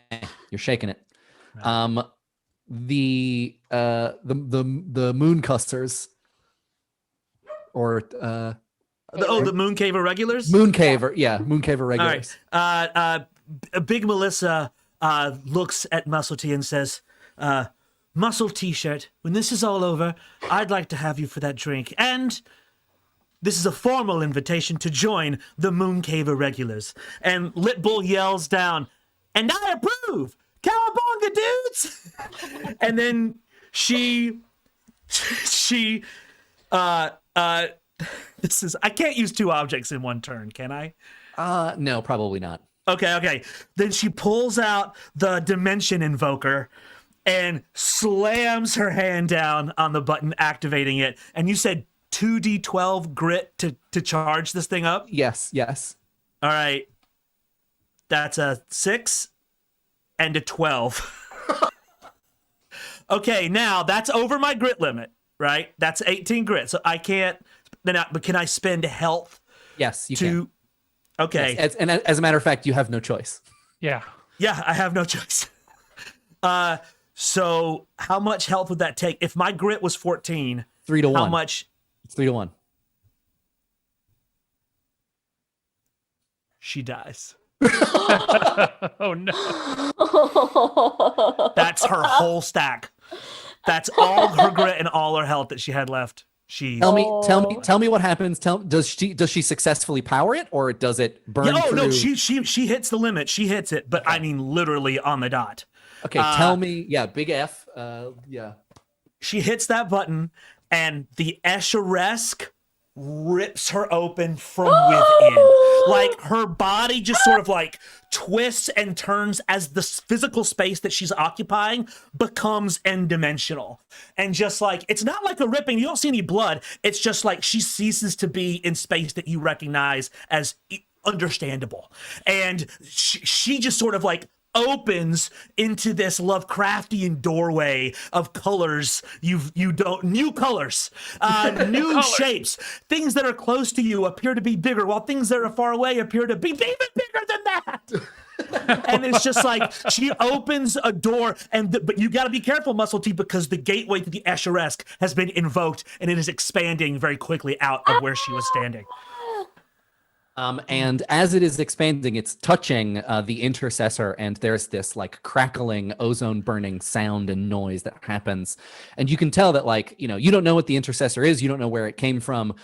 Speaker 4: you're shaking it. The moon custers, or
Speaker 1: the Mooncave Irregulars?
Speaker 4: Mooncave, yeah, Mooncave Irregulars.
Speaker 1: All right. Big Melissa looks at Muscle T and says, Muscle T-shirt, when this is all over, I'd like to have you for that drink. And this is a formal invitation to join the Mooncave Irregulars. And Lit Bull yells down, and I approve! Cowabunga, dudes! And then she this is, I can't use 2 objects in one turn, can I?
Speaker 4: No, probably not.
Speaker 1: Okay. Then she pulls out the Dimension Invoker and slams her hand down on the button, activating it. And you said 2d12 grit to charge this thing up?
Speaker 4: Yes.
Speaker 1: All right. That's a 6 and a 12. Okay, now that's over my grit limit, right? That's 18 grit. So I can't, but can I spend health?
Speaker 4: Yes, you can.
Speaker 1: Okay.
Speaker 4: Yes, and as a matter of fact, you have no choice.
Speaker 3: Yeah,
Speaker 1: I have no choice. So how much health would that take? If my grit was 14,
Speaker 4: 3 to 1.
Speaker 1: How much?
Speaker 4: It's 3 to 1.
Speaker 1: She dies.
Speaker 3: Oh no.
Speaker 1: That's her whole stack. That's all her grit and all her health that she had left.
Speaker 4: Tell me what happens. Does she successfully power it, or does it burn through?
Speaker 1: No, she hits the limit. She hits it, but okay. I mean literally on the dot.
Speaker 4: Okay, tell me. Yeah, big F. Yeah.
Speaker 1: She hits that button, and the Escheresk rips her open from within. Like her body just sort of like twists and turns as the physical space that she's occupying becomes n-dimensional. And just like, it's not like a ripping, you don't see any blood. It's just like she ceases to be in space that you recognize as understandable. And she just sort of like opens into this Lovecraftian doorway of colors new colors, new shapes. Things that are close to you appear to be bigger, while things that are far away appear to be even bigger than that. And it's just like she opens a door, but you got to be careful, Muscle T, because the gateway to the Escheresk has been invoked, and it is expanding very quickly out of where she was standing.
Speaker 4: And as it is expanding, it's touching the intercessor, and there's this like crackling, ozone burning sound and noise that happens. And you can tell that, like, you don't know what the intercessor is, you don't know where it came from,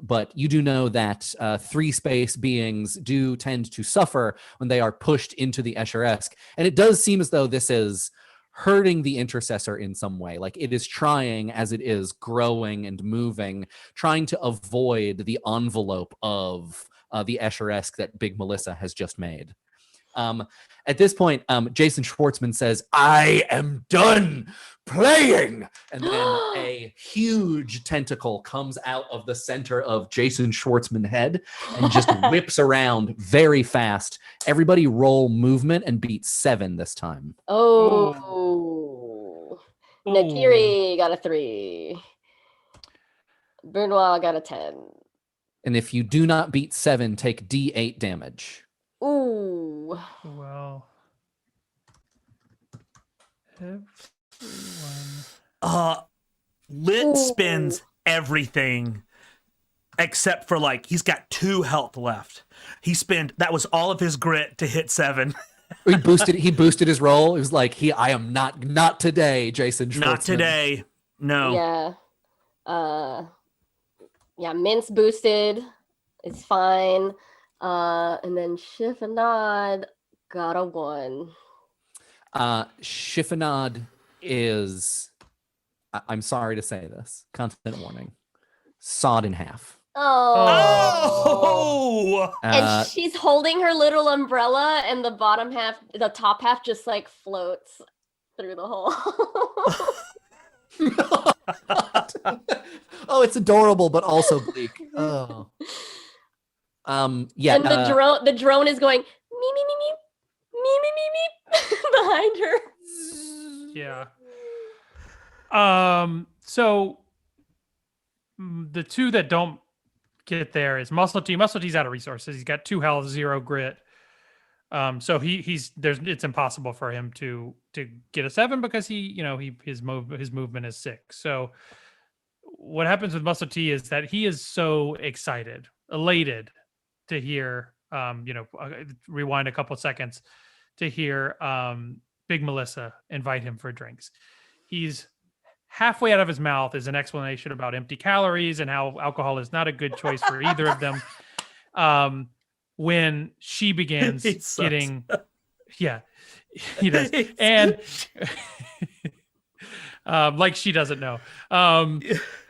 Speaker 4: but you do know that three space beings do tend to suffer when they are pushed into the Escheresk. And it does seem as though this is hurting the intercessor in some way. Like it is trying, as it is growing and moving, trying to avoid the envelope of the Escheresk that Big Melissa has just made. At this point, Jason Schwartzman says, "I am done playing." And then a huge tentacle comes out of the center of Jason Schwartzman's head and just whips around very fast. Everybody roll movement and beat 7 this time.
Speaker 2: Oh. Nakiri got a 3. Benoit got a 10.
Speaker 4: And if you do not beat 7, take D8 damage.
Speaker 2: Ooh.
Speaker 3: Well, everyone.
Speaker 1: Lit spins everything except for like he's got 2 health left. That was all of his grit to hit 7.
Speaker 4: He boosted his roll. It was like I am not today, Jason Schwartzman.
Speaker 1: Not today. No.
Speaker 2: Yeah. Yeah, Mint's boosted. It's fine. And then Chiffonade got a 1.
Speaker 4: Chiffonade is, I'm sorry to say this, content warning, sawed in half.
Speaker 2: Oh. And she's holding her little umbrella, and the top half just like floats through the hole.
Speaker 4: Oh, it's adorable, but also bleak. Oh. Yeah.
Speaker 2: And the drone is going me me me me me me me me behind her.
Speaker 3: Yeah. So the two that don't get there is Muscle T. Muscle T's out of resources. He's got 2 health, 0 grit. So it's impossible for him to get a 7 because his movement is 6. So what happens with Muscle T is that he is so elated to hear, rewind a couple of seconds to hear Big Melissa invite him for drinks. He's halfway out of his mouth is an explanation about empty calories and how alcohol is not a good choice for either of them. When she begins getting, yeah, he does. And like she doesn't know.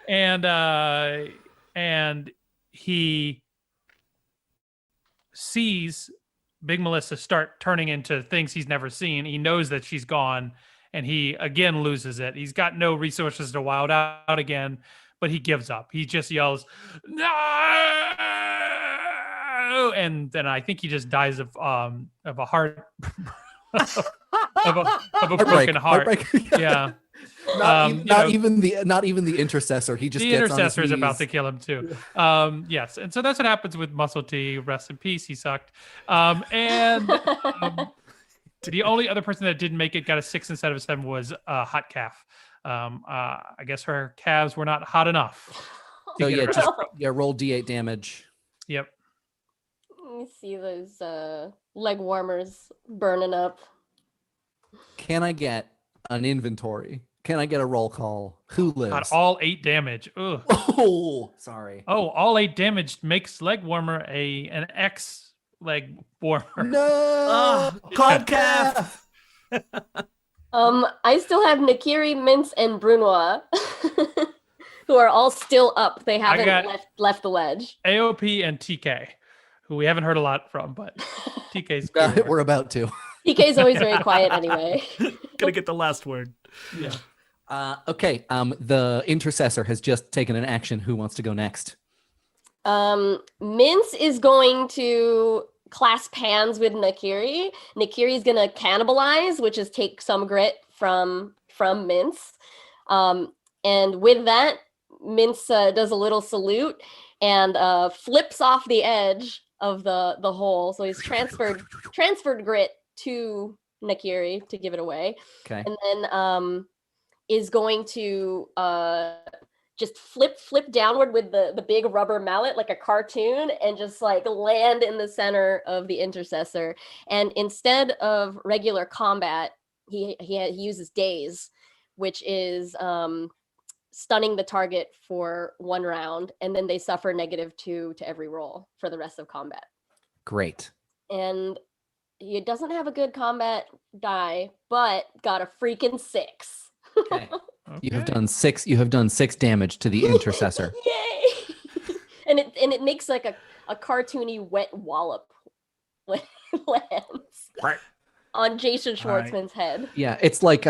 Speaker 3: And he sees Big Melissa start turning into things he's never seen. He knows that she's gone, and he again loses it. He's got no resources to wild out again, but he gives up. He just yells, "No!" And then I think he just dies of a heart of a broken heart. Yeah.
Speaker 4: Not even the intercessor. He just
Speaker 3: the
Speaker 4: gets
Speaker 3: intercessor
Speaker 4: on his
Speaker 3: is about
Speaker 4: knees.
Speaker 3: to kill him too. Yes, and so that's what happens with Muscle T. Rest in peace. He sucked. The only other person that didn't make it, got a 6 instead of a 7, was Hot Calf. I guess her calves were not hot enough.
Speaker 4: So roll D8 damage.
Speaker 3: Yep.
Speaker 2: You see those leg warmers burning up.
Speaker 4: Can I get an inventory? Can I get a roll call? Who lives?
Speaker 3: Got all 8 damage. Ugh.
Speaker 4: Oh, sorry.
Speaker 3: Oh, all 8 damage makes leg warmer an X leg warmer.
Speaker 4: No,
Speaker 1: Cold calf.
Speaker 2: I still have Nakiri, Mintz, and Brunois, who are all still up. They haven't left the ledge.
Speaker 3: AOP and TK, who we haven't heard a lot from, but TK's cool.
Speaker 4: We're about to.
Speaker 2: TK's always very quiet anyway.
Speaker 1: Gonna get the last word.
Speaker 3: Yeah.
Speaker 4: Okay. The intercessor has just taken an action. Who wants to go next?
Speaker 2: Mintz is going to clasp hands with Nakiri. Nakiri is gonna cannibalize, which is take some grit from Mintz. And with that, Mintz does a little salute and flips off the edge of the hole. So he's transferred grit to Nakiri to give it away.
Speaker 4: Okay.
Speaker 2: And then is going to just flip downward with the big rubber mallet like a cartoon and just like land in the center of the intercessor. And instead of regular combat, he uses daze, which is stunning the target for 1 round, and then they suffer -2 to every roll for the rest of combat.
Speaker 4: Great.
Speaker 2: And he doesn't have a good combat die, but got a freaking 6.
Speaker 4: Okay. You have done 6. You have done 6 damage to the intercessor.
Speaker 2: Yay! and it makes like a cartoony wet wallop when it lands on Jason Schwartzman's head.
Speaker 4: Yeah, it's like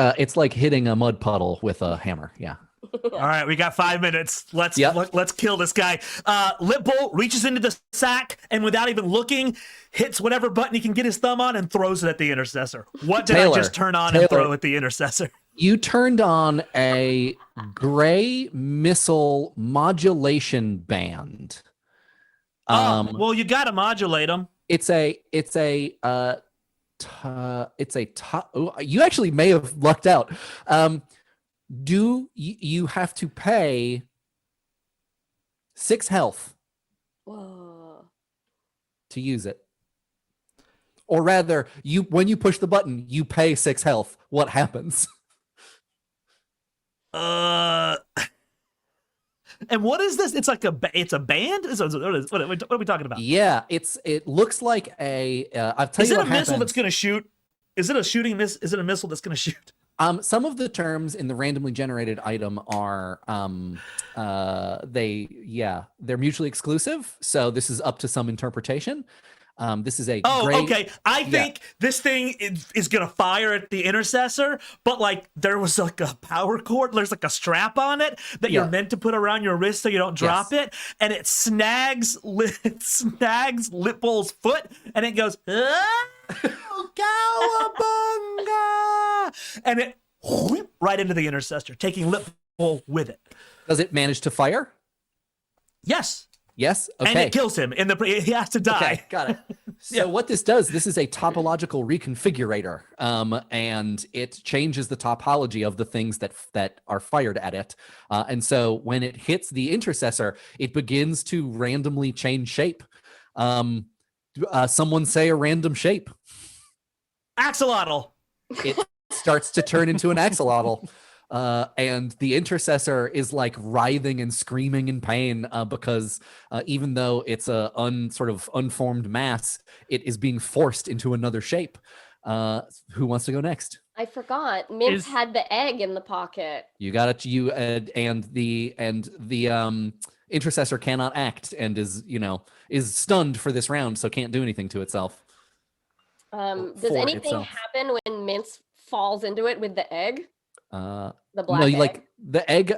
Speaker 4: hitting a mud puddle with a hammer. Yeah.
Speaker 1: All right, we got 5 minutes. Let's kill this guy. Lip Bolt reaches into the sack and without even looking, hits whatever button he can get his thumb on and throws it at the intercessor. What did I just turn on and throw at the intercessor?
Speaker 4: You turned on a gray missile modulation band.
Speaker 1: Well, you got to modulate them.
Speaker 4: You actually may have lucked out. You have to pay 6 health
Speaker 2: Whoa.
Speaker 4: to use it. Or rather, when you push the button, you pay 6 health. What happens?
Speaker 1: And what is this? It's like it's a band. What are we talking about?
Speaker 4: Yeah, it looks like a. I'll tell
Speaker 1: is
Speaker 4: you
Speaker 1: it
Speaker 4: what
Speaker 1: a missile
Speaker 4: happens.
Speaker 1: that's going to shoot? Is it a shooting miss? Is it a missile that's going to shoot?
Speaker 4: Some of the terms in the randomly generated item are they're mutually exclusive. So this is up to some interpretation. This is a
Speaker 1: okay. I think this thing is gonna fire at the intercessor, but like there was like a power cord. There's like a strap on it that you're meant to put around your wrist so you don't drop it, and it snags Lip Bull's foot, and it goes cowabunga, and it right into the intercessor, taking Lip Bull with it.
Speaker 4: Does it manage to fire?
Speaker 1: Yes.
Speaker 4: Yes. Okay.
Speaker 1: And it kills him. He has to die.
Speaker 4: Okay, got it. So what this does, this is a topological reconfigurator, and it changes the topology of the things that are fired at it. And so when it hits the intercessor, it begins to randomly change shape. Someone say a random shape.
Speaker 1: Axolotl.
Speaker 4: It starts to turn into an axolotl. And the intercessor is like writhing and screaming in pain because even though it's a sort of unformed mass, it is being forced into another shape. Who wants to go next?
Speaker 2: I forgot. Mince had the egg in the pocket.
Speaker 4: You got it. And the intercessor cannot act and is stunned for this round, so can't do anything to itself.
Speaker 2: Does anything happen when Mince falls into it with the egg? The black egg?
Speaker 4: Like the egg.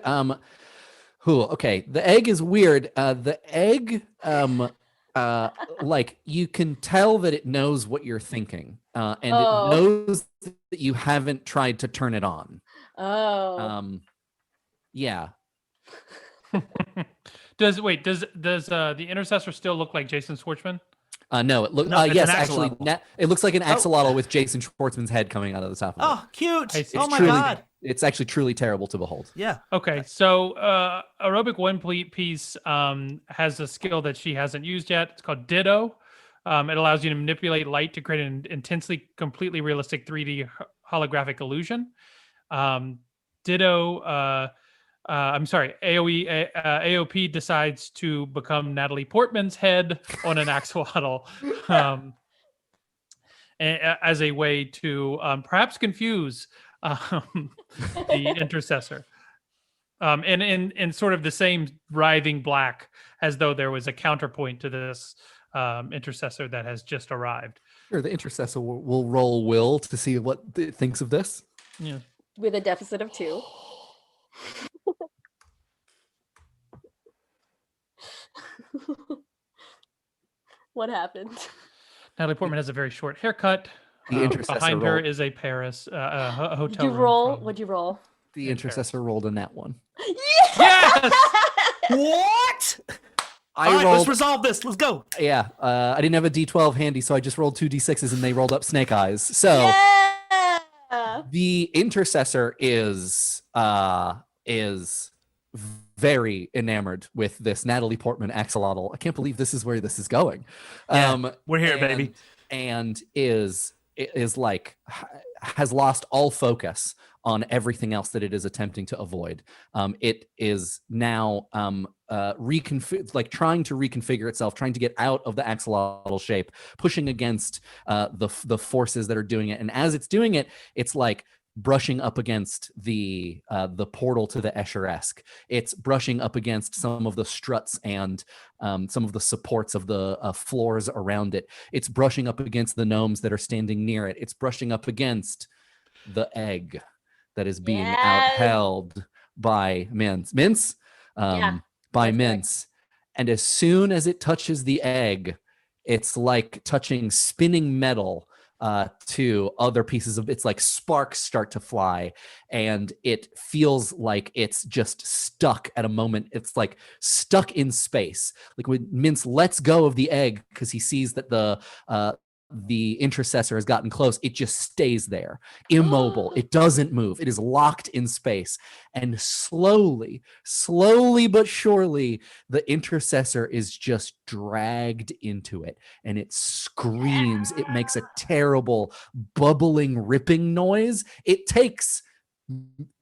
Speaker 4: Okay. The egg is weird. The egg, like you can tell that it knows what you're thinking, and it knows that you haven't tried to turn it on. Yeah.
Speaker 3: Does the intercessor still look like Jason Schwartzman?
Speaker 4: No, it looks. Yes, actually, it looks like an axolotl with Jason Schwartzman's head coming out of the top of it.
Speaker 1: Oh, cute! Oh my
Speaker 4: truly,
Speaker 1: god!
Speaker 4: It's actually truly terrible to behold.
Speaker 1: Yeah.
Speaker 3: Okay, so Aerobic One Piece has a skill that she hasn't used yet. It's called Ditto. It allows you to manipulate light to create an intensely, completely realistic 3D holographic illusion. Ditto. AOP decides to become Natalie Portman's head on an axolotl as a way to perhaps confuse the intercessor. And in sort of the same writhing black as though there was a counterpoint to this intercessor that has just arrived.
Speaker 4: Sure, the intercessor will roll will to see what it thinks of this.
Speaker 3: Yeah.
Speaker 2: With a deficit of 2. What happened?
Speaker 3: Natalie Portman has a very short haircut.
Speaker 4: The intercessor
Speaker 3: behind her
Speaker 4: rolled.
Speaker 3: is a Paris hotel.
Speaker 2: Did you roll? What'd you roll?
Speaker 4: The intercessor rolled a nat 1.
Speaker 3: Yes!
Speaker 1: What?
Speaker 4: I
Speaker 1: All right,
Speaker 4: rolled.
Speaker 1: let's resolve this. Let's go.
Speaker 4: Yeah, I didn't have a D12 handy, so I just rolled 2 D6s and they rolled up snake eyes. So
Speaker 2: Yeah!
Speaker 4: the intercessor is very enamored with this Natalie Portman axolotl. I can't believe this is where this is going.
Speaker 1: Yeah, we're here, baby.
Speaker 4: And is like has lost all focus on everything else that it is attempting to avoid. It is now trying to reconfigure itself, trying to get out of the axolotl shape, pushing against the forces that are doing it. And as it's doing it, it's like brushing up against the portal to the Escher-esque. It's brushing up against some of the struts and some of the supports of the floors around it. It's brushing up against the gnomes that are standing near it. It's brushing up against the egg that is being outheld by Mince. By Mince. And as soon as it touches the egg, it's like touching spinning metal to other pieces of it's like sparks start to fly, and it feels like it's just stuck at a moment. It's like stuck in space. Like when Mince lets go of the egg because he sees that the intercessor has gotten close, it just stays there, immobile. It doesn't move. It is locked in space. And slowly but surely, the intercessor is just dragged into it, and it screams. It makes a terrible, bubbling, ripping noise. It takes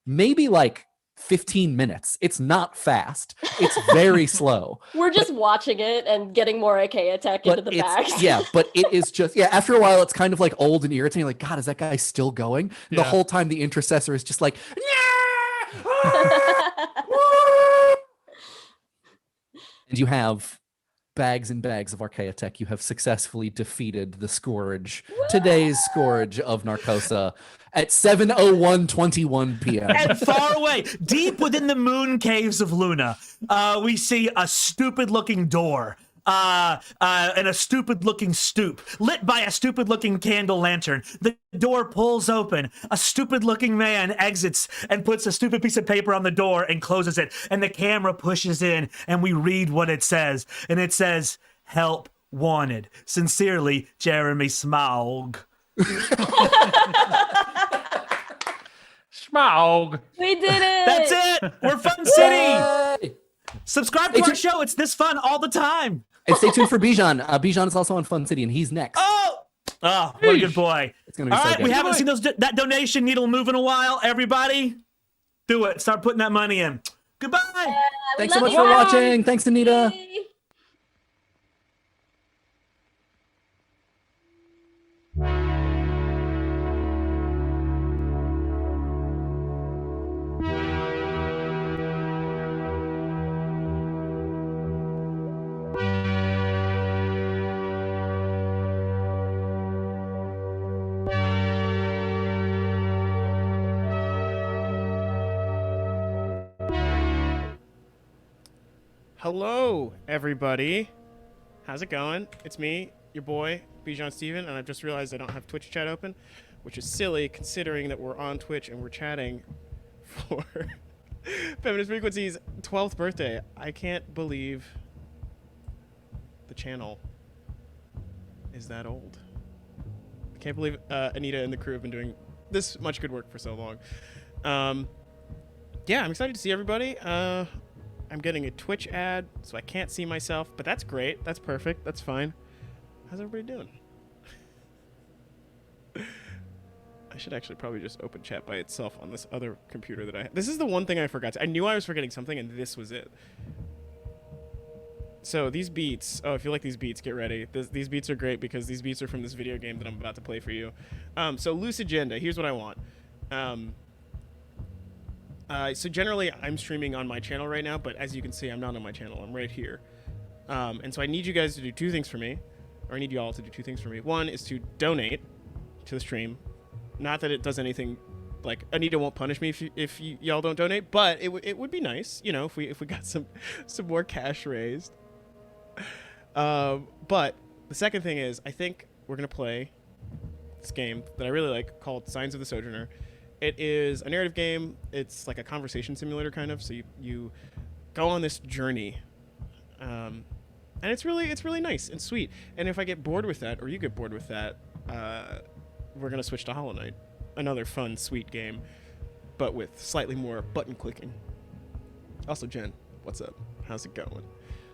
Speaker 4: maybe like 15 minutes. It's not fast. It's very slow.
Speaker 2: We're just watching it and getting more Archaea tech into the back.
Speaker 4: Yeah, but it is just, after a while, it's kind of like old and irritating. Like, God, is that guy still going? The whole time the intercessor is just like, and you have bags and bags of Archaea tech. You have successfully defeated the Scourge, today's Scourge of Gnarcosa, at 7:01:21 p.m.
Speaker 1: And far away, deep within the moon caves of Luna, we see a stupid-looking door and a stupid-looking stoop, lit by a stupid-looking candle lantern. The door pulls open. A stupid-looking man exits and puts a stupid piece of paper on the door and closes it. And the camera pushes in, and we read what it says. And it says, "Help wanted. Sincerely, Jeremy Smaug."
Speaker 3: Smaug.
Speaker 2: We did it.
Speaker 1: That's it. We're Fun City. Subscribe to our show. It's this fun all the time.
Speaker 4: And stay tuned for Bijan. Bijan is also on Fun City, and he's next.
Speaker 1: Oh, what a good boy.
Speaker 4: It's gonna be
Speaker 1: all
Speaker 4: so
Speaker 1: right,
Speaker 4: good.
Speaker 1: we haven't seen that donation needle move in a while. Everybody, do it. Start putting that money in. Goodbye.
Speaker 4: Thanks so much for watching. Thanks, Anita.
Speaker 5: Hello, everybody. How's it going? It's me, your boy, Bijan Steven, and I've just realized I don't have Twitch chat open, which is silly considering that we're on Twitch and we're chatting for Feminist Frequency's 12th birthday. I can't believe the channel is that old. I can't believe Anita and the crew have been doing this much good work for so long. Yeah, I'm excited to see everybody. I'm getting a Twitch ad, so I can't see myself, but that's great. That's perfect. That's fine. How's everybody doing? I should actually probably just open chat by itself on this other computer that I have. This is the one thing I forgot. I knew I was forgetting something, and this was it. So these beats, if you like these beats, get ready. These beats are great because these beats are from this video game that I'm about to play for you. So loose agenda, here's what I want. So generally, I'm streaming on my channel right now, but as you can see, I'm not on my channel. I'm right here. And so I need you guys to do two things for me, or I need you all to do two things for me. One is to donate to the stream. Not that it does anything, like Anita won't punish me if y'all don't donate, but it would be nice, you know, if we got some more cash raised. But the second thing is, I think we're gonna play this game that I really like called Signs of the Sojourner. It is a narrative game. It's like a conversation simulator kind of. So you go on this journey, and it's really nice and sweet. And if I get bored with that, or you get bored with that, we're gonna switch to Hollow Knight, another fun, sweet game, but with slightly more button clicking. Also, Jen, what's up? How's it going?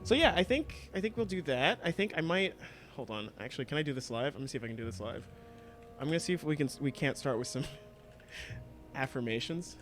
Speaker 5: So yeah, I think we'll do that. I think I might. Hold on. Actually, can I do this live? Let me see if I can do this live. I'm gonna see if we can't start with some affirmations.